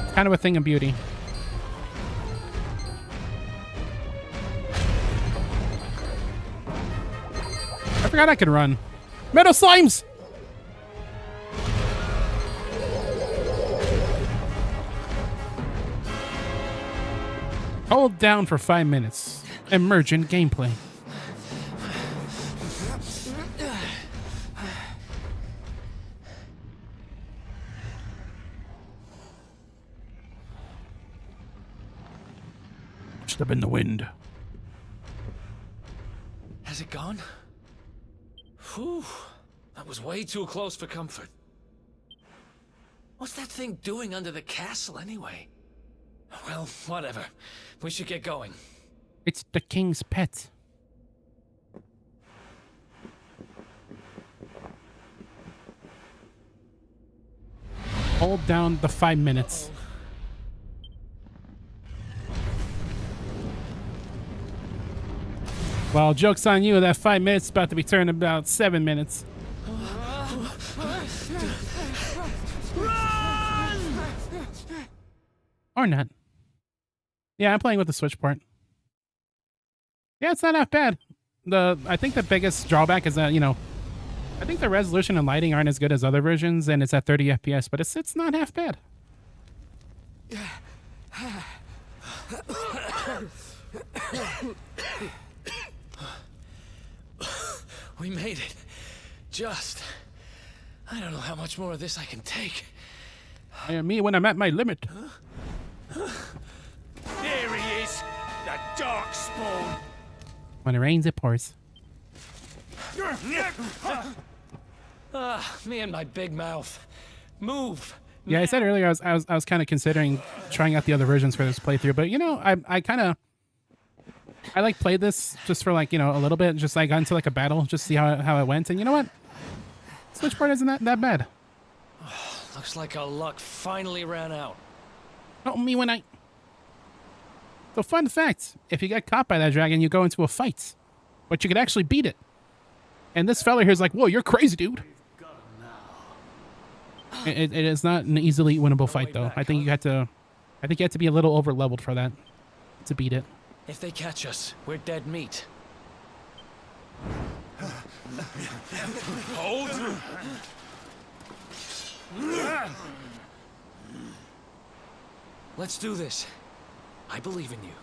It's kind of a thing of beauty. I forgot I could run. Metal slimes! Hold down for 5 minutes. Emergent gameplay. Step in the wind. Has it gone? Whew. That was way too close for comfort. What's that thing doing under the castle anyway? Well, whatever. We should get going. It's the king's pet. Hold down the 5 minutes. Well, joke's on you. That 5 minutes is about to be turned about 7 minutes. Or not. Yeah, I'm playing with the Switch port. Yeah, it's not half bad. I think the biggest drawback is that, you know, I think the resolution and lighting aren't as good as other versions, and it's at 30 FPS, but it's not half bad. We made it. Just. I don't know how much more of this I can take. I am me when I'm at my limit. There he is, the dark spawn. When it rains, it pours. Me and my big mouth. Move. Yeah, I said earlier I was kind of considering trying out the other versions for this playthrough, but you know, I like played this just for like, you know, a little bit, just like got into like a battle, just see how it went, and you know what? Switch port isn't that bad. Looks like our luck finally ran out. Oh, me when I. So fun fact: if you get caught by that dragon, you go into a fight, but you could actually beat it. And this fella here's like, "Whoa, you're crazy, dude." It is not an easily winnable fight, though. I think you have to be a little over leveled for that to beat it. If they catch us, we're dead meat. Hold. Let's do this. I believe in you.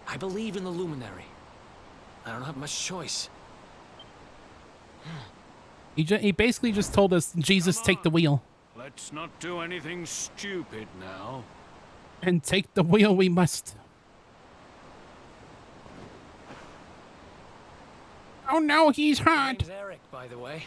I believe in the Luminary. I don't have much choice. He basically just told us, Jesus, take the wheel. Let's not do anything stupid now. And take the wheel we must. Oh no, he's hot. Name's Eric, by the way.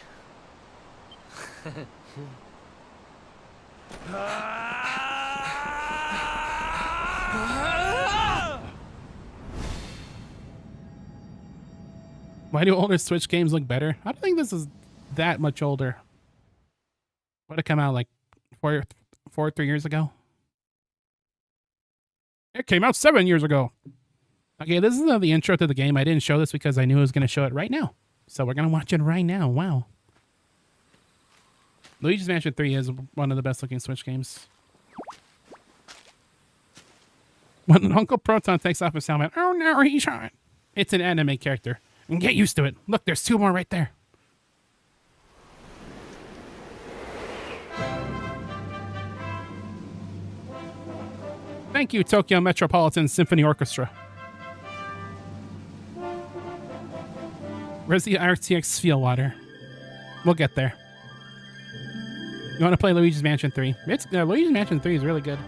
Why do older Switch games look better? I don't think this is that much older. Would it come out like 3 years ago? It came out 7 years ago. Okay, this is the intro to the game. I didn't show this because I knew I was going to show it right now. So we're going to watch it right now. Wow. Luigi's Mansion 3 is one of the best looking Switch games. When Uncle Proton takes off his helmet, oh no, he's hot. It's an anime character. And get used to it. Look, there's 2 more right there. Thank you, Tokyo Metropolitan Symphony Orchestra. Where's the RTX Feel Water? We'll get there. You want to play Luigi's Mansion 3? Luigi's Mansion 3 is really good.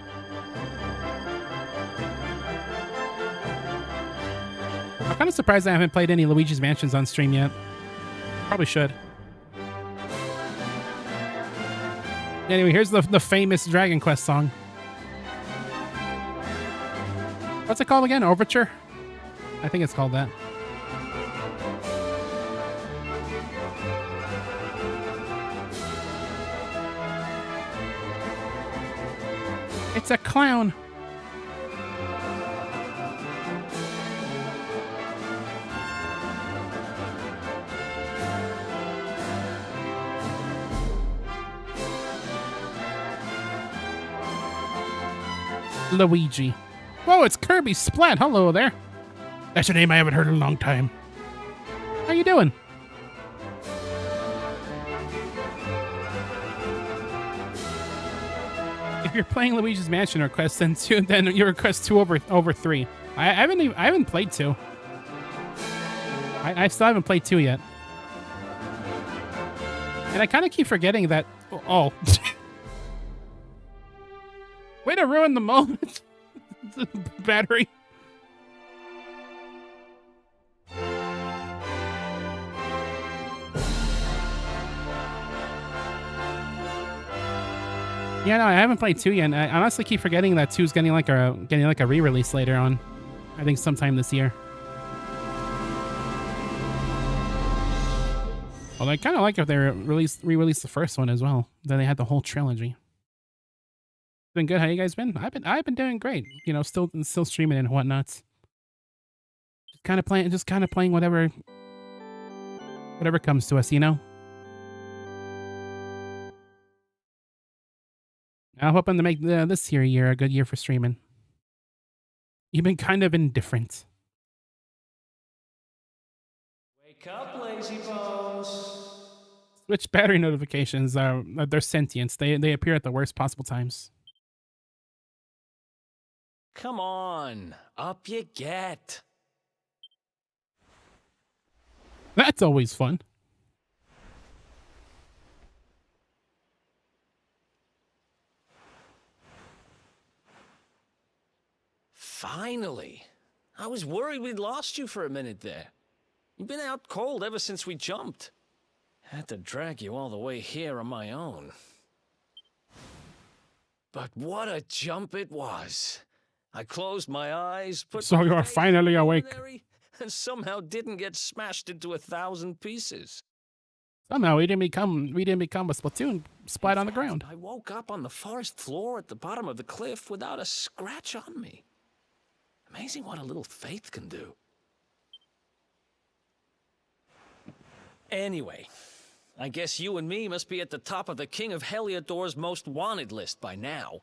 I'm kind of surprised I haven't played any Luigi's Mansions on stream yet. Probably should. Anyway, here's the famous Dragon Quest song. What's it called again? Overture? I think it's called that. It's a clown. Luigi. Whoa, it's Kirby Splat. Hello there. That's a name I haven't heard in a long time. How you doing? If you're playing Luigi's Mansion request, then you request 2 over 3. I haven't played 2. I still haven't played 2 yet. And I kind of keep forgetting that. Oh. Way to ruin the moment. The battery. Yeah, no, I haven't played 2 yet. I honestly keep forgetting that 2 is getting like a re-release later on. I think sometime this year. Well, I kind of like if they re-release the first one as well. Then they had the whole trilogy. Been good. How you guys been? I've been doing great. You know, still streaming and whatnot. Just kind of playing whatever comes to us, you know. I'm hoping to make this year a good year for streaming. You've been kind of indifferent. Wake up, lazy bones. Switch battery notifications are they're sentience. They appear at the worst possible times. Come on, up you get. That's always fun. Finally. I was worried we'd lost you for a minute there. You've been out cold ever since we jumped. Had to drag you all the way here on my own. But what a jump it was. I closed my eyes, So you are finally awake. And somehow didn't get smashed into 1,000 pieces. Somehow we didn't become a Splatoon splat on the ground. I woke up on the forest floor at the bottom of the cliff without a scratch on me. Amazing what a little faith can do. Anyway, I guess you and me must be at the top of the King of Heliodor's most wanted list by now.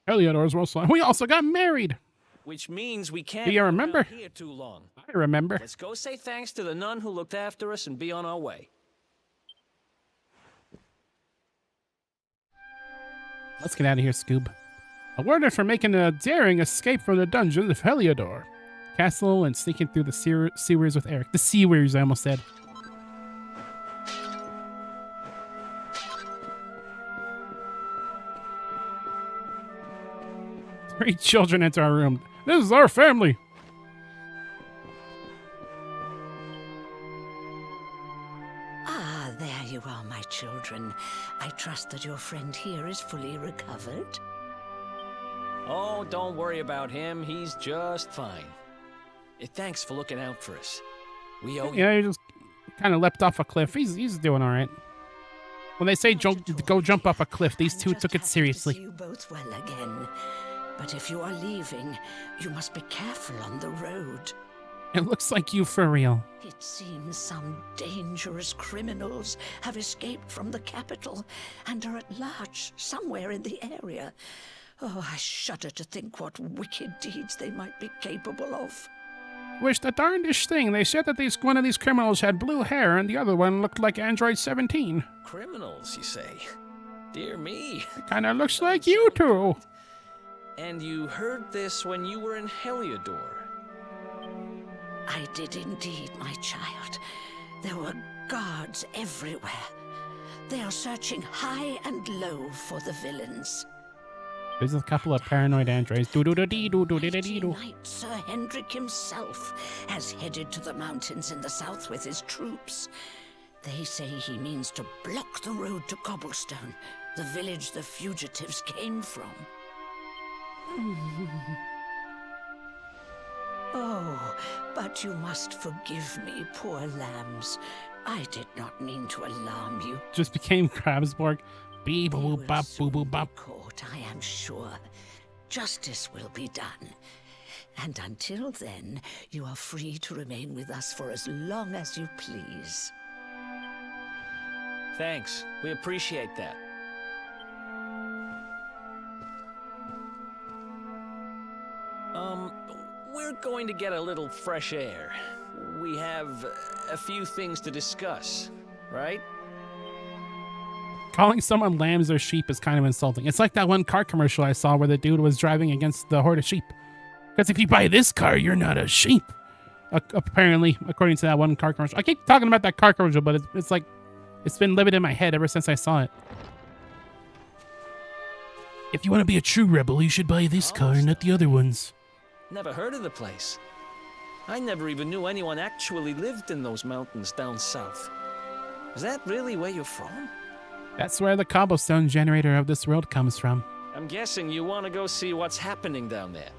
Heliodor's most wanted. We also got married. Which means we can't Do you remember? be here too long. I remember. Let's go say thanks to the nun who looked after us and be on our way. Let's get out of here, Scoob. Awarded for making a daring escape from the dungeons of Heliodor Castle and sneaking through the sewers with Eric. The sewers, I almost said. 3 children enter our room. This is our family. Ah, there you are, my children. I trust that your friend here is fully recovered. Oh, don't worry about him. He's just fine. Thanks for looking out for us. We owe you. Yeah, he just kind of leapt off a cliff. He's doing all right. When they say go jump off a cliff, these two took it seriously. You both well again. But if you are leaving, you must be careful on the road. It looks like you for real. It seems some dangerous criminals have escaped from the capital and are at large somewhere in the area. Oh, I shudder to think what wicked deeds they might be capable of. Wish the darndest thing. They said that one of these criminals had blue hair and the other one looked like Android 17. Criminals, you say? Dear me. It kind of looks like you two. And you heard this when you were in Heliodor? I did indeed, my child. There were guards everywhere. They are searching high and low for the villains. There's a couple of paranoid androids. Knight Sir Hendrik himself has headed to the mountains in the south with his troops. They say he means to block the road to Cobblestone, the village the fugitives came from. Oh, but you must forgive me, poor lambs. I did not mean to alarm you. Just became Krabsborg. Bee boo boo bop boo boo bop. Court, I am sure. Justice will be done. And until then, you are free to remain with us for as long as you please. Thanks. We appreciate that. We're going to get a little fresh air. We have a few things to discuss, right? Calling someone lambs or sheep is kind of insulting. It's like that one car commercial I saw where the dude was driving against the horde of sheep. Because if you buy this car, you're not a sheep. Apparently, according to that one car commercial. I keep talking about that car commercial, but it's like, it's been living in my head ever since I saw it. If you want to be a true rebel, you should buy this car, not the other ones. Never heard of the place. I never even knew anyone actually lived in those mountains down south. Is that really where you're from? That's where the cobblestone generator of this world comes from. I'm guessing you want to go see what's happening down there.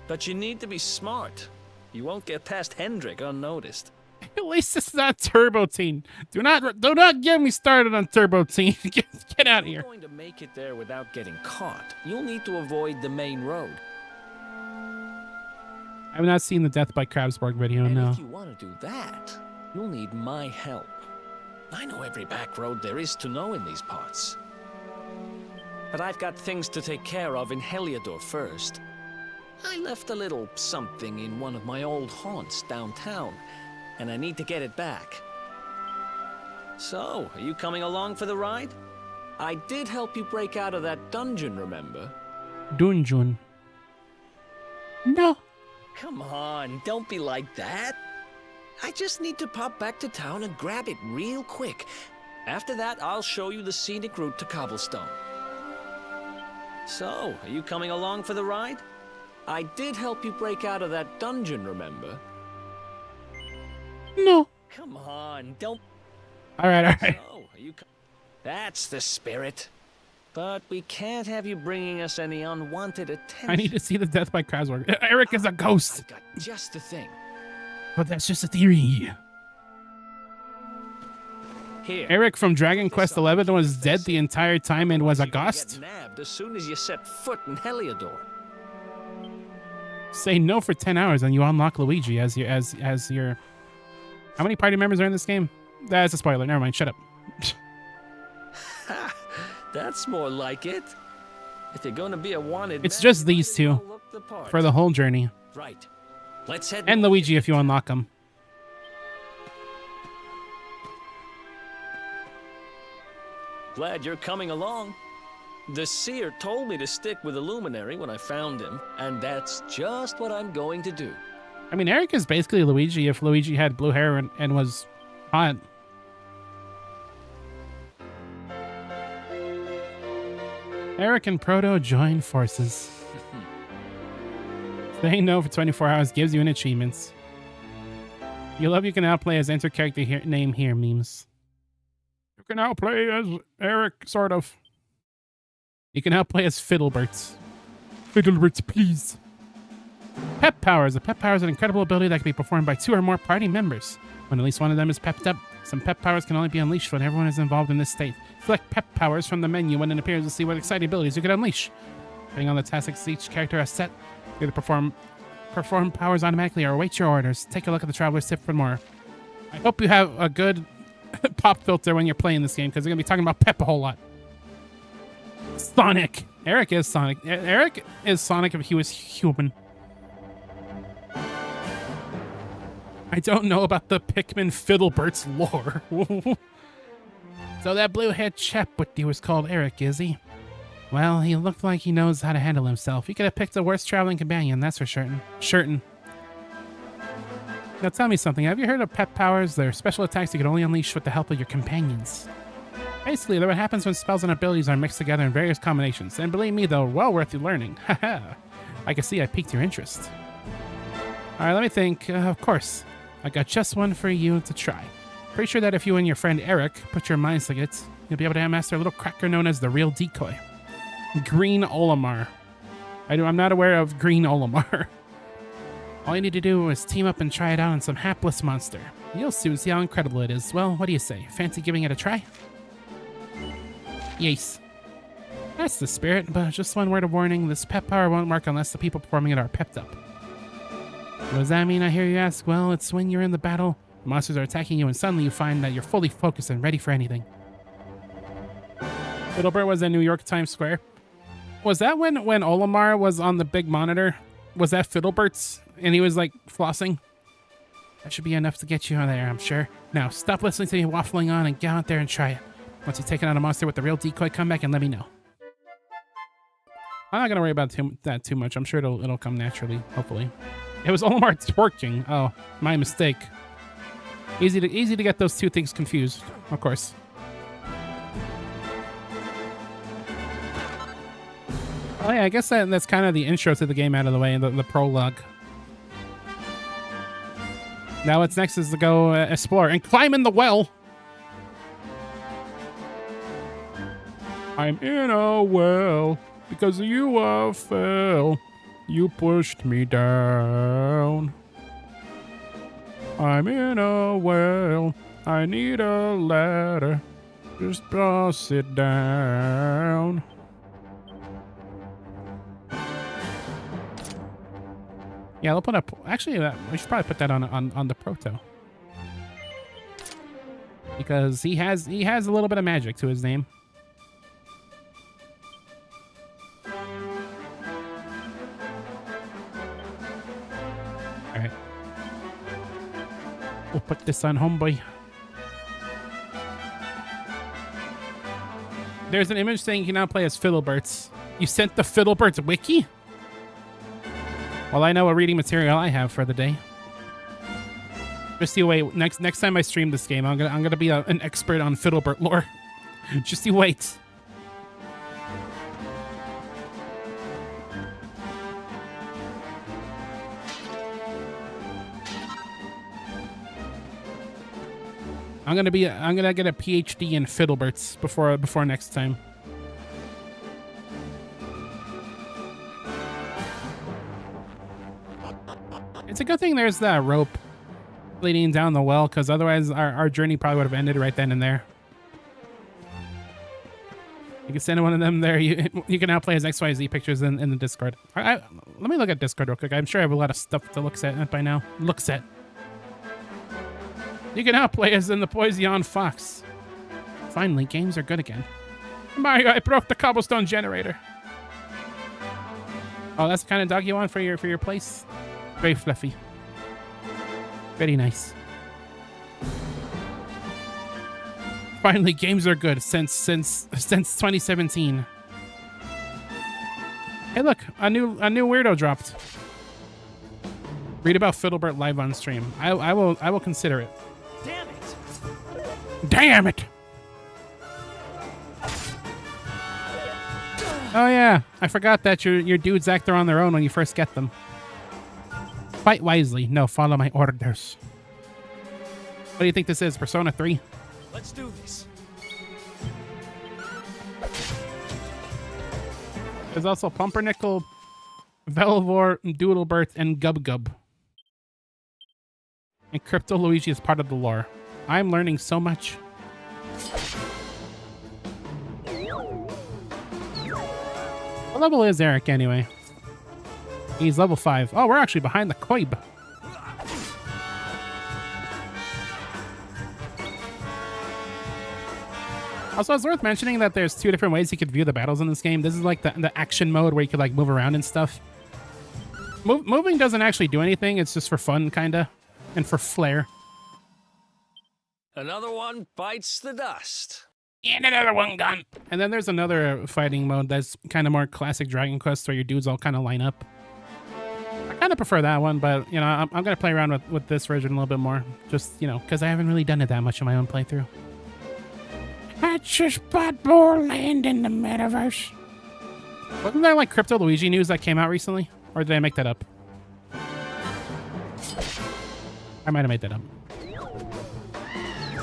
But you need to be smart. You won't get past Hendrik unnoticed. At least it's not Turbo Teen. Do not get me started on Turbo Teen. Get out of here. If you're going to make it there without getting caught, you'll need to avoid the main road. I have not seen the Death by Krabsborg video, And no. if you want to do that, you'll need my help. I know every back road there is to know in these parts. But I've got things to take care of in Heliodor first. I left a little something in one of my old haunts downtown, and I need to get it back. So, are you coming along for the ride? I did help you break out of that dungeon, remember? Dungeon. No. Come on, don't be like that. I just need to pop back to town and grab it real quick. After that, I'll show you the scenic route to Cobblestone. So, are you coming along for the ride? I did help you break out of that dungeon, remember? No. Come on, don't... Alright. So, are you... That's the spirit. But we can't have you bringing us any unwanted attention. I need to see the Death by Krabsborg. Eric is a ghost. I've got just the thing. But that's just a theory. Here. Eric from Dragon Quest XI was dead the entire time and was a ghost? Get nabbed as soon as you set foot in Heliodor. Say no for 10 hours and you unlock Luigi as your... How many party members are in this game? That's a spoiler. Never mind. Shut up. That's more like it. If you're going to be a wanted It's man, just these two for the whole journey. Right. Let's head. And Luigi if you unlock him. Glad you're coming along. The seer told me to stick with the luminary when I found him, and that's just what I'm going to do. I mean, Eric is basically Luigi if Luigi had blue hair and was hot. Eric and Proto join forces. Saying no for 24 hours gives you an achievement. You love you can now play as enter character here, name here memes. You can now play as Eric, sort of. You can now play as Fiddleberts. Fiddleberts, please. Pep powers. A pep power is an incredible ability that can be performed by 2 or more party members. When at least one of them is pepped up, some pep powers can only be unleashed when everyone is involved in this state. Select pep powers from the menu when it appears to see what exciting abilities you can unleash. Depending on the tasks each character has set, either perform powers automatically or await your orders. Take a look at the Traveler's Tip for more. I hope you have a good pop filter when you're playing this game because they're going to be talking about pep a whole lot. Sonic. Eric is Sonic. Eric is Sonic if he was human. I don't know about the Pikmin Fiddleberts lore. So that blue-haired chap with you was called Eric, is he? Well, he looked like he knows how to handle himself. He could have picked a worse traveling companion, that's for certain. Now tell me something, have you heard of pep powers? They're special attacks you can only unleash with the help of your companions. Basically, they're what happens when spells and abilities are mixed together in various combinations. And believe me, they're well worth your learning. Haha. I can see I piqued your interest. Alright, let me think. Of course. I got just one for you to try. Pretty sure that if you and your friend Eric put your minds to it, you'll be able to master a little cracker known as the real decoy. Green Olimar. I'm not aware of Green Olimar. All you need to do is team up and try it out on some hapless monster. You'll soon see how incredible it is. Well, what do you say? Fancy giving it a try? Yes. That's the spirit, but just one word of warning. This pep power won't work unless the people performing it are pepped up. What does that mean, I hear you ask? Well, it's when you're in the battle, the monsters are attacking you, and suddenly you find that you're fully focused and ready for anything. Fiddlebert was in New York Times Square. Was that when Olimar was on the big monitor? Was that Fiddlebert's? And he was like flossing? That should be enough to get you on there, I'm sure. Now, stop listening to me waffling on and get out there and try it. Once you've taken out a monster with the real decoy, come back and let me know. I'm not going to worry about that too much. I'm sure it'll come naturally, hopefully. It was Olimar twerking. Oh, my mistake. Easy to get those two things confused, of course. Oh yeah, I guess that's kind of the intro to the game out of the way, the prologue. Now what's next is to go explore and climb in the well. I'm in a well because you fell. You pushed me down. I'm in a well. I need a ladder. Just toss it down. Yeah, we'll put up. Actually, we should probably put that on the proto, because he has a little bit of magic to his name. All right, we'll put this on homeboy. There's an image saying you can now play as Fiddleberts. You sent the Fiddleberts wiki? Well, I know what reading material I have for the day. Just you wait. Next time I stream this game, I'm gonna be an expert on Fiddlebert lore. Just you wait. I'm gonna get a PhD in Fiddleberts before next time. It's a good thing there's that rope leading down the well, because otherwise our journey probably would have ended right then and there. You can send one of them there. You can now play as XYZ pictures in the Discord. Let me look at Discord real quick. I'm sure I have a lot of stuff to look at by now. Looks at. You can now play as in the Poison Fox. Finally, games are good again. Mario, I broke the cobblestone generator. Oh, that's the kind of dog you want for your place? Very fluffy. Very nice. Finally, games are good since 2017. Hey, look, a new weirdo dropped. Read about Fiddlebert live on stream. I will consider it. Damn it! Damn it! Oh yeah, I forgot that your dudes act on their own when you first get them. Fight wisely. No, follow my orders. What do you think this is? Persona 3? Let's do this. There's also Pumpernickel, Velvor, Doodlebert, and Gub. And Crypto Luigi is part of the lore. I'm learning so much. What level is Eric anyway? He's level 5. Oh, we're actually behind the Koib. Also, it's worth mentioning that there's 2 different ways you could view the battles in this game. This is like the action mode where you could like move around and stuff. Moving doesn't actually do anything. It's just for fun, kinda. And for flair. Another one bites the dust. And another one gone. And then there's another fighting mode that's kind of more classic Dragon Quest where your dudes all kind of line up. I kind of prefer that one, but, you know, I'm going to play around with this version a little bit more. Just, you know, because I haven't really done it that much in my own playthrough. I just bought more land in the metaverse. Wasn't there, like, Crypto Luigi news that came out recently? Or did I make that up? I might have made that up.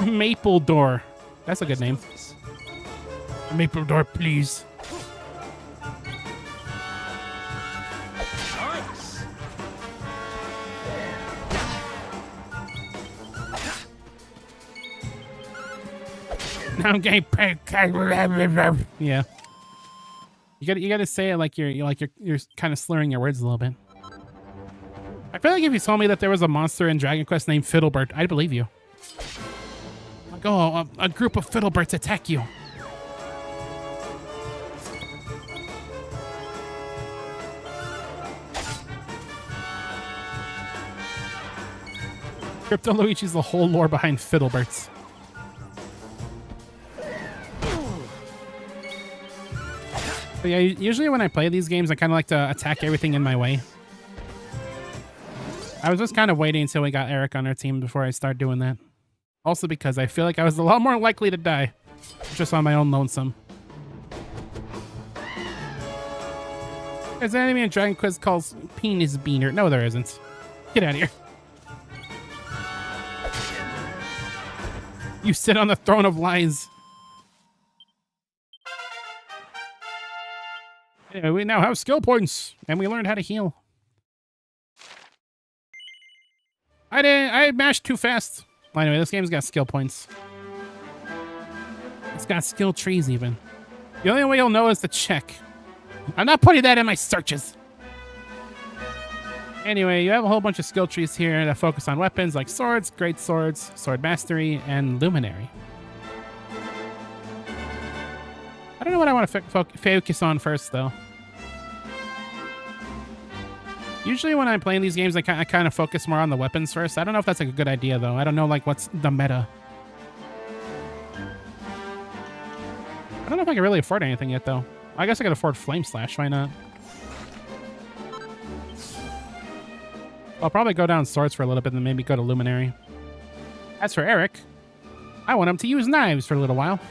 Maple Door. That's a good name. Maple Door, please. I'm getting yeah. You gotta say it like you're kind of slurring your words a little bit. I feel like if you told me that there was a monster in Dragon Quest named Fiddlebert, I'd believe you. Like, oh, a group of Fiddleberts attack you. Crypto Luigi's the whole lore behind Fiddleberts. But yeah, usually when I play these games, I kind of like to attack everything in my way. I was just kind of waiting until we got Eric on our team before I start doing that. Also because I feel like I was a lot more likely to die just on my own lonesome. There's an enemy in Dragon Quest called Penis Beaner. No, there isn't. Get out of here. You sit on the throne of lies. Anyway, we now have skill points, and we learned how to heal. I mashed too fast. Well, anyway, this game's got skill points. It's got skill trees even. The only way you'll know is to check. I'm not putting that in my searches. Anyway, you have a whole bunch of skill trees here that focus on weapons like swords, great swords, sword mastery, and luminary. I don't know what I want to focus on first, though. Usually when I'm playing these games, I kind of focus more on the weapons first. I don't know if that's like a good idea, though. I don't know like what's the meta. I don't know if I can really afford anything yet, though. I guess I could afford Flame Slash. Why not? I'll probably go down swords for a little bit and then maybe go to luminary. As for Eric, I want him to use knives for a little while.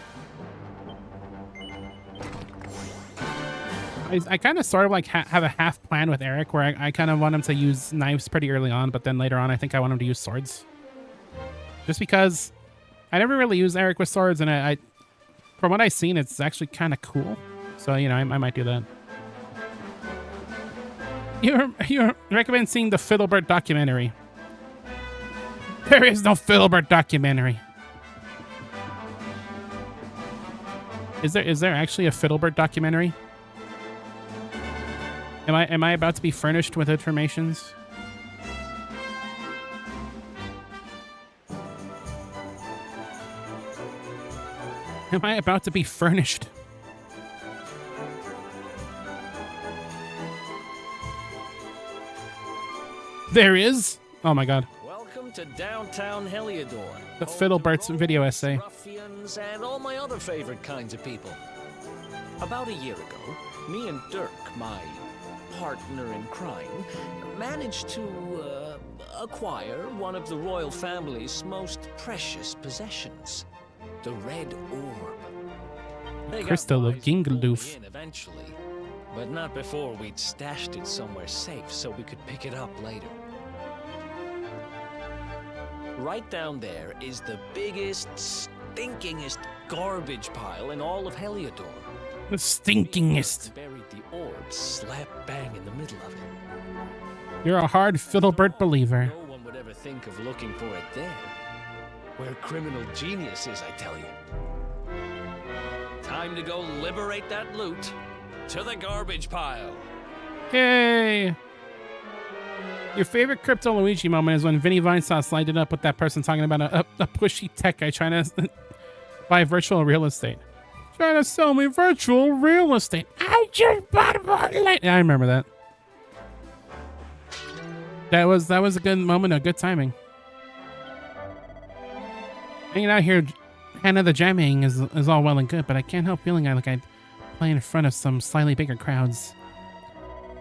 I kind of sort of like have a half plan with Eric where I kind of want him to use knives pretty early on, but then later on I think I want him to use swords. Just because I never really use Eric with swords, and I from what I've seen, it's actually kind of cool. So, you know, I might do that. You recommend seeing the Fiddlebird documentary. There is no Fiddlebird documentary. Is there actually a Fiddlebird documentary? Am I about to be furnished with informations? Am I about to be furnished? There is? Oh my god. Welcome to downtown Heliodor. The Fiddlebird's video essay. Ruffians and all my other favorite kinds of people. About a year ago, me and Dirk, my partner in crime, managed to acquire one of the royal family's most precious possessions, the Red Orb. Crystal of Gingeldoof. Eventually, but not before we'd stashed it somewhere safe so we could pick it up later. Right down there is the biggest, stinkingest garbage pile in all of Heliodor. The stinkingest. Buried the orb slap bang in the middle of it. You're a hard Fiddlebird believer. No one would ever think of looking for it there. We're criminal geniuses, I tell you. Time to go liberate that loot to the garbage pile. Yay! Your favorite Crypto Luigi moment is when Vinny Vinesauce lined it up with that person talking about a pushy tech guy trying to buy virtual real estate. Trying to sell me virtual real estate. I just bought it. Yeah, I remember that. That was a good moment, a good timing. Hanging out here, Hannah the Jamming is all well and good, but I can't help feeling like I'd play in front of some slightly bigger crowds.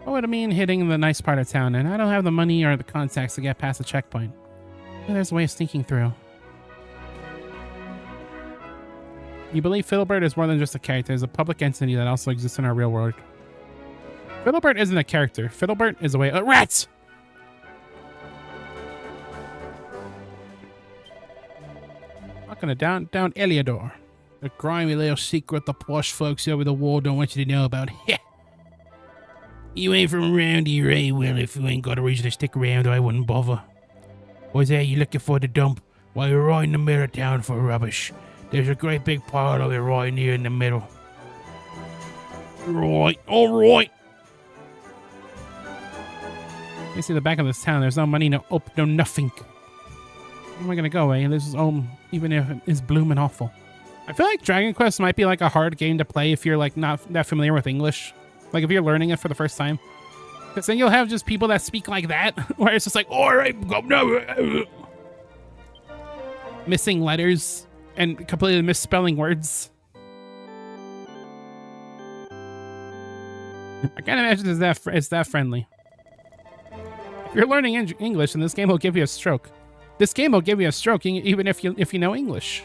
What would it mean hitting the nice part of town, and I don't have the money or the contacts to get past the checkpoint. Maybe there's a way of sneaking through. You believe Fiddlebird is more than just a character. It's a public entity that also exists in our real world. Fiddlebird isn't a character. Fiddlebird is a way... rats! Walking to down Heliodor. The grimy little secret the posh folks over the wall don't want you to know about. You ain't from around here, eh? Well, if you ain't got a reason to stick around, I wouldn't bother. Was there you looking for the dump? Well, you're right in the middle of town for rubbish. There's a great big pile of it right near in the middle. Right, alright. You see the back of this town, there's no money, no nothing. Where am I gonna go, eh? This is even if it's blooming awful. I feel like Dragon Quest might be like a hard game to play if you're like not that familiar with English. Like if you're learning it for the first time. Because then you'll have just people that speak like that, where it's just like, alright, missing letters and completely misspelling words. I can't imagine it's that friendly. If you're learning English, then this game will give you a stroke. This game will give you a stroke even if you know English.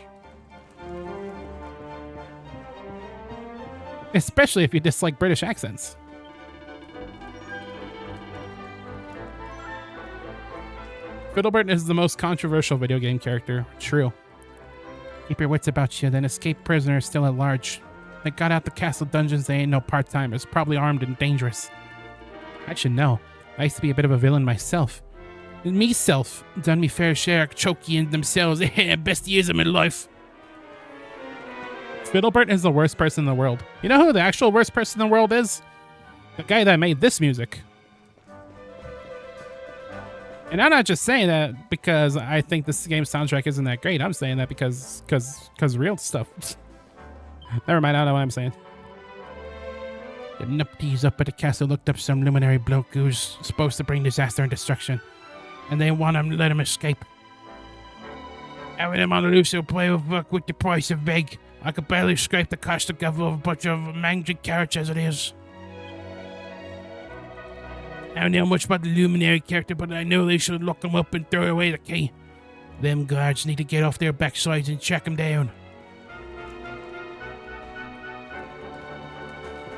Especially if you dislike British accents. Fiddlebird is the most controversial video game character. True. Keep your wits about you, then escape prisoners still at large. They got out the castle dungeons, they ain't no part-timers, probably armed and dangerous. I should know. I used to be a bit of a villain myself. Me-self done me fair share choking themselves. Best years of my life. Fiddlebird is the worst person in the world. You know who the actual worst person in the world is? The guy that made this music. And I'm not just saying that because I think this game's soundtrack isn't that great. I'm saying that because real stuff. Never mind, I don't know what I'm saying. The nupties up at the castle looked up some luminary bloke who's supposed to bring disaster and destruction. And they want him to let him escape. Having him on the loose will play with the price of big. I could barely scrape the cost of cover of a bunch of mangy carrots as it is. I don't know much about the luminary character, but I know they should lock him up and throw away the key. Them guards need to get off their backsides and check him down.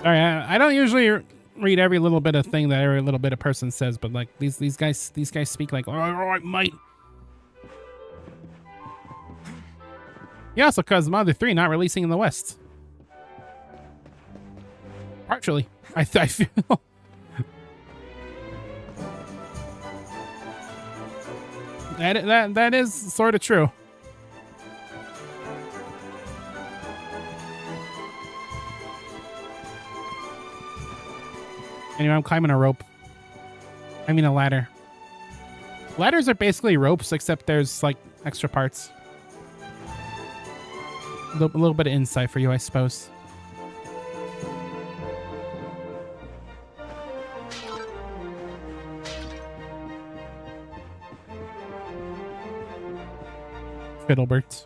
Sorry, I don't usually read every little bit of thing that every little bit of person says, but like these guys speak like, all right, mate. Yeah, also because Mother 3 not releasing in the West. Partially, I feel. That is sort of true. Anyway, I'm climbing a rope. I mean a ladder. Ladders are basically ropes, except there's like extra parts. A little bit of insight for you, I suppose. Fiddlebert.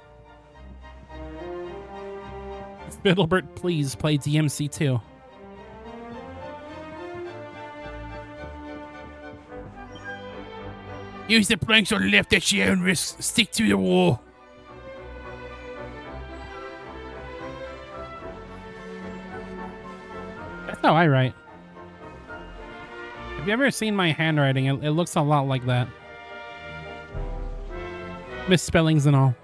Fiddlebert, please play DMC 2. Use the planks on the left at your own risk. Stick to the wall. That's how I write. Have you ever seen my handwriting? It looks a lot like that. Misspellings and all.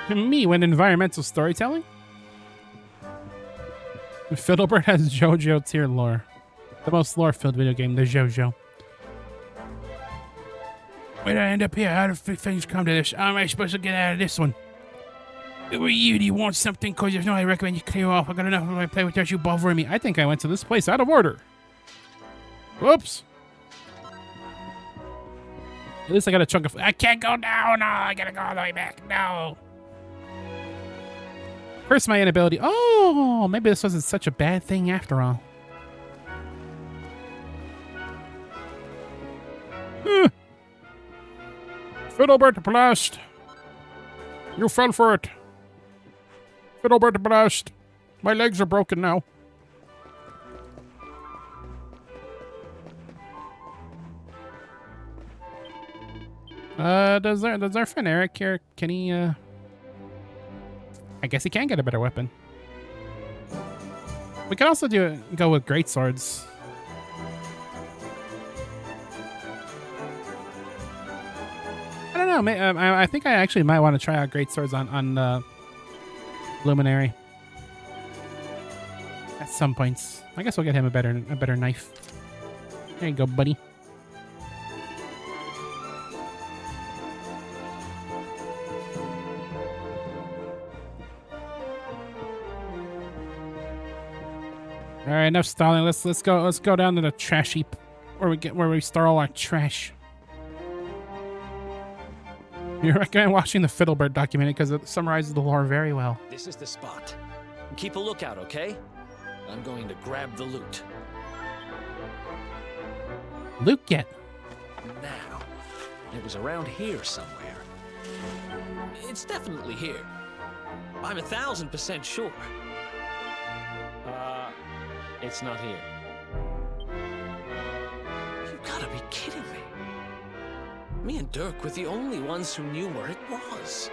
Me when environmental storytelling? Fiddlebird has JoJo tier lore. The most lore-filled video game, the JoJo. Where did I end up here? How do things come to this? How am I supposed to get out of this one? Who are you? Do you want something? Because if not, I recommend you clear off. I got enough of my play without you bothering me. I think I went to this place out of order. Whoops. At least I got a chunk of... I can't go down. No, I gotta go all the way back. No. First, my inability. Oh, maybe this wasn't such a bad thing after all. Fiddlebert blast. You fell for it. Fiddlebert blast. My legs are broken now. Does our friend Eric here, can he, I guess he can get a better weapon. We could also go with great swords. I don't know. I think I actually might want to try out great swords on Luminary. At some points. I guess we'll get him a better knife. There you go, buddy. All right, enough stalling. Let's go down to the trash heap where we store all our trash. You recommend watching the Fiddlebird documentary because it summarizes the lore very well. This is the spot. Keep a lookout, okay? I'm going to grab the loot. Loot get. Now, it was around here somewhere. It's definitely here. I'm 1,000% sure. It's not here. You gotta be kidding me. Me and Dirk were the only ones who knew where it was.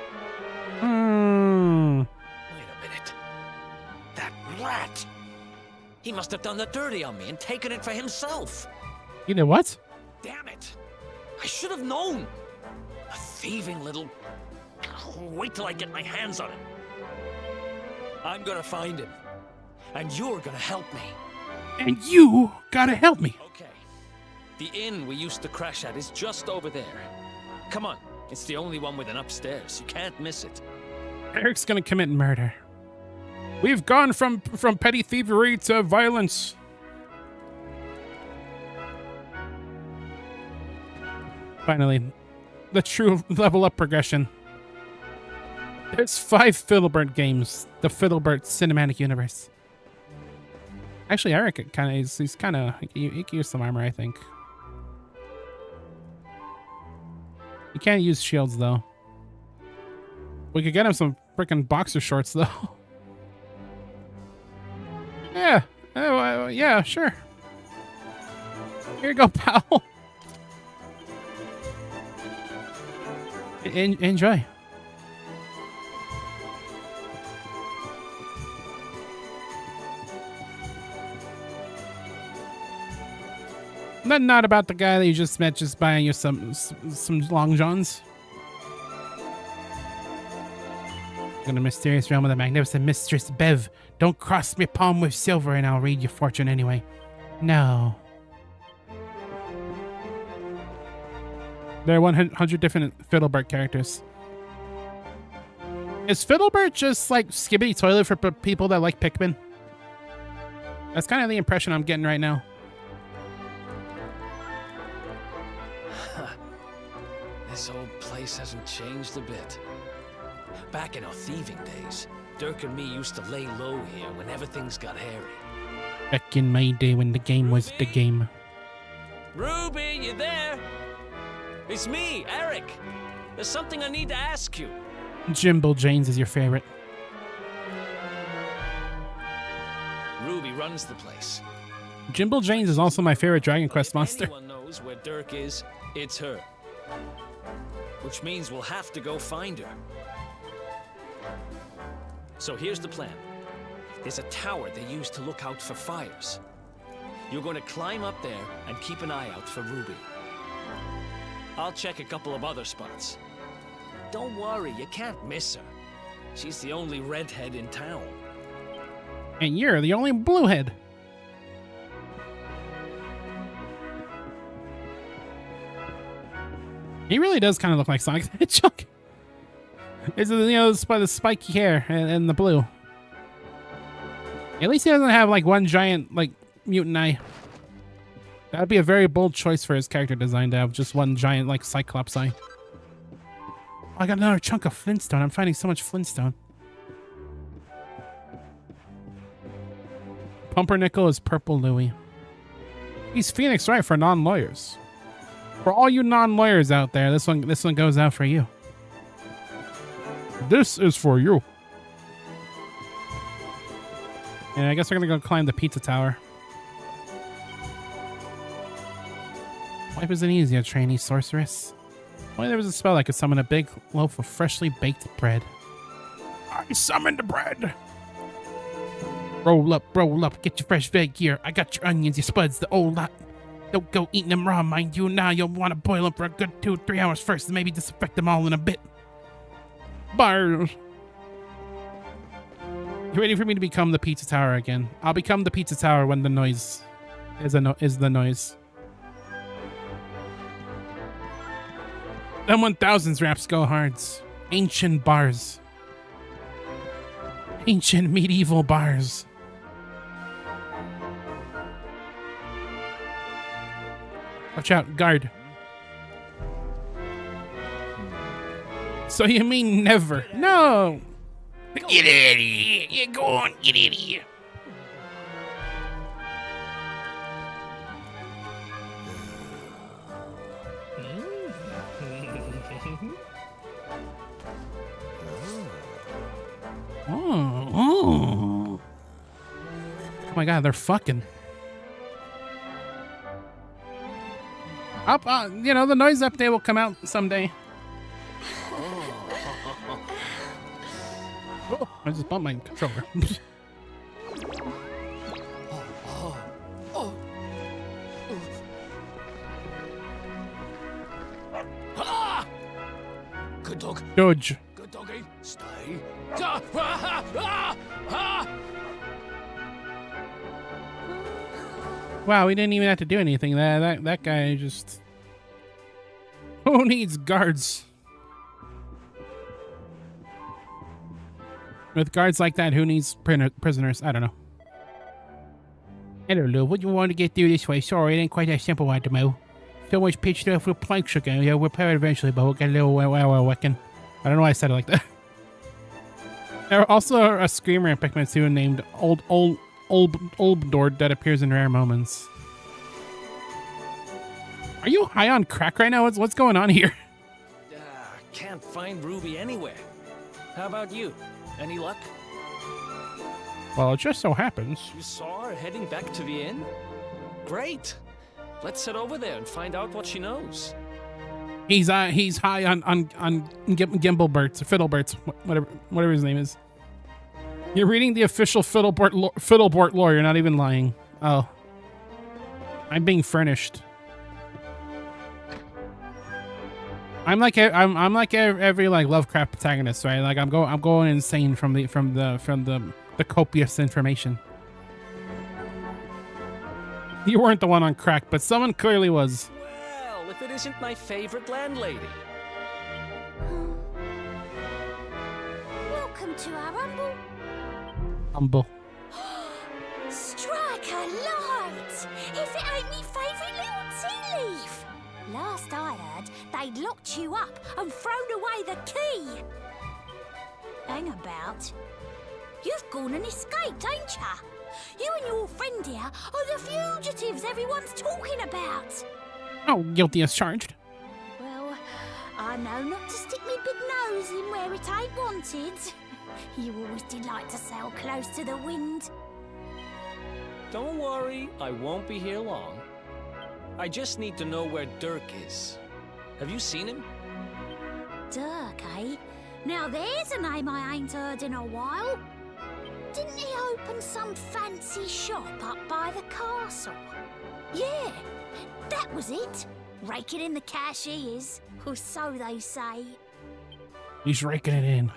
Wait a minute. That rat! He must have done the dirty on me and taken it for himself. You know what? Damn it! I should have known. A thieving little... Wait till I get my hands on him. I'm gonna find him. And you're gonna help me. And you gotta help me. Okay. The inn we used to crash at is just over there. Come on. It's the only one with an upstairs. You can't miss it. Eric's gonna commit murder. We've gone from petty thievery to violence. Finally, the true level up progression. There's 5 Fiddlebird games. The Fiddlebird Cinematic Universe. Actually, Eric he's kind of he can use some armor, I think. You can't use shields though. We could get him some freaking boxer shorts though. Yeah. Yeah, sure. Here you go, pal. Enjoy. Not about the guy that you just met just buying you some long johns. In the mysterious realm of the magnificent Mistress Bev, don't cross me palm with silver and I'll read your fortune anyway. No. There are 100 different Fiddlebird characters. Is Fiddlebird just like Skibbity Toilet for people that like Pikmin? That's kind of the impression I'm getting right now. This old place hasn't changed a bit. Back in our thieving days, Dirk and me used to lay low here whenever things got hairy. Back in my day when the game was the game. Ruby, you there? It's me, Eric. There's something I need to ask you. Jimbo Janes is your favorite. Ruby runs the place. Jimbo Janes is also my favorite Dragon Quest monster. If anyone knows where Dirk is, it's her. Which means we'll have to go find her. So here's the plan. There's a tower they use to look out for fires. You're going to climb up there and keep an eye out for Ruby. I'll check a couple of other spots. Don't worry, you can't miss her. She's the only redhead in town. And you're the only bluehead. He really does kind of look like Sonic the Hedgehog. It's, you know, by the spiky hair and the blue. At least he doesn't have like one giant like mutant eye. That would be a very bold choice for his character design to have just one giant like Cyclops eye. Oh, I got another chunk of Flintstone. I'm finding so much Flintstone. Pumpernickel is Purple Louie. He's Phoenix Wright for non-lawyers. For all you non-lawyers out there, this one goes out for you. This is for you. Yeah, I guess we're gonna go climb the pizza tower. Life isn't easy, a trainee sorceress. Only there was a spell that could summon a big loaf of freshly baked bread. I summoned the bread. Roll up, get your fresh veg here. I got your onions, your spuds, the old lot. Don't go eating them raw, mind you. Now you'll want to boil them for a good 2-3 hours first and maybe disinfect them all in a bit. Bars. You ready for me to become the pizza tower again? I'll become the pizza tower when the noise is the noise. Them 1000s raps go hards. Ancient bars. Ancient medieval bars. Watch out, guard. So you mean never? No! Get out of here! You go on, get out of here! Oh my god, they're fucking. Up, you know, the noise update will come out someday. Oh, I just bumped my controller. Good dog. Dodge. Good doggy. Stay. Wow, we didn't even have to do anything. That guy just. Who needs guards? With guards like that, who needs prisoners? I don't know. Hello, love. What you want to get through this way? Sorry, it ain't quite that simple at the mo. So much pitched off with planks again. Yeah, we'll repair it eventually, but we'll get a little wrecking. I don't know why I said it like that. There are also a screamer in Pikmin 2 named Olbdord that appears in rare moments. Are you high on crack right now? What's going on here? Can't find Ruby anywhere. How about you? Any luck? Well, it just so happens. You saw her heading back to the inn? Great. Let's head over there and find out what she knows. He's high on Gimbleberts, Fiddleberts, whatever his name is. You're reading the official Fiddlebort lore. You're not even lying. Oh, I'm being furnished. I'm like every like Lovecraft protagonist, right? Like I'm going insane from the copious information. You weren't the one on crack, but someone clearly was. Well, if it isn't my favorite landlady. Welcome to our Humble. Strike a light! If it ain't me favourite little tea leaf! Last I heard, they'd locked you up and thrown away the key! Hang about. You've gone and escaped, ain't ya? You and your friend here are the fugitives everyone's talking about! Oh, guilty as charged. Well, I know not to stick me big nose in where it ain't wanted. You always delight to sail close to the wind. Don't worry, I won't be here long. I just need to know where Dirk is. Have you seen him? Dirk, eh? Now there's a name I ain't heard in a while. Didn't he open some fancy shop up by the castle? Yeah, that was it. Raking in the cash he is, or so they say. He's raking it in,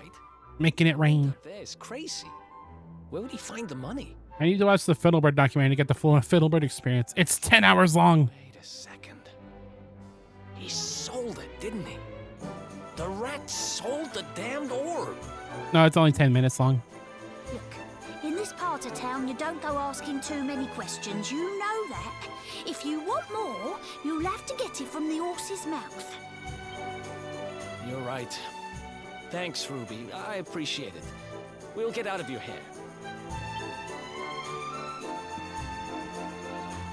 making it rain. There's crazy. Where would he find the money? I need to watch the Fiddlebird documentary to get the full Fiddlebird experience. It's 10 hours long. Wait a second. He sold it, didn't he? The rat sold the damned orb. No, it's only 10 minutes long. Look, in this part of town, you don't go asking too many questions. You know that. If you want more, you'll have to get it from the horse's mouth. You're right. Thanks, Ruby. I appreciate it. We'll get out of your hair.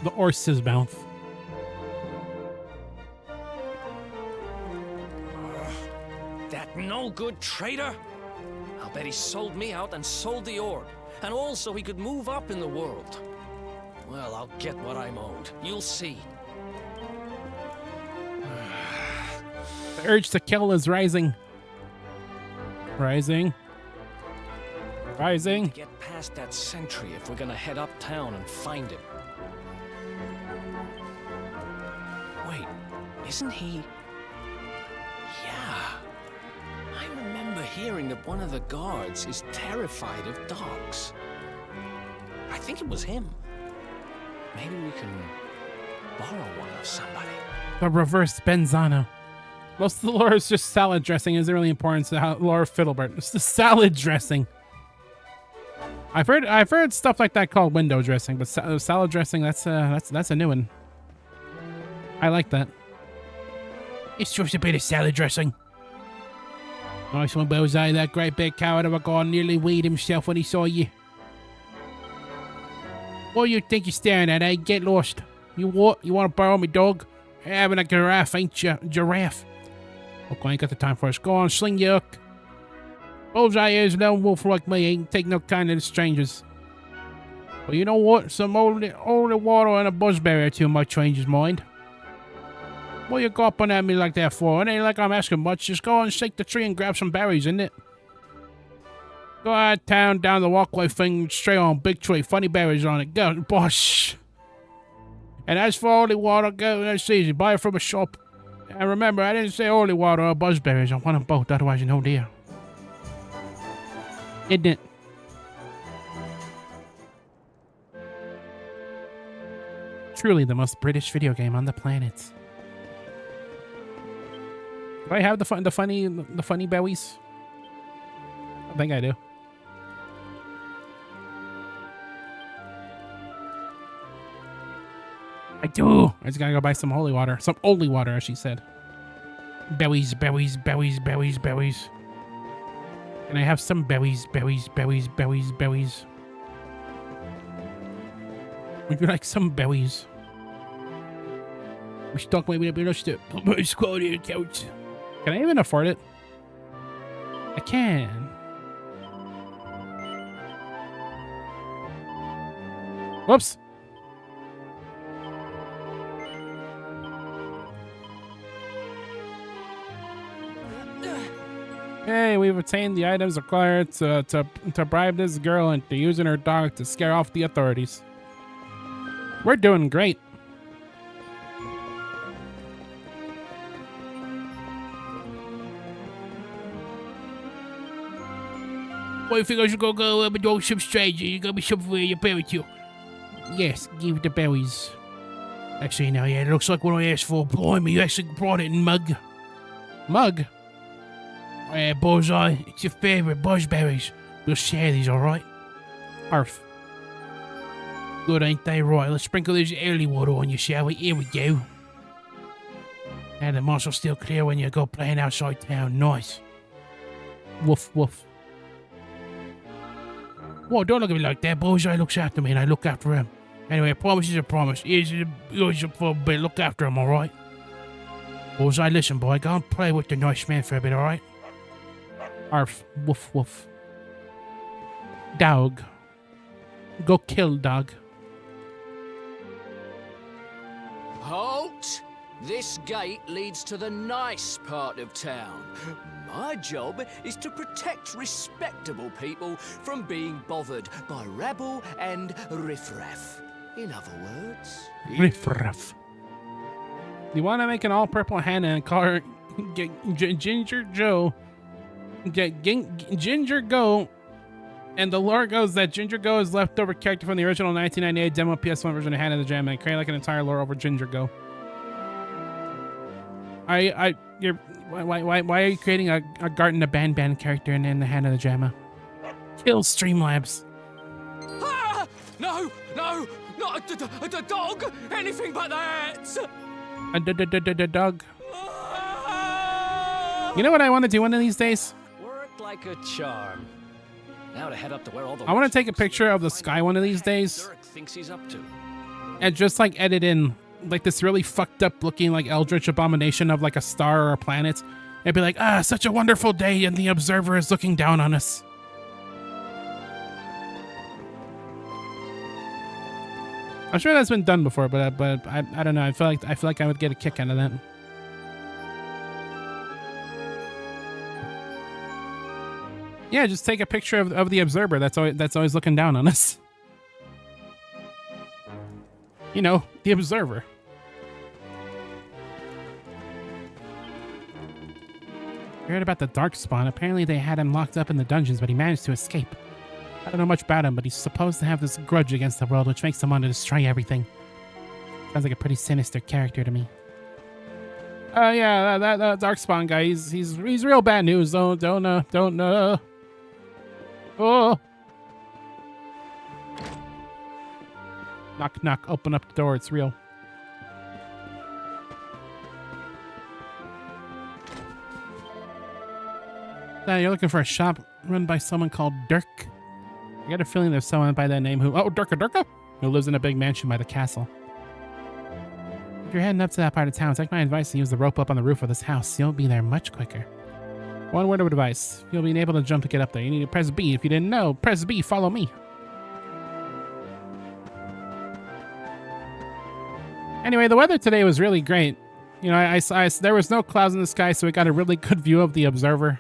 The horse's mouth. That no-good traitor? I'll bet he sold me out and sold the orb. And also he could move up in the world. Well, I'll get what I'm owed. You'll see. The urge to kill is rising. Rising. Rising. To get past that sentry if we're gonna head uptown and find him. Wait, isn't he? Yeah. I remember hearing that one of the guards is terrified of dogs. I think it was him. Maybe we can borrow one of somebody. The reverse Benzano. Most of the lore is just salad dressing. Isn't really important to how lore of Fiddlebird. It's the salad dressing. I've heard stuff like that called window dressing, but salad dressing that's a new one. I like that. It's just a bit of salad dressing. Nice one, Bullseye. That great big coward of a guy nearly weed himself when he saw you. What do you think you're staring at, eh? Get lost. You what? You want to borrow me dog? Having a giraffe, ain't you? Giraffe. Okay, I ain't got the time for us. Go on, sling your hook. Bullseye is a lone wolf like me. Ain't take no kind of strangers. But you know what? Some old water and a buzzberry or two might change his mind. What you gawping at me like that for? It ain't like I'm asking much. Just go and shake the tree and grab some berries, isn't it? Go out of town, down the walkway thing, straight on, big tree, funny berries on it. Go, bosh. And as for holy water, go, that's easy. Buy it from a shop. And remember, I didn't say holy water or buzzberries. I want them both, otherwise you know dear. Isn't it? Truly the most British video game on the planet. Do I have the funny berries? I think I do. do. I just gotta go buy some holy water. Some holy water, as she said. Berries, berries, berries, berries, berries. Can I have some berries, berries, berries, berries, berries? Would you like some berries? We stuck my way up in the quality couch. Can I even afford it? I can. Whoops. Hey, we've obtained the items required to bribe this girl into using her dog to scare off the authorities. We're doing great. Well, you think I should go up and do some stranger? You got me something for your berry too. Yes, give the berries. Actually, now, yeah, it looks like what I asked for. Blimey, you actually brought it in mug. Mug? Yeah, Bullseye, it's your favorite buzzberries. We'll share these, alright? Arf. Good, ain't they? Right, let's sprinkle this early water on you, shall we? Here we go. Now the moss will still clear when you go playing outside town. Nice. Woof, woof. Whoa, don't look at me like that. Bullseye looks after me and I look after him. Anyway, a promise is a promise. Here's for a bit. Look after him, alright? Bullseye, listen, boy. Go and play with the nice man for a bit, alright? Arf. Woof, woof. Dog. Go kill dog. Halt! This gate leads to the nice part of town. My job is to protect respectable people from being bothered by rabble and riffraff. In other words... Riffraff. You want to make an all-purple Hannah and call her Ginger Joe. Ginger Go. And the lore goes that Ginger Go is leftover character from the original 1998 demo PS1 version of Hannah the Jam, and create like an entire lore over Ginger Go. Why are you creating a Garten the Band character in the Hannah the Jamma? Kill Streamlabs. Ah! No! No! Not a dog! Anything but that! A dog. You know what I want to do one of these days? Worked like a charm. Now to head up to where all the I want to take a picture of the sky one of these days. Dirk thinks he's up to. And just like edit in like this really fucked up looking like eldritch abomination of like a star or a planet. And be like, ah, such a wonderful day and the observer is looking down on us. I'm sure that's been done before, but I don't know. I feel like I would get a kick out of that. Yeah, just take a picture of the observer that's always looking down on us. You know, the observer. I heard about the Darkspawn. Apparently they had him locked up in the dungeons, but he managed to escape. I don't know much about him, but he's supposed to have this grudge against the world, which makes him want to destroy everything. Sounds like a pretty sinister character to me. Yeah, that Darkspawn guy, he's real bad news. Don't Oh. Knock, knock. Open up the door. It's real. You're looking for a shop run by someone called Dirk. I got a feeling there's someone by that name who... Oh, Durka! Who lives in a big mansion by the castle. If you're heading up to that part of town, take my advice and use the rope up on the roof of this house. You'll be there much quicker. One word of advice. You'll be able to jump to get up there. You need to press B. If you didn't know, press B. Follow me. Anyway, the weather today was really great. You know, there was no clouds in the sky, so we got a really good view of the observer.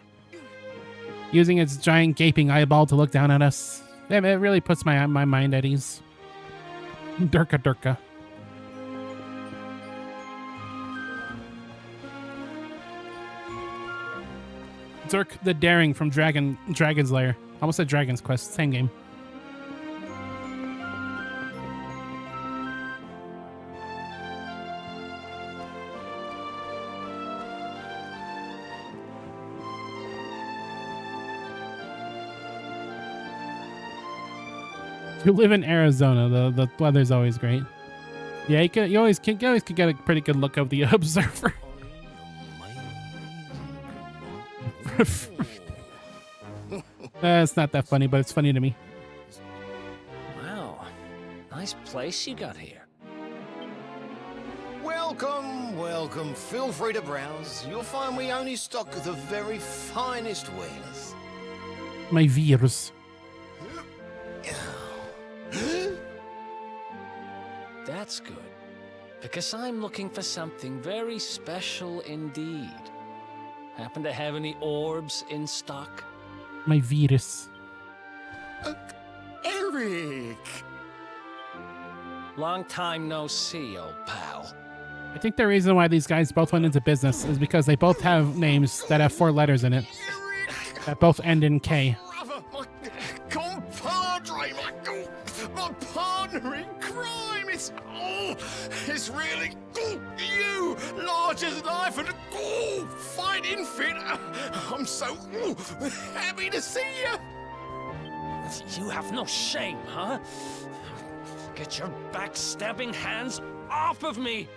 Using its giant gaping eyeball to look down at us. It really puts my mind at ease. Durka. Dirk the Daring from Dragon's Lair. Almost said Dragon's Quest. Same game. You live in Arizona. The weather's always great. Yeah, you always can get a pretty good look of the observer. It's not that funny, but it's funny to me. Wow, nice place you got here. Welcome, welcome. Feel free to browse. You'll find we only stock the very finest wares. My virus. That's good, because I'm looking for something very special indeed. Happen to have any orbs in stock? My virus. Eric! Long time no see, old pal. I think the reason why these guys both went into business is because they both have names that have 4 letters in it. That both end in K. Brother, my compadre, my partner in crime. It's really you, large as life and fighting fit. I'm so happy to see you. You have no shame, huh? Get your backstabbing hands off of me!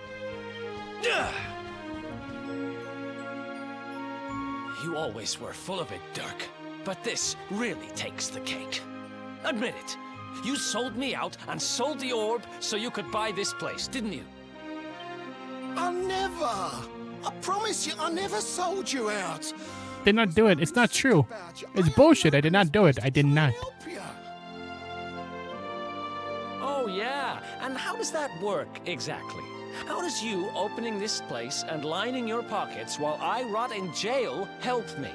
You always were full of it, Dirk. But this really takes the cake. Admit it. You sold me out and sold the orb so you could buy this place, didn't you? I never. I promise you, I never sold you out. Did not do it. It's not true. It's bullshit. I did not do it. I did not. Oh, yeah. And how does that work exactly? How does you opening this place and lining your pockets while I rot in jail help me?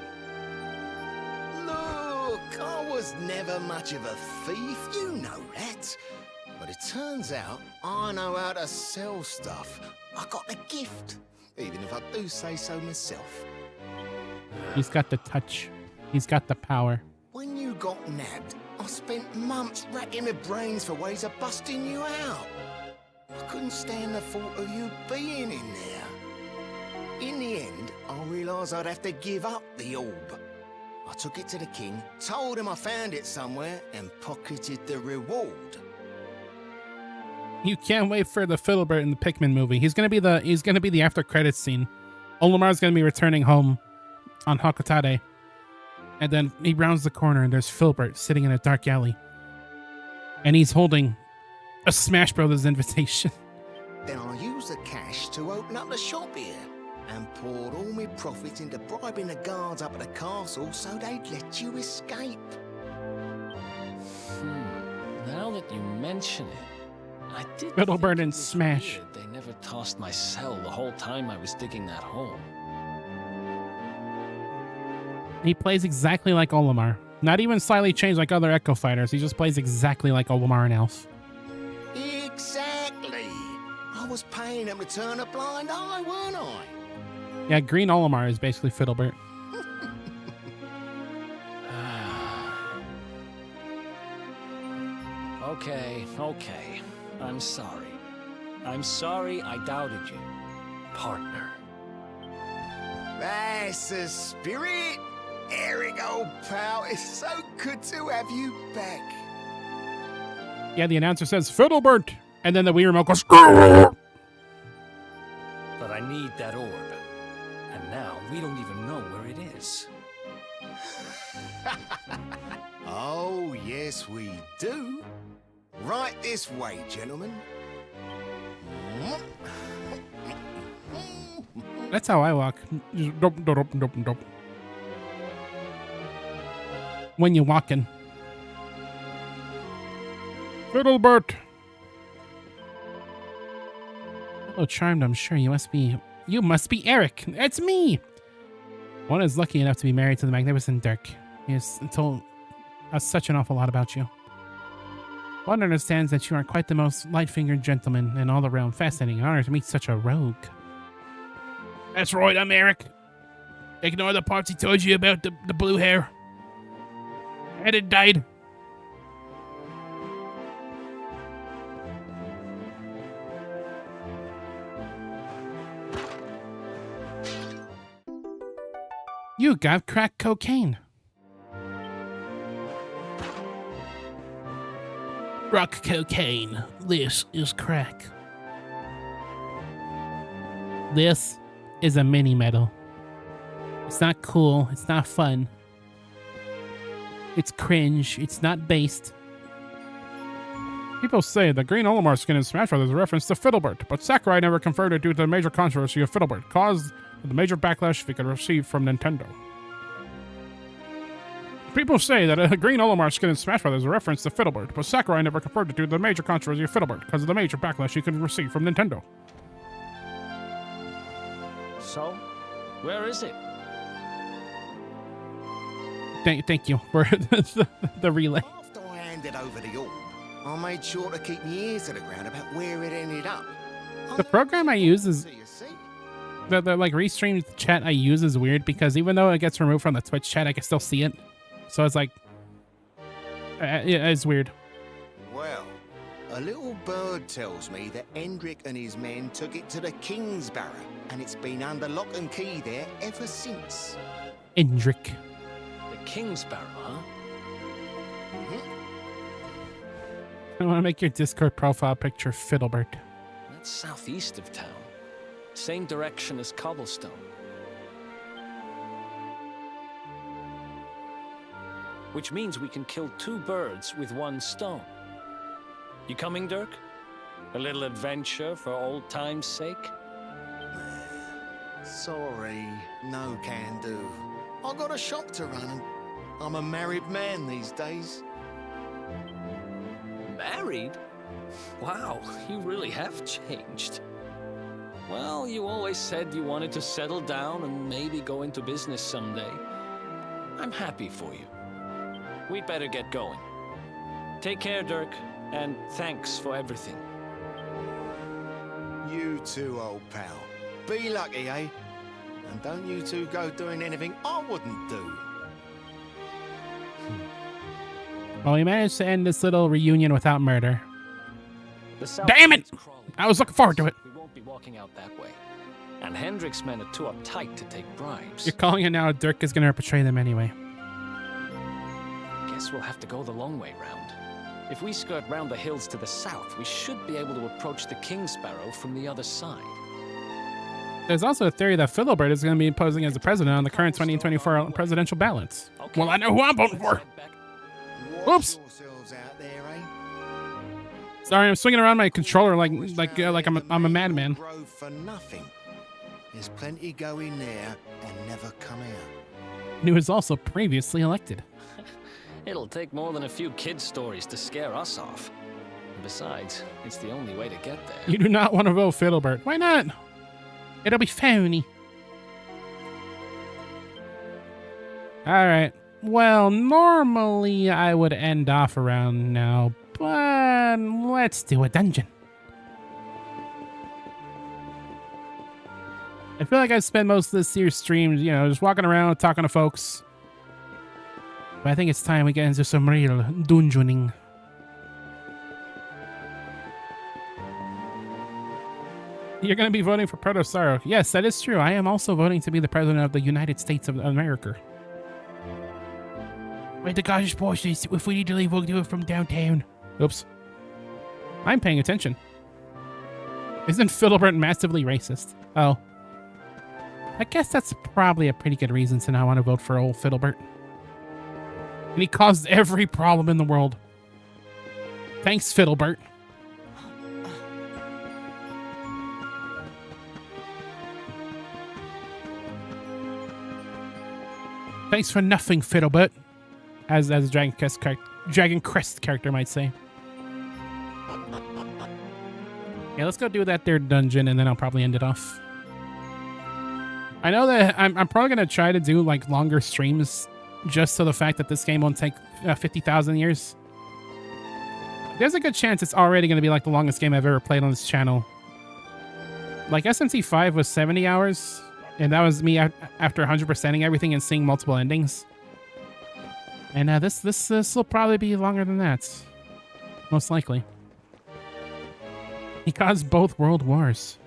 Look, I was never much of a thief, you know that. But it turns out I know how to sell stuff. I got the gift, even if I do say so myself. He's got the touch. He's got the power. When you got nabbed, I spent months racking my brains for ways of busting you out. I couldn't stand the thought of you being in there. In the end, I realised I'd have to give up the orb. I took it to the king, told him I found it somewhere, and pocketed the reward. You can't wait for the Filbert in the Pikmin movie. He's gonna be the after credits scene. Olimar's gonna be returning home on Hakotade. And then he rounds the corner and there's Filbert sitting in a dark alley. And he's holding a Smash Brothers invitation. Then I used the cash to open up the shop here and poured all my profits into bribing the guards up at the castle so they'd let you escape. Now that you mention it, I did. Filbert and Smash. They never tossed my cell the whole time I was digging that hole. He plays exactly like Olimar. Not even slightly changed like other Echo Fighters. He just plays exactly like Olimar and Elf. Exactly. I was paying them to turn a blind eye, weren't I? Yeah, Green Olimar is basically Fiddlebert. Okay. I'm sorry. I'm sorry I doubted you, partner. That's the spirit. Eric, old pal, it's so good to have you back. Yeah, the announcer says Fiddlebert, and then the Wii remote goes. But I need that orb, and now we don't even know where it is. Oh, yes, we do. Right this way, gentlemen. That's how I walk. Just dop, dop, dop, dop. When you're walking. Fiddlebert! Oh, charmed, I'm sure. You must be Eric. It's me! One is lucky enough to be married to the magnificent Dirk. He has told us such an awful lot about you. One understands that you are quite the most light-fingered gentleman in all the realm. Fascinating. An honor to meet such a rogue. That's right, I'm Eric. Ignore the parts he told you about the blue hair. And it died. You got crack cocaine. Rock cocaine. This is crack. This is a mini medal. It's not cool. It's not fun. It's cringe. It's not based. People say the green Olimar skin in Smash Bros. Is a reference to Fiddlebert, but Sakurai never confirmed it due to the major controversy of Fiddlebert, caused the major backlash we could receive from Nintendo. People say that a green Olimar skin in Smash Bros. Is a reference to Fiddlebert, but Sakurai never confirmed it due to the major controversy of Fiddlebert, because of the major backlash he could receive from Nintendo. So, where is it? Thank you for the relay. After I handed over the orb, I made sure to keep my ears to the ground about where it ended up. The program I use is the like restreamed chat I use is weird because even though it gets removed from the Twitch chat, I can still see it. So it's like, it's weird. Well, a little bird tells me that Hendrik and his men took it to the King's Barrow, and it's been under lock and key there ever since. Hendrik. The King's Barrow, huh? I want to make your Discord profile picture Fiddlebert. That's southeast of town. Same direction as Cobblestone. Which means we can kill 2 birds with 1 stone. You coming, Dirk? A little adventure for old time's sake? Sorry, no can do. I got a shop to run and I'm a married man these days. Married? Wow, you really have changed. Well, you always said you wanted to settle down and maybe go into business someday. I'm happy for you. We'd better get going. Take care, Dirk, and thanks for everything. You too, old pal. Be lucky, eh? And don't you two go doing anything I wouldn't do. Well, we managed to end this little reunion without murder. Damn it! I was looking forward to it. We won't be walking out that way. And Hendrik's men are too uptight to take bribes. You're calling it now. Dirk is going to betray them anyway. Guess we'll have to go the long way round. If we skirt round the hills to the south, we should be able to approach the King's Barrow from the other side. There's also a theory that Fiddlebert is going to be posing as the president on the current 2024 presidential ballots. Okay. Well, I know who I'm voting for. Oops. Sorry, I'm swinging around my controller like I'm a madman. For nothing. There's plenty going there and never come out. And he was also previously elected. It'll take more than a few kid stories to scare us off. And besides, it's the only way to get there. You do not want to vote Fiddlebert. Why not? It'll be phony. Alright. Well, normally I would end off around now, but let's do a dungeon. I feel like I've spent most of this year's streams, you know, just walking around, talking to folks. But I think it's time we get into some real dungeoning. You're going to be voting for Protosaro. Yes, that is true. I am also voting to be the president of the United States of America. Wait, the Goddess Forces. If we need to leave, we'll do it from downtown. Oops. I'm paying attention. Isn't Fiddlebert massively racist? Oh. I guess that's probably a pretty good reason to not want to vote for old Fiddlebert. And he caused every problem in the world. Thanks, Fiddlebert. Thanks for nothing, Fiddlebert. As a Dragon Crest character might say. Yeah, let's go do that there dungeon, and then I'll probably end it off. I know that I'm probably going to try to do like longer streams just so the fact that this game won't take 50,000 years. There's a good chance it's already going to be like the longest game I've ever played on this channel. Like SMT 5 was 70 hours, and that was me after 100%ing everything and seeing multiple endings. And this will probably be longer than that. Most likely. He caused both world wars.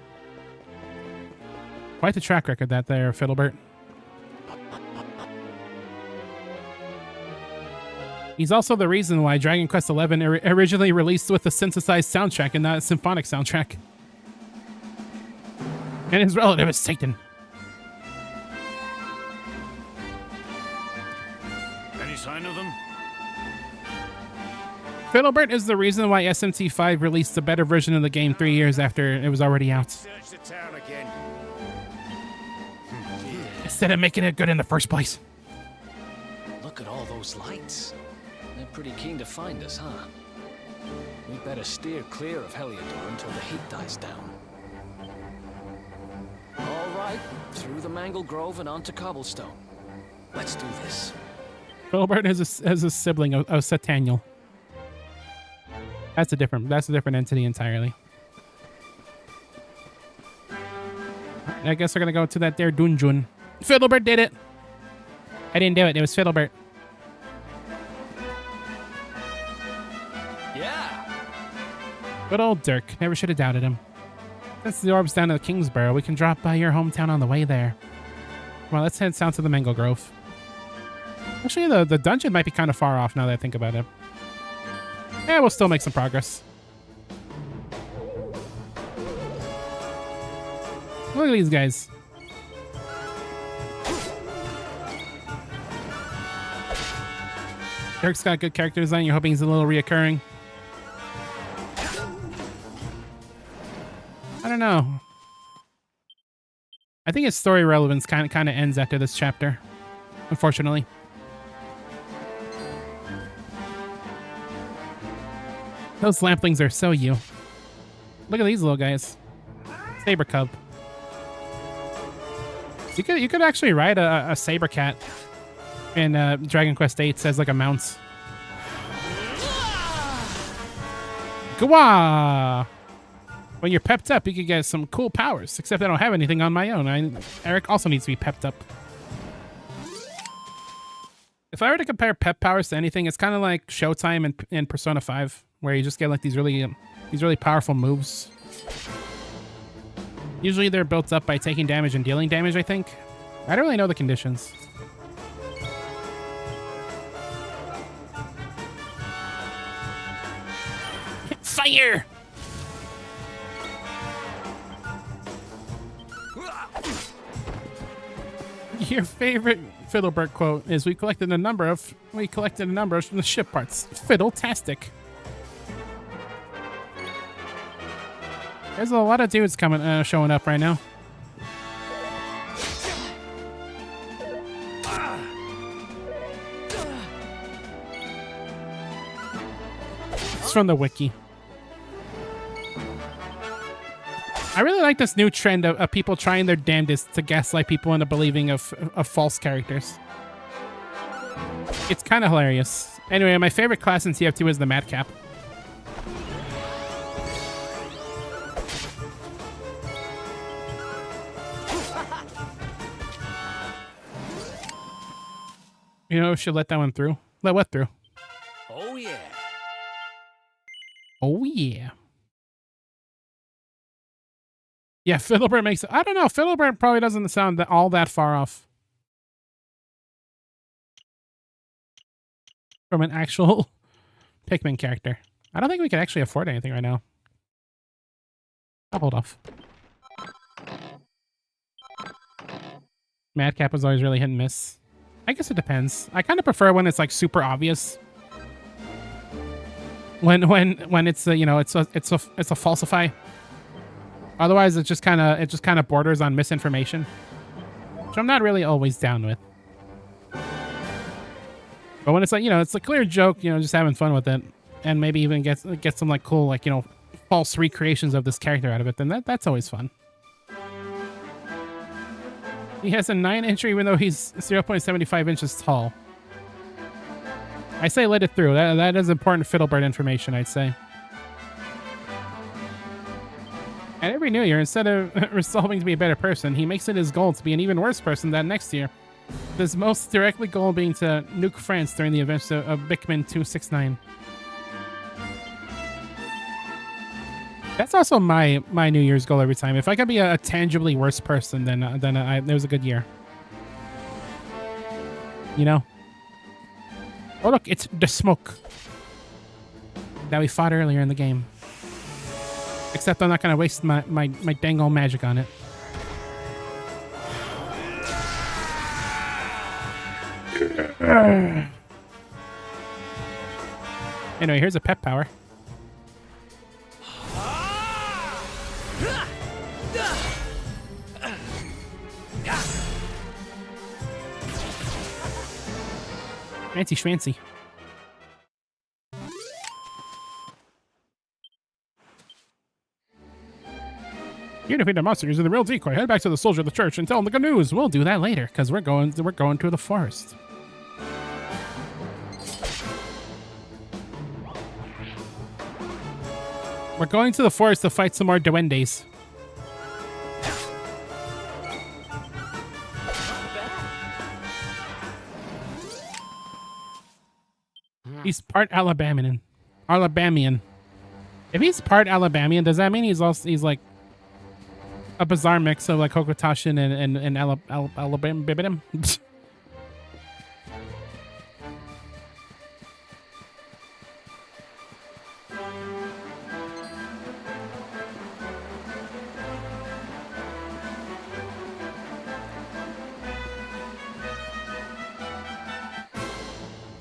Quite the track record that there, Fiddlebert. He's also the reason why Dragon Quest XI originally released with a synthesized soundtrack and not a symphonic soundtrack. And his relative is Satan. Any sign of them? Fiddlebert is the reason why SMT5 released a better version of the game 3 years after it was already out. Search the town again. Instead of making it good in the first place. Look at all those lights. They're pretty keen to find us, huh? We better steer clear of Heliodor until the heat dies down. All right, through the Mangle Grove and onto Cobblestone. Let's do this. Fiddlebert has a sibling of Sataniel. That's a different entity entirely. I guess we're gonna go to that there dungeon. Fiddlebert did it. I didn't do it. It was Fiddlebert. Yeah. Good old Dirk. Never should have doubted him. Since the orb's down to the Kingsborough, we can drop by your hometown on the way there. Well, let's head south to the Mangle Grove. Actually, the dungeon might be kind of far off now that I think about it. Yeah, we'll still make some progress. Look at these guys. Dirk's got good character design. You're hoping he's a little reoccurring. I don't know. I think his story relevance kind of ends after this chapter, unfortunately. Those lamplings are so you. Look at these little guys. Saber cub. You could actually ride a saber cat in Dragon Quest VIII as like a mount. Gwa! When you're pepped up, you could get some cool powers. Except I don't have anything on my own. Eric also needs to be pepped up. If I were to compare pep powers to anything, it's kind of like Showtime in Persona 5, where you just get like these really powerful moves. Usually they're built up by taking damage and dealing damage, I think. I don't really know the conditions. Fire! Your favorite Fiddlebert quote is, we collected a number from the ship parts. Fiddle-tastic. There's a lot of dudes coming, showing up right now. It's from the wiki. I really like this new trend of people trying their damnedest to gaslight people into believing of false characters. It's kind of hilarious. Anyway, my favorite class in TF2 is the Madcap. You know, should let that one through. Let what through? Oh, yeah. Oh, yeah. Yeah, Fiddlebert makes it. I don't know. Fiddlebert probably doesn't sound all that far off from an actual Pikmin character. I don't think we can actually afford anything right now. I'll hold off. Madcap was always really hit and miss. I guess it depends. I kind of prefer when it's like super obvious. When it's a, you know, it's a falsify. Otherwise, it just kind of borders on misinformation, which I'm not really always down with. But when it's like, you know, it's a clear joke, you know, just having fun with it, and maybe even get some like cool, like, you know, false recreations of this character out of it, then that's always fun. He has a 9-incher even though he's 0.75 inches tall. I say let it through. That is important Fiddlebird information, I'd say. And every new year, instead of resolving to be a better person, he makes it his goal to be an even worse person that next year. His most directly goal being to nuke France during the events of Pikmin 269. That's also my New Year's goal every time. If I could be a tangibly worse person, then it was a good year. You know? Oh look, it's the smoke that we fought earlier in the game. Except I'm not gonna waste my dang old magic on it. Anyway, here's a pep power. Fancy schmancy. You defeat the monster using the real decoy. Head back to the soldier of the church and tell him the good news. We'll do that later, because we're going to the forest. We're going to the forest to fight some more duendes. He's part Alabamian. If he's part Alabamian, does that mean he's like a bizarre mix of like Hokotashin and Alabama?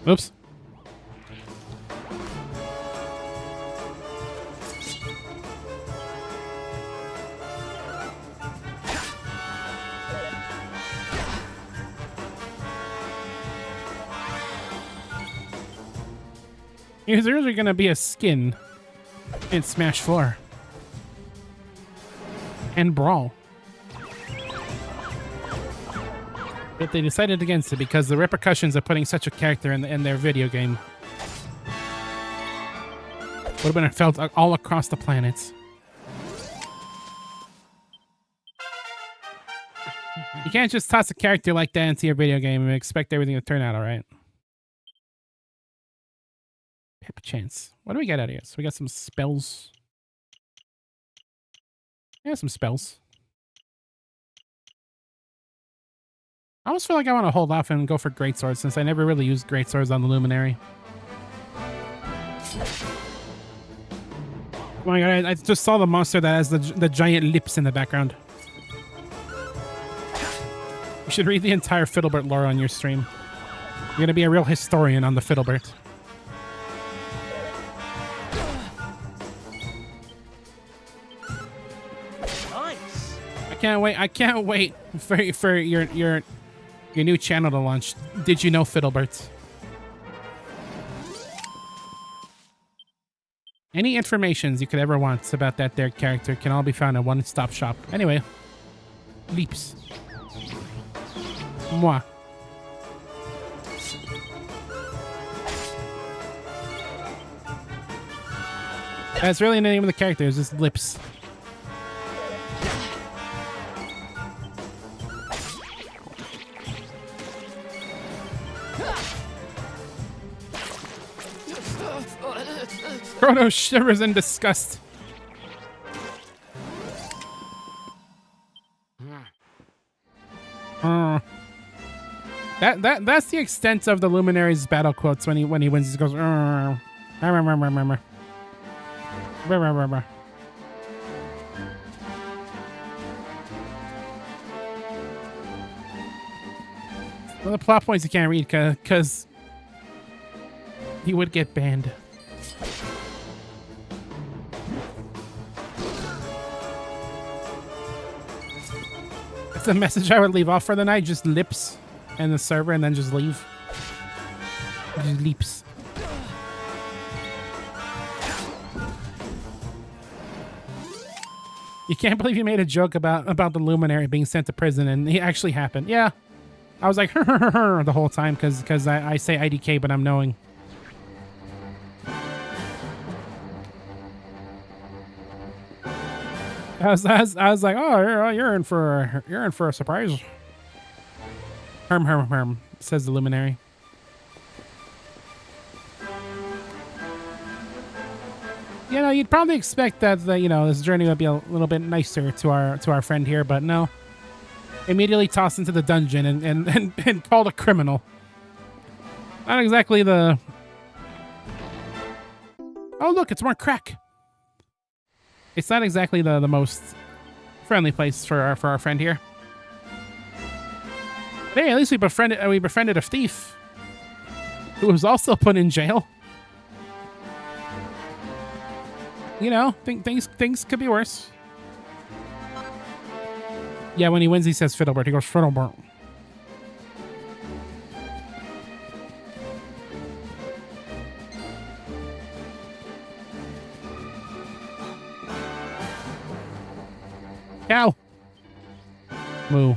Oops. There's usually going to be a skin in Smash 4 and Brawl. But they decided against it because the repercussions of putting such a character in their video game would have been felt all across the planet. You can't just toss a character like that into your video game and expect everything to turn out all right. Pip chance. What do we get out of here? So we got some spells. Yeah, some spells. I almost feel like I want to hold off and go for greatswords since I never really used greatswords on the Luminary. Oh my god, I just saw the monster that has the giant lips in the background. You should read the entire Fiddlebert lore on your stream. You're going to be a real historian on the Fiddlebert. Nice. I can't wait for your new channel to launch. Did you know Fiddlebert? Any informations you could ever want about that there character can all be found in one-stop shop. Anyway, leaps. Moi. That's really the name of the character. It's just lips. Chrono shivers in disgust. That's the extent of the Luminary's battle quotes when he wins. He goes. Well, the plot points you can't read because he would get banned. That's the message I would leave off for the night. Just lips and the server and then just leave. Just leaps. You can't believe you made a joke about the Luminary being sent to prison and it actually happened. Yeah. I was like, the whole time because I say IDK, but I'm knowing. I was like, oh, you're in for a surprise. Herm, says the Luminary. You know, you'd probably expect that this journey would be a little bit nicer to our friend here, but no. Immediately tossed into the dungeon and called a criminal. Not exactly the... Oh, look, it's more crack. It's not exactly the most friendly place for our friend here. Hey, at least we befriended a thief. who was also put in jail. You know, things could be worse. Yeah, when he wins, he says Fiddlebird. He goes Fiddlebird. Cow. Moo.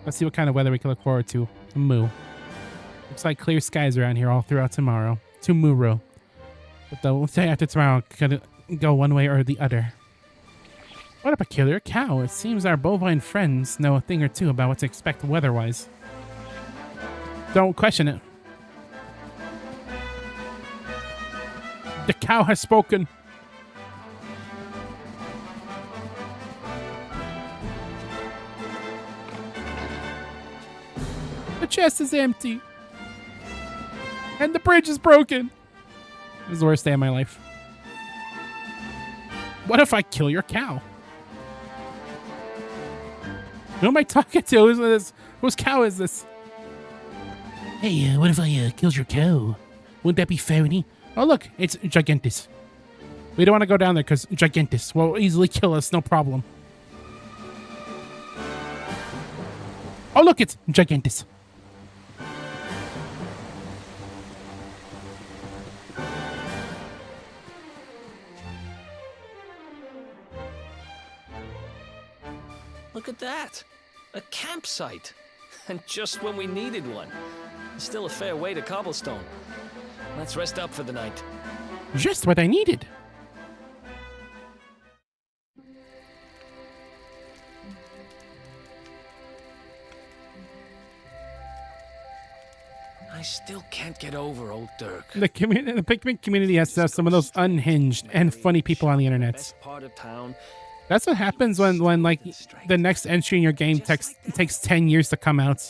Let's see what kind of weather we can look forward to. Moo. Looks like clear skies around here all throughout tomorrow. Tomorrow. But the day after tomorrow could go one way or the other. What a peculiar cow. It seems our bovine friends know a thing or two about what to expect weather-wise. Don't question it. The cow has spoken. The chest is empty. And the bridge is broken. This is the worst day of my life. What if I kill your cow? Who am I talking to? Who's this? Whose cow is this? Hey, what if I killed your cow? Wouldn't that be funny? Oh, look, it's Gigantus. We don't want to go down there because Gigantus will easily kill us, no problem. Oh, look, it's Gigantus. Look at that. A campsite. And just when we needed one. Still a fair way to Cobblestone. Let's rest up for the night. Just what I needed. I still can't get over old Dirk. The Pikmin community has some of those unhinged and funny people on the internet. Best part of town. That's what happens when like the next entry in your game takes 10 years to come out.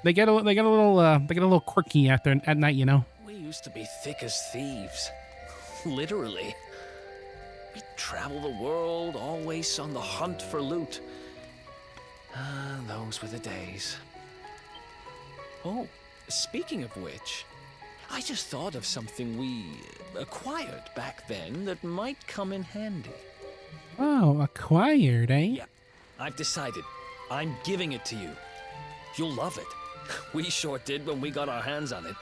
They get a little quirky at night, you know. We used to be thick as thieves. Literally. We travel the world, always on the hunt for loot. Those were the days. Oh, speaking of which, I just thought of something we acquired back then that might come in handy. Oh, acquired, eh? Yeah, I've decided. I'm giving it to you. You'll love it. We sure did when we got our hands on it.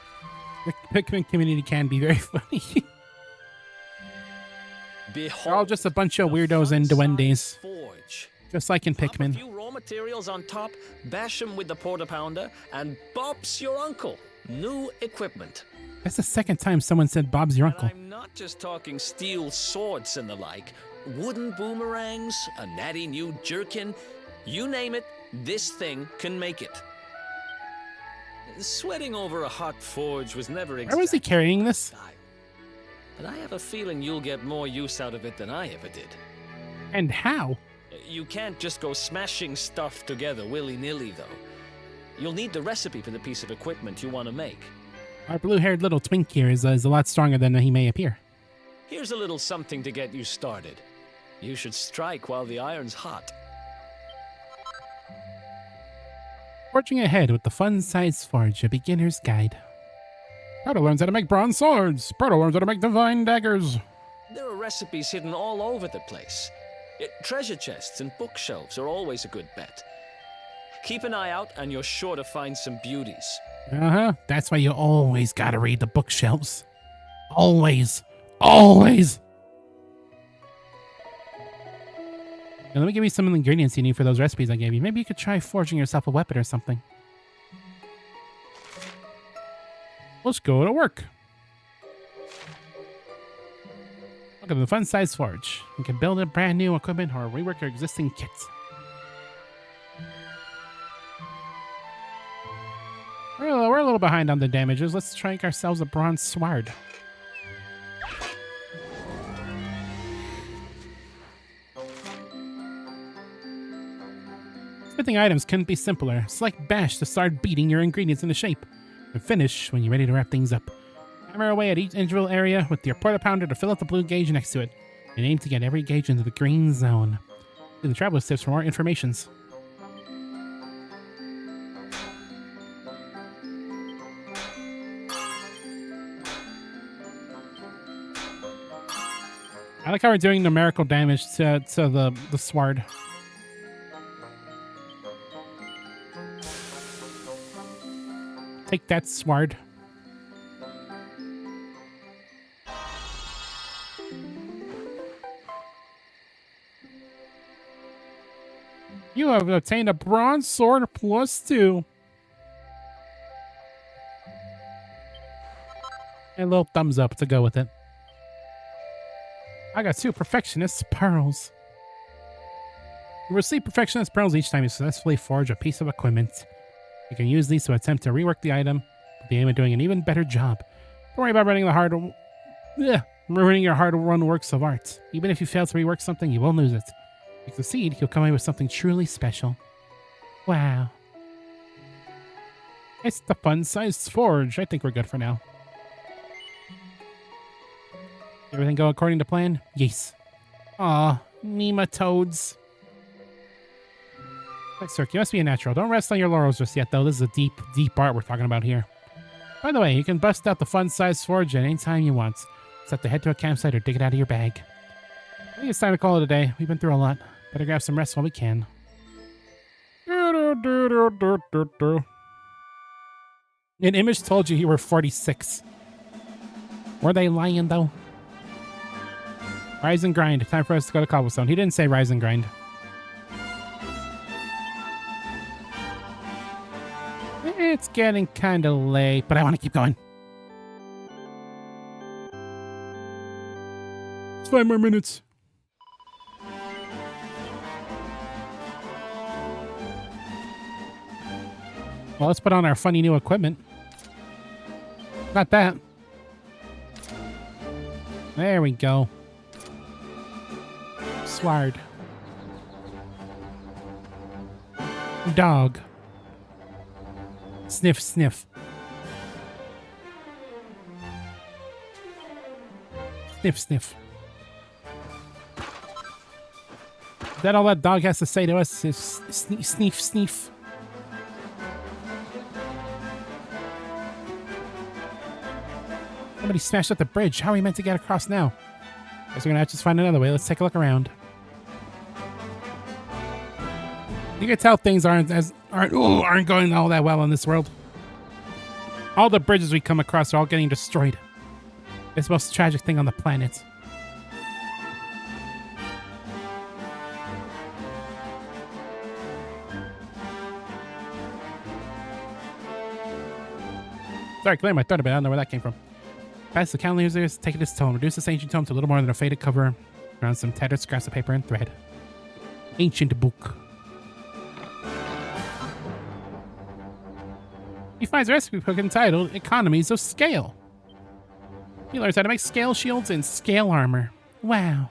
The Pikmin community can be very funny. Behold, they're all just a bunch of weirdos and duendes. Forge. Just like in Pop Pikmin. a few raw materials on top, bash them with the porta pounder, and Bob's your uncle. New equipment. That's the second time someone said Bob's your uncle. I'm not just talking steel swords and the like. Wooden boomerangs, a natty new jerkin. You name it, this thing can make it. Sweating over a hot forge was never exactly. Where was he carrying this? But I have a feeling you'll get more use out of it than I ever did. And how? You can't just go smashing stuff together willy-nilly, though. You'll need the recipe for the piece of equipment you want to make. Our blue-haired little twink here is a lot stronger than he may appear. Here's a little something to get you started. You should strike while the iron's hot. Forging ahead with the Fun Size Forge, a beginner's guide. Proto learns how to make bronze swords. Proto learns how to make divine daggers. There are recipes hidden all over the place. Treasure chests and bookshelves are always a good bet. Keep an eye out and you're sure to find some beauties. Uh-huh. That's why you always gotta read the bookshelves. Always. Always. Now, let me give you some of the ingredients you need for those recipes I gave you. Maybe you could try forging yourself a weapon or something. Let's go to work. Welcome to the Fun Size Forge. You can build a brand new equipment or rework your existing kits. We're a little behind on the damages. Let's try ourselves a bronze sword. Smithing items couldn't be simpler. Select bash to start beating your ingredients into shape. And finish when you're ready to wrap things up. Hammer away at each individual area with your porta pounder to fill up the blue gauge next to it. And aim to get every gauge into the green zone. See the Traveler's Tips for more informations. I like how we're doing numerical damage to the sword. Take that, sword. You have obtained a bronze sword +2. And a little thumbs up to go with it. I got 2 perfectionist pearls. You receive perfectionist pearls each time you successfully forge a piece of equipment. You can use these to attempt to rework the item with the aim of doing an even better job. Don't worry about ruining your hard-won works of art. Even if you fail to rework something, you won't lose it. If you succeed, you'll come away with something truly special. Wow. It's the fun-sized forge. I think we're good for now. Everything go according to plan? Yes. Aw, nematodes. Right, sir, you must be a natural. Don't rest on your laurels just yet, though. This is a deep, deep art we're talking about here. By the way, you can bust out the fun-sized forge at any time you want. Just have to head to a campsite or dig it out of your bag. I think it's time to call it a day. We've been through a lot. Better grab some rest while we can. An image told you were 46. Were they lying, though? Rise and grind. Time for us to go to Cobblestone. He didn't say rise and grind. It's getting kind of late, but I want to keep going. It's 5 more minutes. Well, let's put on our funny new equipment. Not that. There we go. Sword. Dog. Sniff, sniff. Sniff, sniff. Is that all that dog has to say to us? Is sniff, sniff. Somebody smashed up the bridge. How are we meant to get across now? Guess we're gonna have to just find another way. Let's take a look around. You can tell things aren't going all that well in this world. All the bridges we come across are all getting destroyed. It's the most tragic thing on the planet. Sorry, clear my throat a bit. I don't know where that came from. Pass the calendar users, take this tome. Reduce this ancient tome to a little more than a faded cover around some tattered scraps of paper and thread. Ancient book. He finds a recipe book entitled Economies of Scale. He learns how to make scale shields and scale armor. Wow.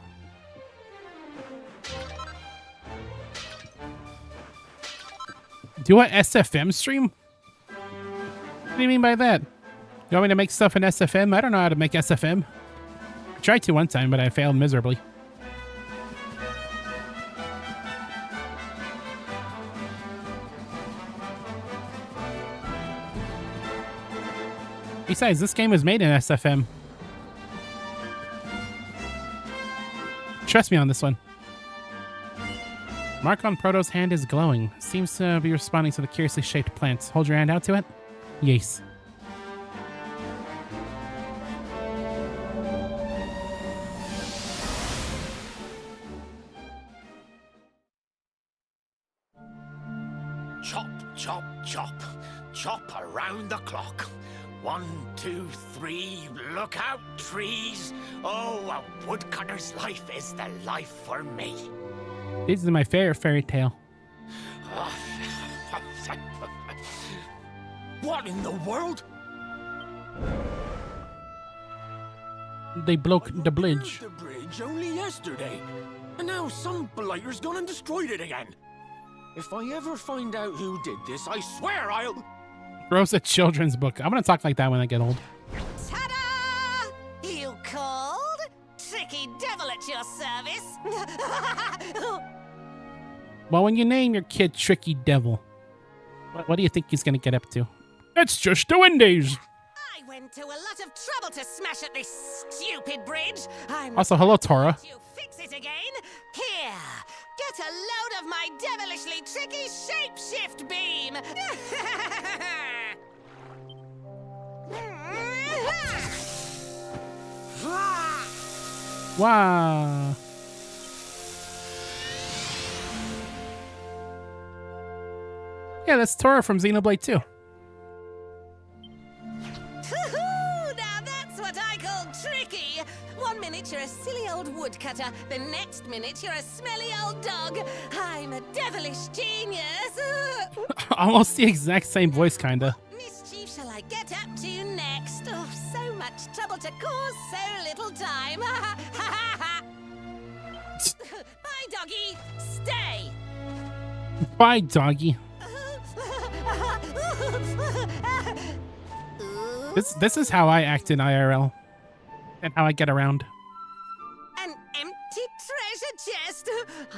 Do a SFM stream? What do you mean by that? You want me to make stuff in SFM? I don't know how to make SFM. I tried to one time, but I failed miserably. Besides, this game was made in SFM. Trust me on this one. Mark on Proto's hand is glowing. Seems to be responding to the curiously shaped plants. Hold your hand out to it? Yes. Chop, chop, chop. Chop around the clock. 1, 2, 3, look out, trees. Oh, a woodcutter's life is the life for me. This is my favorite fairy tale. What in the world? They broke the bridge. The bridge only yesterday. And now some blighter's gone and destroyed it again. If I ever find out who did this, I swear I'll... Gross, a children's book. I'm gonna talk like that when I get old. Ta-da! You called? Tricky devil at your service. Well, when you name your kid Tricky Devil, what do you think he's gonna get up to? It's just the Wendy's. I went to a lot of trouble to smash at this stupid bridge. I'm Also, hello, Tora. you fix it again. Here, get a load of my devilishly tricky shapeshift beam. Wow. Yeah, that's Tora from Xenoblade 2. Now that's what I call tricky. 1 minute you're a silly old woodcutter, the next minute you're a smelly old dog. I'm a devilish genius. Almost the exact same voice, kinda. Mischief shall I get up to next? Oh, so much trouble to cause so little time. Bye, doggy. Stay. Bye, doggy. This is how I act in IRL. And how I get around. An empty treasure chest.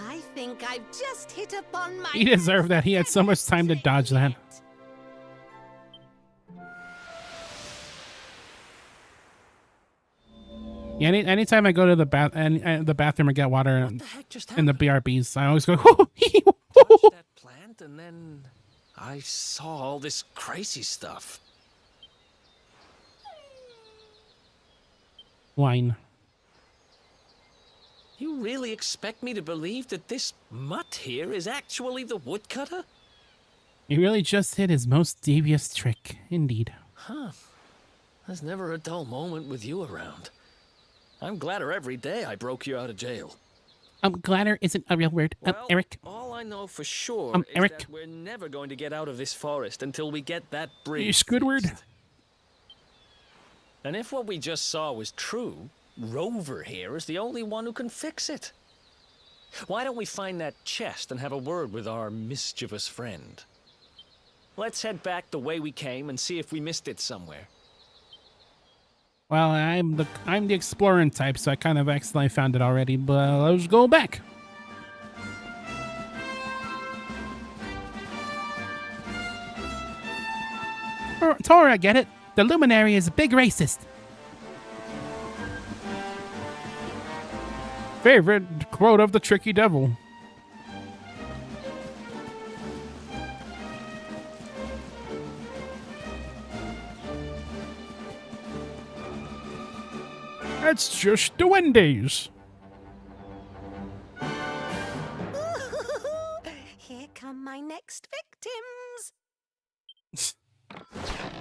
I think I've just hit upon my... He deserved that. He had so much time to dodge that. Yeah, anytime I go to the bathroom or get water in the BRBs, I always go, Touched that plant, and then I saw all this crazy stuff. Wine. You really expect me to believe that this mutt here is actually the woodcutter? He really just hit his most devious trick, indeed. Huh. There's never a dull moment with you around. I'm gladder every day I broke you out of jail. Gladder isn't a real word. Well, Eric. all I know for sure is Eric. that we're never going to get out of this forest until we get that bridge Squidward. fixed. And if what we just saw was true, Rover here is the only one who can fix it. Why don't we find that chest and have a word with our mischievous friend? Let's head back the way we came and see if we missed it somewhere. Well, I'm the exploring type, so I kind of accidentally found it already, but let's go back. Tora, I get it. The Luminary is a big racist. Favorite quote of the Tricky Devil. That's just the Wendy's. Here come my next victims.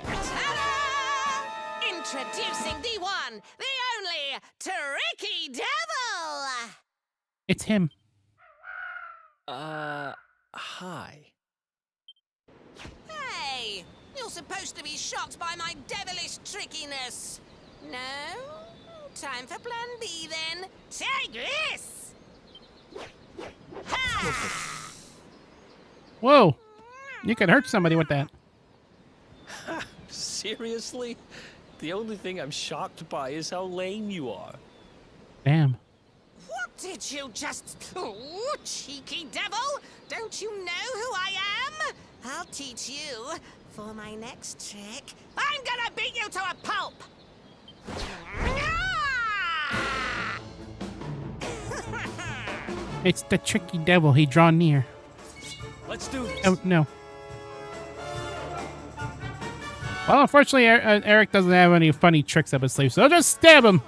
Ta-da! Introducing the one, the only, Tricky Devil! It's him. Hi. Hey, you're supposed to be shocked by my devilish trickiness. No? Time for plan B then. Take this! Ha! Whoa. You could hurt somebody with that. Seriously? The only thing I'm shocked by is how lame you are. Damn. What did you just... Oh, cheeky devil! Don't you know who I am? I'll teach you. For my next trick, I'm gonna beat you to a pulp! It's the Tricky Devil. He draw near. Let's do this. Oh, no. Well, unfortunately, Eric doesn't have any funny tricks up his sleeve, so I'll just stab him.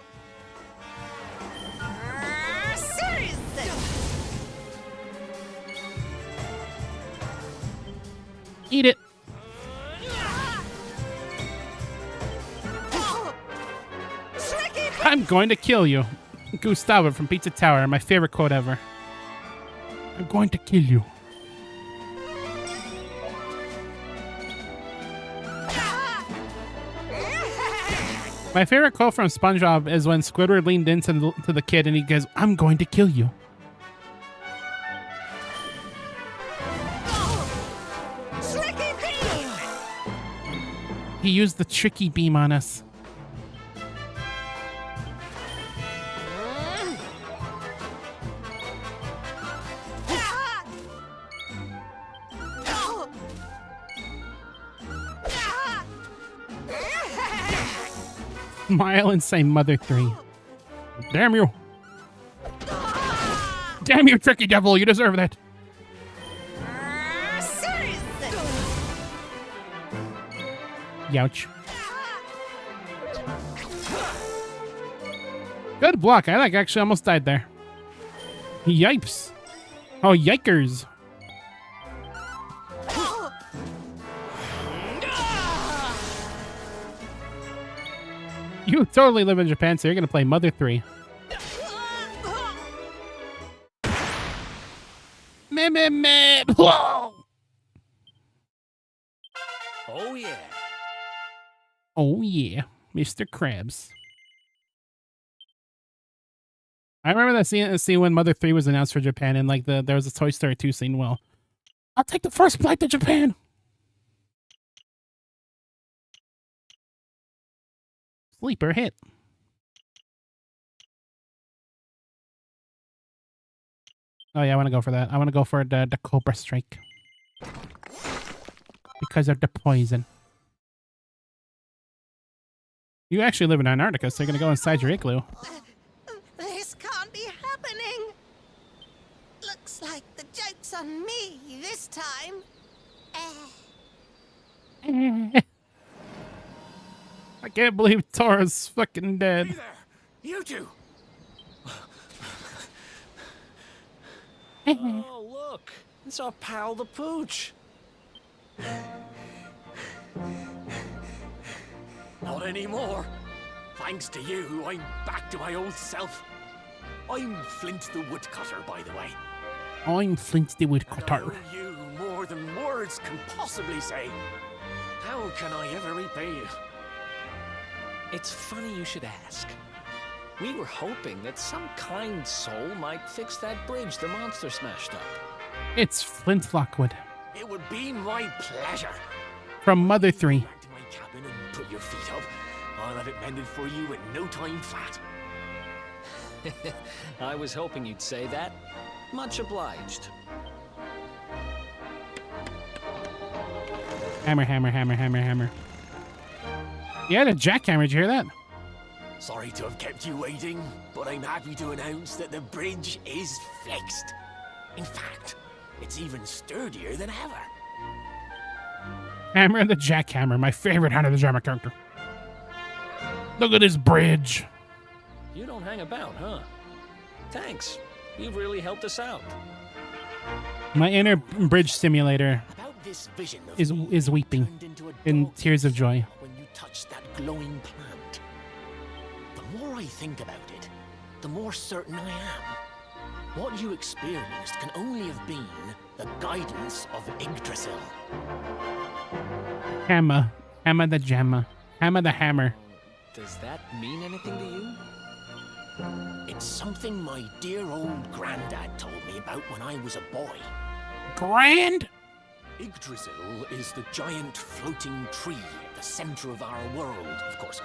Eat it. I'm going to kill you. Gustavo from Pizza Tower, my favorite quote ever. I'm going to kill you. My favorite quote from SpongeBob is when Squidward leaned into the kid and he goes, I'm going to kill you. He used the tricky beam on us. Smile and say Mother 3. Damn you. Damn you, tricky devil. You deserve that. Youch. Good block. I actually almost died there. Yipes. Oh, yikers. You totally live in Japan, so you're gonna play Mother 3. Meh, meh, meh. Whoa. Oh, yeah. Oh, yeah. Mr. Krabs. I remember that scene when Mother 3 was announced for Japan, and like there was a Toy Story 2 scene. Well, I'll take the first flight to Japan. Sleeper hit. Oh yeah, I want to go for that. I want to go for the Cobra Strike. Because of the poison. You actually live in Antarctica, so you're going to go inside your igloo. This can't be happening. Looks like the joke's on me this time. I can't believe Tora's fucking dead. Hey there, you two. Oh, look. It's our pal the Pooch. Not anymore. Thanks to you, I'm back to my old self. I'm Flint the Woodcutter, by the way. I'm Flint the And I Woodcutter. owe you more than words can possibly say. How can I ever repay you? It's funny you should ask. We were hoping that some kind soul might fix that bridge the monster smashed up. It's Flint Lockwood. It would be my pleasure. From Mother 3. Back to my cabin and put your feet up. I'll have it mended for you in no time flat. I was hoping you'd say that. Much obliged. Hammer, hammer, hammer, hammer, hammer. Yeah, the jackhammer. Did you hear that? Sorry to have kept you waiting, but I'm happy to announce that the bridge is fixed. In fact, it's even sturdier than ever. Hammer and the jackhammer, my favorite Hand of the Jammer character. Look at this bridge. You don't hang about, huh? Thanks. You've really helped us out. My inner bridge simulator About this vision of is weeping in tears of joy. when you touch that glowing plant. The more I think about it, the more certain I am. What you experienced can only have been the guidance of Yggdrasil. Hammer. Hammer the jammer. Hammer the hammer. Does that mean anything to you? It's something my dear old granddad told me about when I was a boy. Grand? Yggdrasil is the giant floating tree at the center of our world, of course.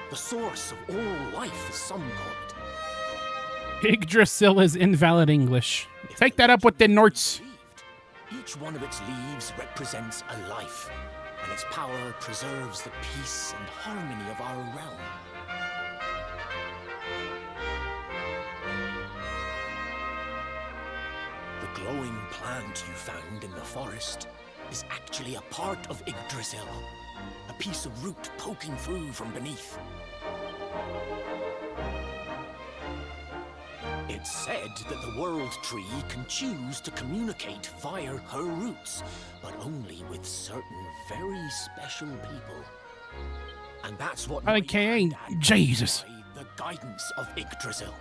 The source of all life, as some call it. Yggdrasil is invalid English. Take that up with the Norts. Each one of its leaves represents a life, and its power preserves the peace and harmony of our realm. The glowing plant you found in the forest is actually a part of Yggdrasil, a piece of root poking through from beneath. It's said that the World Tree can choose to communicate via her roots, but only with certain very special people. And that's what AKA Jesus. the guidance of Yggdrasil.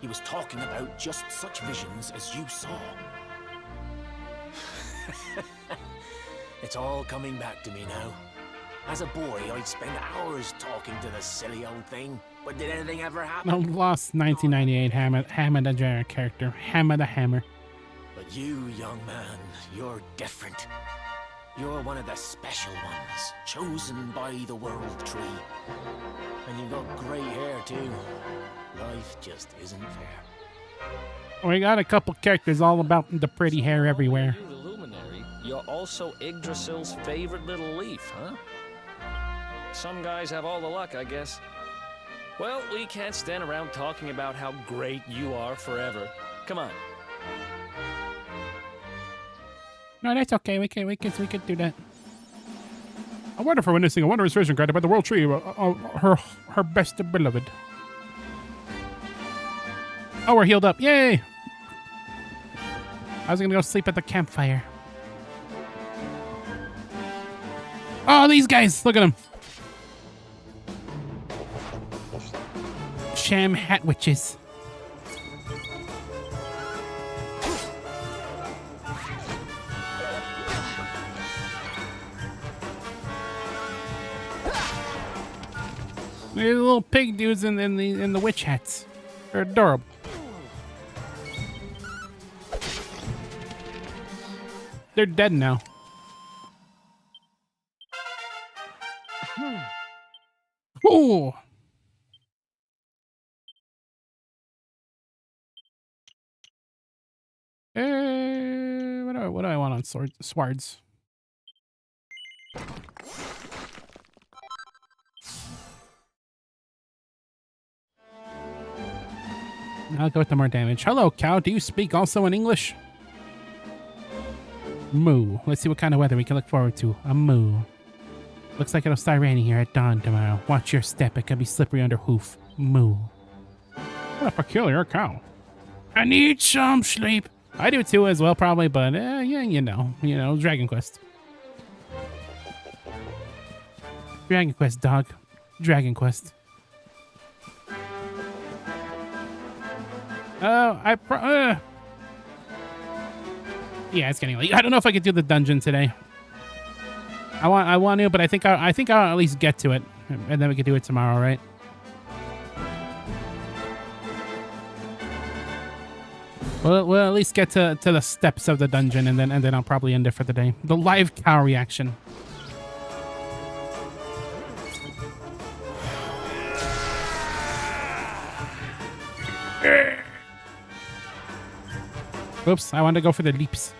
He was talking about just such visions as you saw. It's all coming back to me now. As a boy, I'd spend hours talking to the silly old thing, but did anything ever happen? No, lost 1998 Hammer the Jammer character. Hammer the Hammer. But you, young man, you're different. You're one of the special ones, chosen by the World Tree. And you've got grey hair, too. Life just isn't fair. We got a couple characters all about the pretty hair everywhere. You, the luminary, you're also Yggdrasil's favorite little leaf, huh? Some guys have all the luck, I guess. Well, we can't stand around talking about how great you are forever. Come on. No, that's okay. We can do that. I wonder for witnessing a wondrous vision granted by the world tree, her best beloved. Oh, we're healed up. Yay! I was gonna go sleep at the campfire. Oh, these guys! Look at them. Sham hat witches. These little pig dudes in the witch hats. They're adorable. They're dead now. Oh. What do I want on swords? I'll go with the more damage. Hello, cow. Do you speak also in English? Moo. Let's see what kind of weather we can look forward to. A moo. Looks like it'll start raining here at dawn tomorrow. Watch your step. It could be slippery under hoof. Moo. What a peculiar cow. I need some sleep. I do too as well, probably, but yeah, you know, Dragon Quest. Dragon Quest, dog. Dragon Quest. Oh, yeah, it's getting late. I don't know if I could do the dungeon today. I want to, but I think I'll at least get to it, and then we could do it tomorrow, right? We'll at least get to the steps of the dungeon, and then I'll probably end it for the day. The live cow reaction. Oops, I wanted to go for the leaps.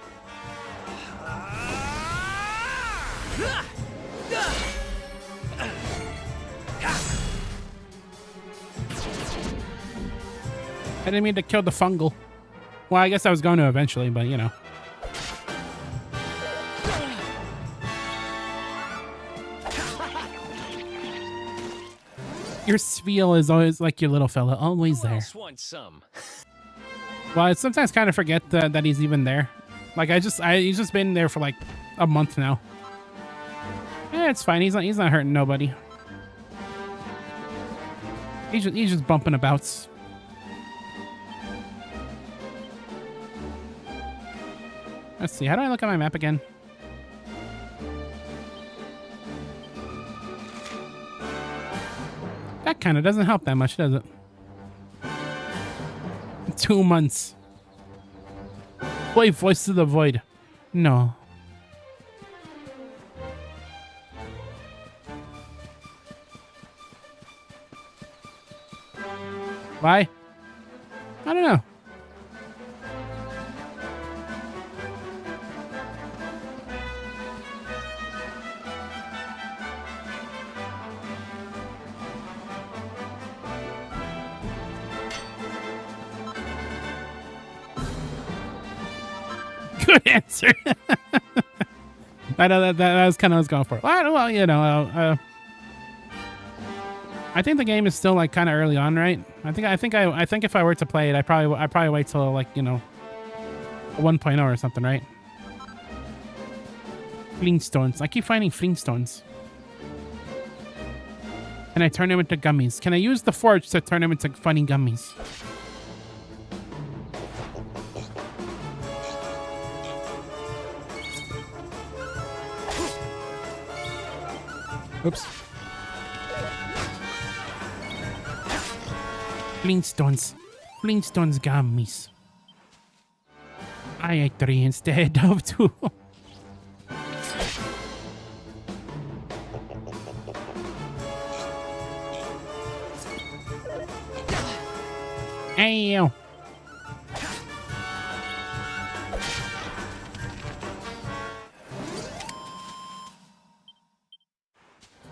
I didn't mean to kill the fungal. Well, I guess I was going to eventually, but you know. Your spiel is always like your little fella, always there. Want some? Well, I sometimes kind of forget that he's even there. Like he's just been there for like a month now. Yeah, it's fine. He's not hurting nobody. He's just bumping abouts. Let's see. How do I look at my map again? That kind of doesn't help that much, does it? 2 months. Play Voice of the Void. No. Why? I don't know. Good answer. I know that was kind of what I was going for. Well, you know, I think the game is still like kind of early on, right? I think if I were to play it, I probably wait till like, you know, 1.0 or something, right? Flintstones. I keep finding Flintstones. Can I turn them into gummies? Can I use the forge to turn them into funny gummies? Oops. Flintstones. Flintstones gummies. I ate 3 instead of 2. Ow.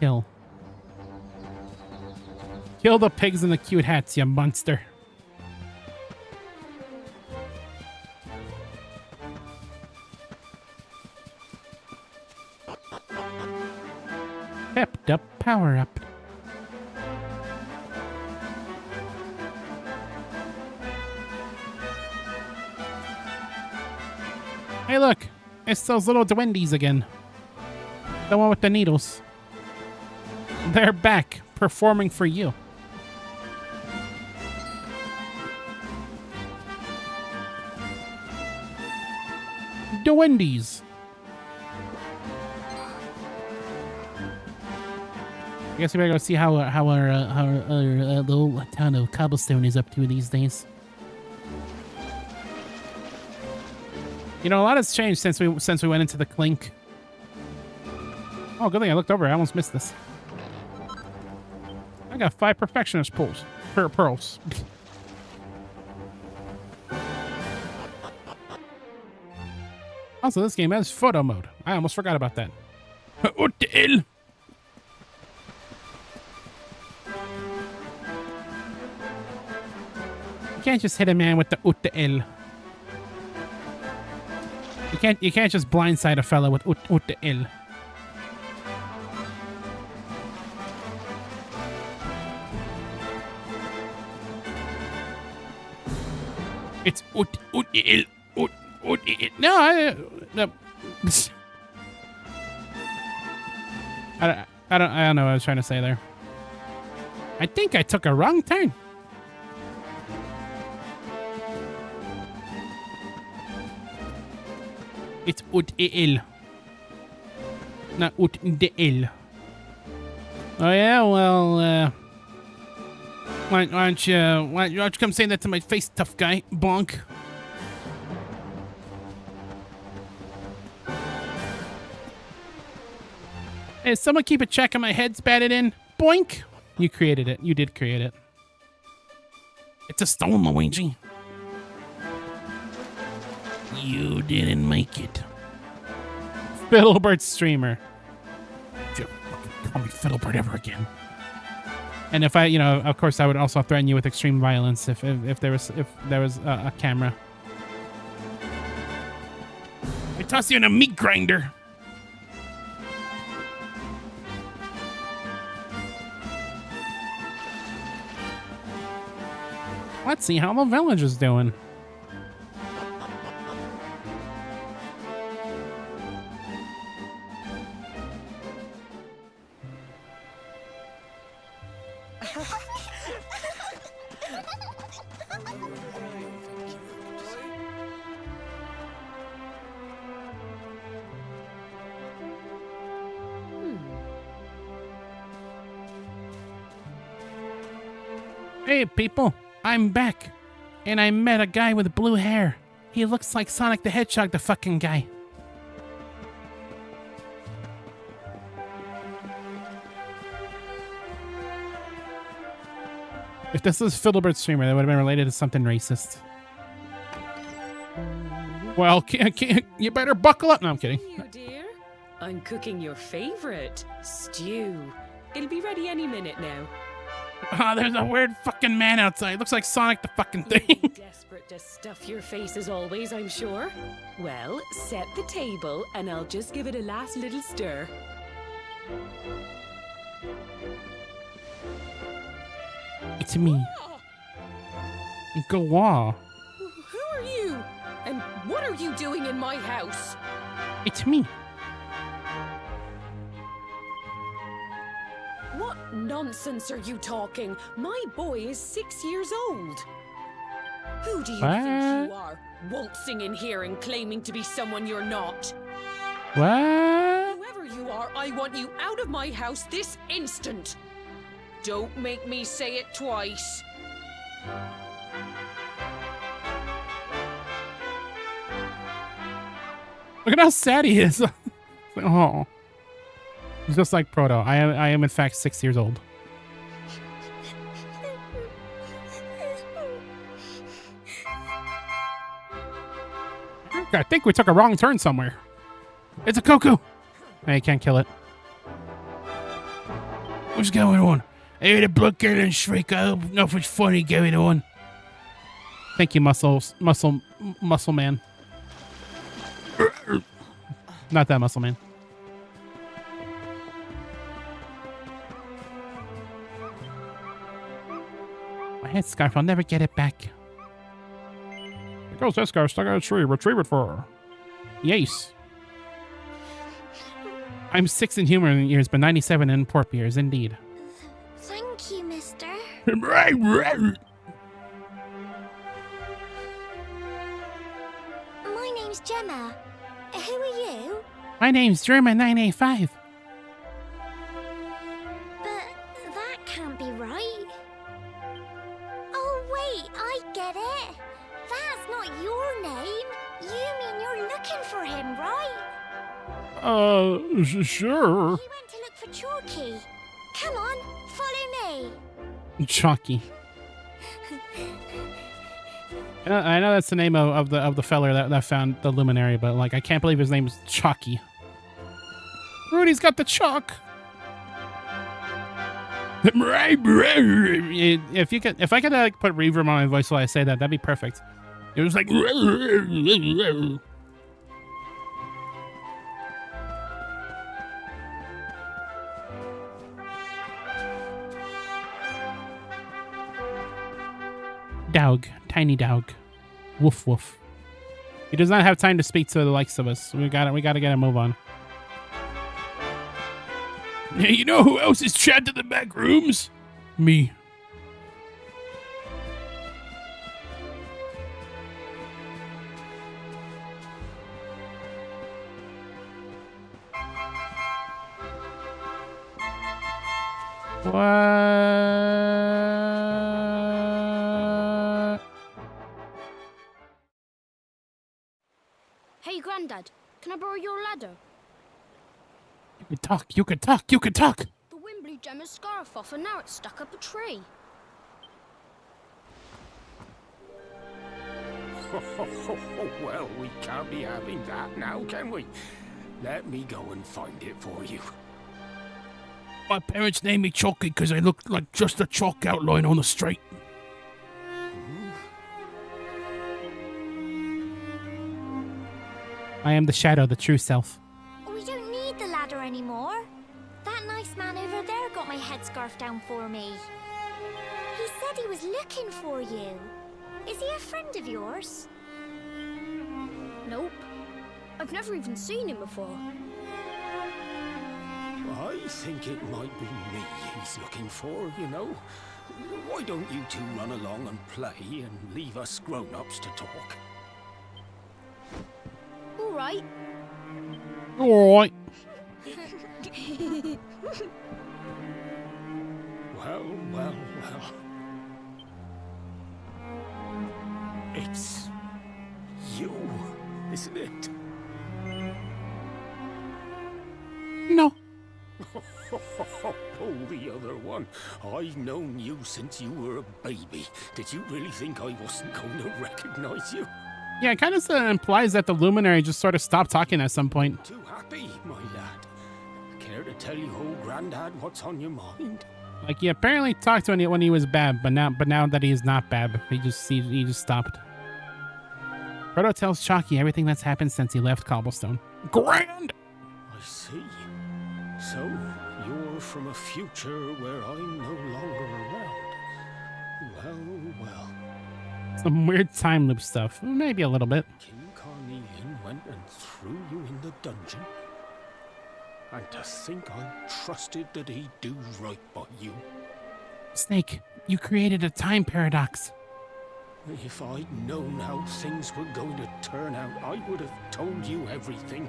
Kill. Kill the pigs in the cute hats, you monster. Pepped up, power up. Hey, look. It's those little duendes again. The one with the needles. They're back, performing for you. Duendes. I guess we better go see how our little town of Cobblestone is up to these days. You know, a lot has changed since we went into the clink. Oh, good thing I looked over. I almost missed this. I got 5 perfectionist pearls. Also, this game has photo mode. I almost forgot about that. What the hell? You can't just hit a man with the UTL. You can't just blindside a fella with UTL. It's UTL. No, no. I don't know what I was trying to say there. I think I took a wrong turn. It's UTL. Not UTL. Oh yeah, well, why don't you come say that to my face, tough guy? Bonk. Hey, someone keep a check on my head's batted in. Boink. You created it. You did create it. It's a stone, Luigi. You didn't make it. Fiddlebird streamer. Don't call me Fiddlebird ever again. And if I, of course, I would also threaten you with extreme violence if there was a camera. I toss you in a meat grinder. Let's see how the village is doing. Hey, people. I'm back. And I met a guy with blue hair. He looks like Sonic the Hedgehog, the fucking guy. If this was Fiddlebird streamer, that would have been related to something racist. Well, you better buckle up. No, I'm kidding. You dear, I'm cooking your favorite stew. It'll be ready any minute now. Oh, there's a weird fucking man outside. Looks like Sonic the fucking thing. Desperate to stuff your face as always, I'm sure. Well, set the table and I'll just give it a last little stir. It's me. Go on. Who are you? And what are you doing in my house? It's me. What nonsense are you talking? My boy is 6 years old. Who do you think you are? Waltzing in here and claiming to be someone you're not. What? Whoever you are, I want you out of my house this instant. Don't make me say it twice. Look at how sad he is. Oh. He's just like Proto. I am in fact 6 years old. I think we took a wrong turn somewhere. It's a cuckoo. I can't kill it. What's going on? I hear the blood gurgle and shriek. I hope nothing's funny going on. Thank you, muscle man. Not that muscle man. My headscarf, I'll never get it back. There goes that scarf stuck out a tree. Retrieve it for her. Yes. I'm 6 in humor years, but 97 in porp years, indeed. Thank you, mister. My name's Gemma. Who are you? My name's German 985. But that can't be right. Oh, wait, I get it. That's not your name. You mean you're looking for him, right? Sure. He went to look for Chalky. Come on, follow me. Chalky. I know that's the name of the feller that found the luminary, but like I can't believe his name's Chalky. Rudy's got the chalk. If I could like put reverb on my voice while I say that, that'd be perfect. It was like. Dog, tiny dog, woof woof. He does not have time to speak to the likes of us. We gotta get a move on. Yeah, you know who else is trapped in the back rooms? Me. What? Hey, Grandad, can I borrow your ladder? You could talk, you could talk, you could talk! The wind blew Gemma's scarf off and now it's stuck up a tree. Well, we can't be having that now, can we? Let me go and find it for you. My parents named me Chalky because I looked like just a chalk outline on the street. I am the shadow, the true self. We don't need the ladder anymore. That nice man over there got my headscarf down for me. He said he was looking for you. Is he a friend of yours? Nope. I've never even seen him before. I think it might be me he's looking for, you know. Why don't you two run along and play and leave us grown-ups to talk? All right. All right. Well. It's you, isn't it? No. Oh, the other one. I've known you since you were a baby. Did you really think I wasn't going to recognize you? Yeah, it kind of implies that the luminary just sort of stopped talking at some point. Too happy, my lad. Care to tell your old granddad what's on your mind? Like he apparently talked to him when he was Bab, but now that he is not Bab, he just stopped. Frodo tells Chalky everything that's happened since he left Cobblestone. Grand! I see. So, you're from a future where I'm no longer around. Well. Some weird time loop stuff. Maybe a little bit. King Carnelian went and threw you in the dungeon. And to think I trusted that he'd do right by you. Snake, you created a time paradox. If I'd known how things were going to turn out, I would have told you everything,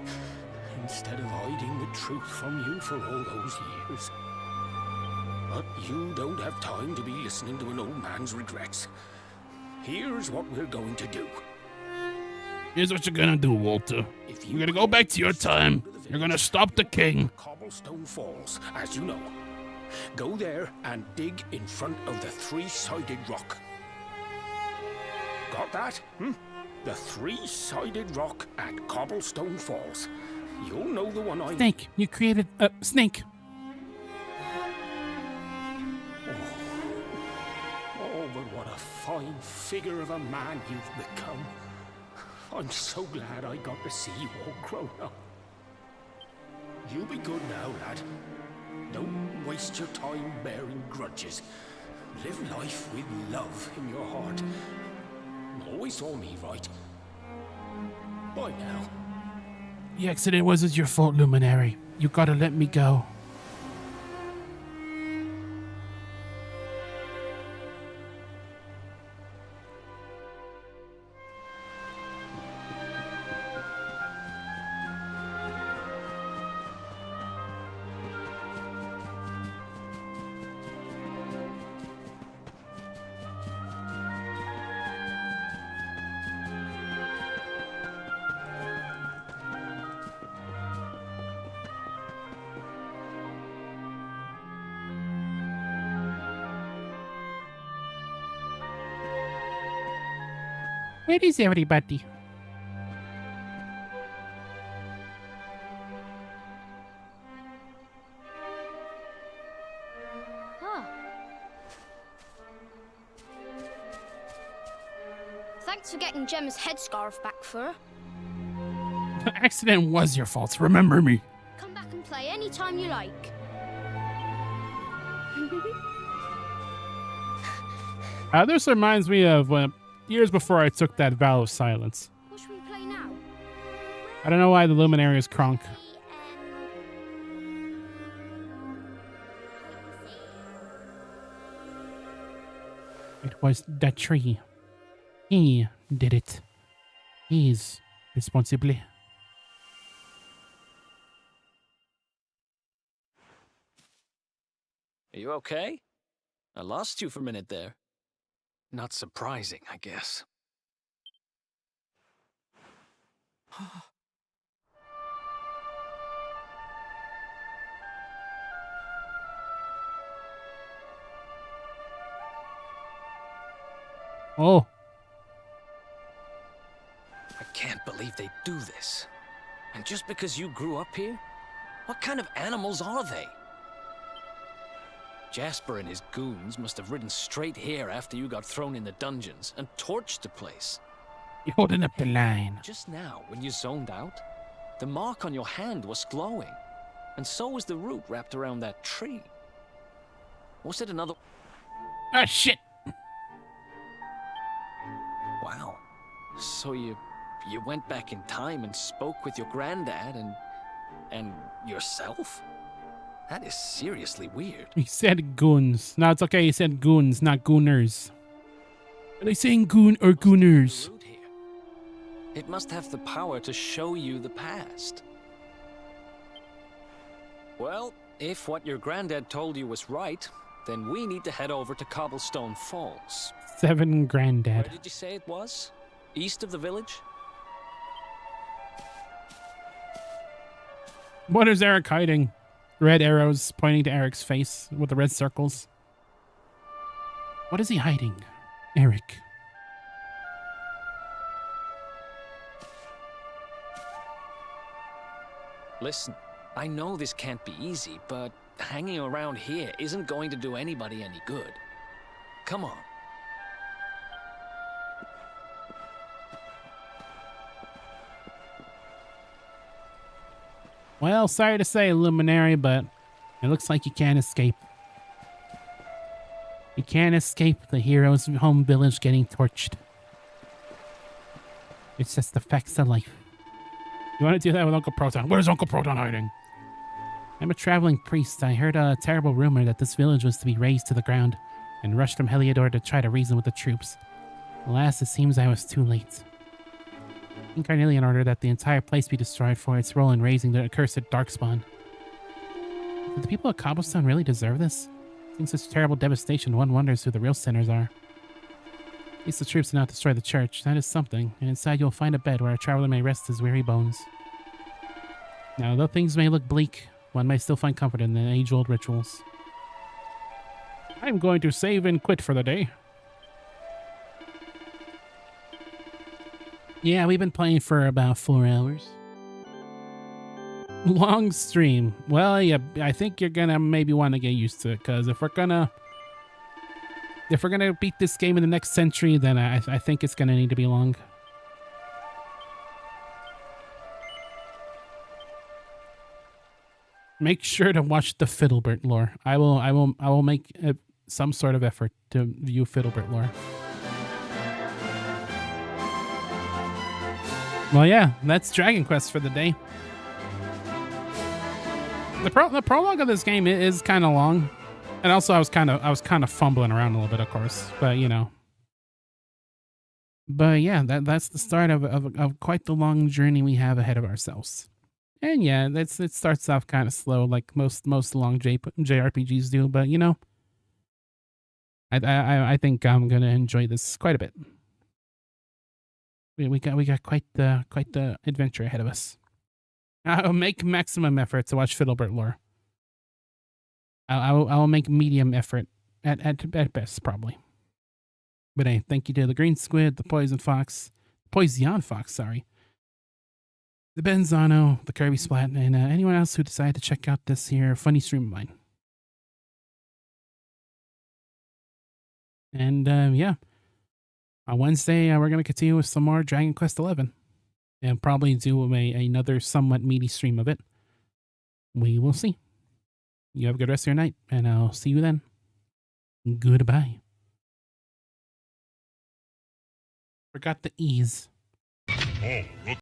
instead of hiding the truth from you for all those years. But you don't have time to be listening to an old man's regrets. Here's what we're going to do. Here's what you're gonna do, Walter. You're gonna go back to your time. You're gonna stop the king. Cobblestone Falls, as you know. Go there and dig in front of the three-sided rock. Got that? The three-sided rock at Cobblestone Falls. You'll know the one I... Snake, you created a snake. What a fine figure of a man you've become. I'm so glad I got to see you all grown up. You be good now, lad. Don't waste your time bearing grudges. Live life with love in your heart. Always saw me right. Bye now. The accident wasn't your fault, Luminary. You gotta let me go. Where is everybody? Huh. Thanks for getting Gemma's headscarf back for her. The accident was your fault. Remember me. Come back and play anytime you like. This reminds me of years before I took that vow of silence. What should we play now? I don't know why the Luminary is crunk. It was the tree. He did it. He's responsible. Are you okay? I lost you for a minute there. Not surprising, I guess. Oh. I can't believe they do this. And just because you grew up here? What kind of animals are they? Jasper and his goons must have ridden straight here after you got thrown in the dungeons and torched the place. You're holding up the line. Just now, when you zoned out, the mark on your hand was glowing. And so was the root wrapped around that tree. Was it another... Ah, shit! Wow. So you went back in time and spoke with your granddad and yourself? That is seriously weird. He said goons. No, it's okay. He said goons, not gooners. Are they saying goon or gooners? It must have the power to show you the past. Well, if what your granddad told you was right, then we need to head over to Cobblestone Falls. 7 granddad. Where did you say it was? East of the village? What is Eric hiding? Red arrows pointing to Eric's face with the red circles. What is he hiding? Eric. Listen, I know this can't be easy, but hanging around here isn't going to do anybody any good. Come on. Well, sorry to say, Luminary, but it looks like you can't escape. You can't escape the hero's home village getting torched. It's just the facts of life. You want to do that with Uncle Proton? Where's Uncle Proton hiding? I'm a traveling priest. I heard a terrible rumor that this village was to be razed to the ground and rushed from Heliodor to try to reason with the troops. Alas, it seems I was too late. King Carnelian ordered that the entire place be destroyed for its role in raising the accursed Darkspawn. Did the people of Cobblestone really deserve this? Seeing such terrible devastation, one wonders who the real sinners are. At least the troops did not destroy the church. That is something, and inside you'll find a bed where a traveler may rest his weary bones. Now, though things may look bleak, one may still find comfort in the age-old rituals. I'm going to save and quit for the day. Yeah, we've been playing for about 4 hours. Long stream. Well, yeah, I think you're gonna maybe want to get used to it, because if If we're gonna beat this game in the next century, then I think it's gonna need to be long. Make sure to watch the Fiddlebert lore. I will make some sort of effort to view Fiddlebert lore. Well, yeah, that's Dragon Quest for the day. The prologue of this game is kind of long, and also I was kind of fumbling around a little bit, of course, but you know. But yeah, that's the start of quite the long journey we have ahead of ourselves. And yeah, it starts off kind of slow, like most long JRPGs do, but you know, I think I'm gonna enjoy this quite a bit. We got quite the adventure ahead of us. I'll make maximum effort to watch Fiddlebert lore. I'll make medium effort at best, probably. But hey, thank you to the Green Squid, the Poison Fox, sorry. The Benzano, the Kirby Splat, and anyone else who decided to check out this here funny stream of mine. And yeah, on Wednesday we're gonna continue with some more Dragon Quest XI, and probably do another somewhat meaty stream of it. We will see. You have a good rest of your night, and I'll see you then. Goodbye. Forgot the E's. Oh, look.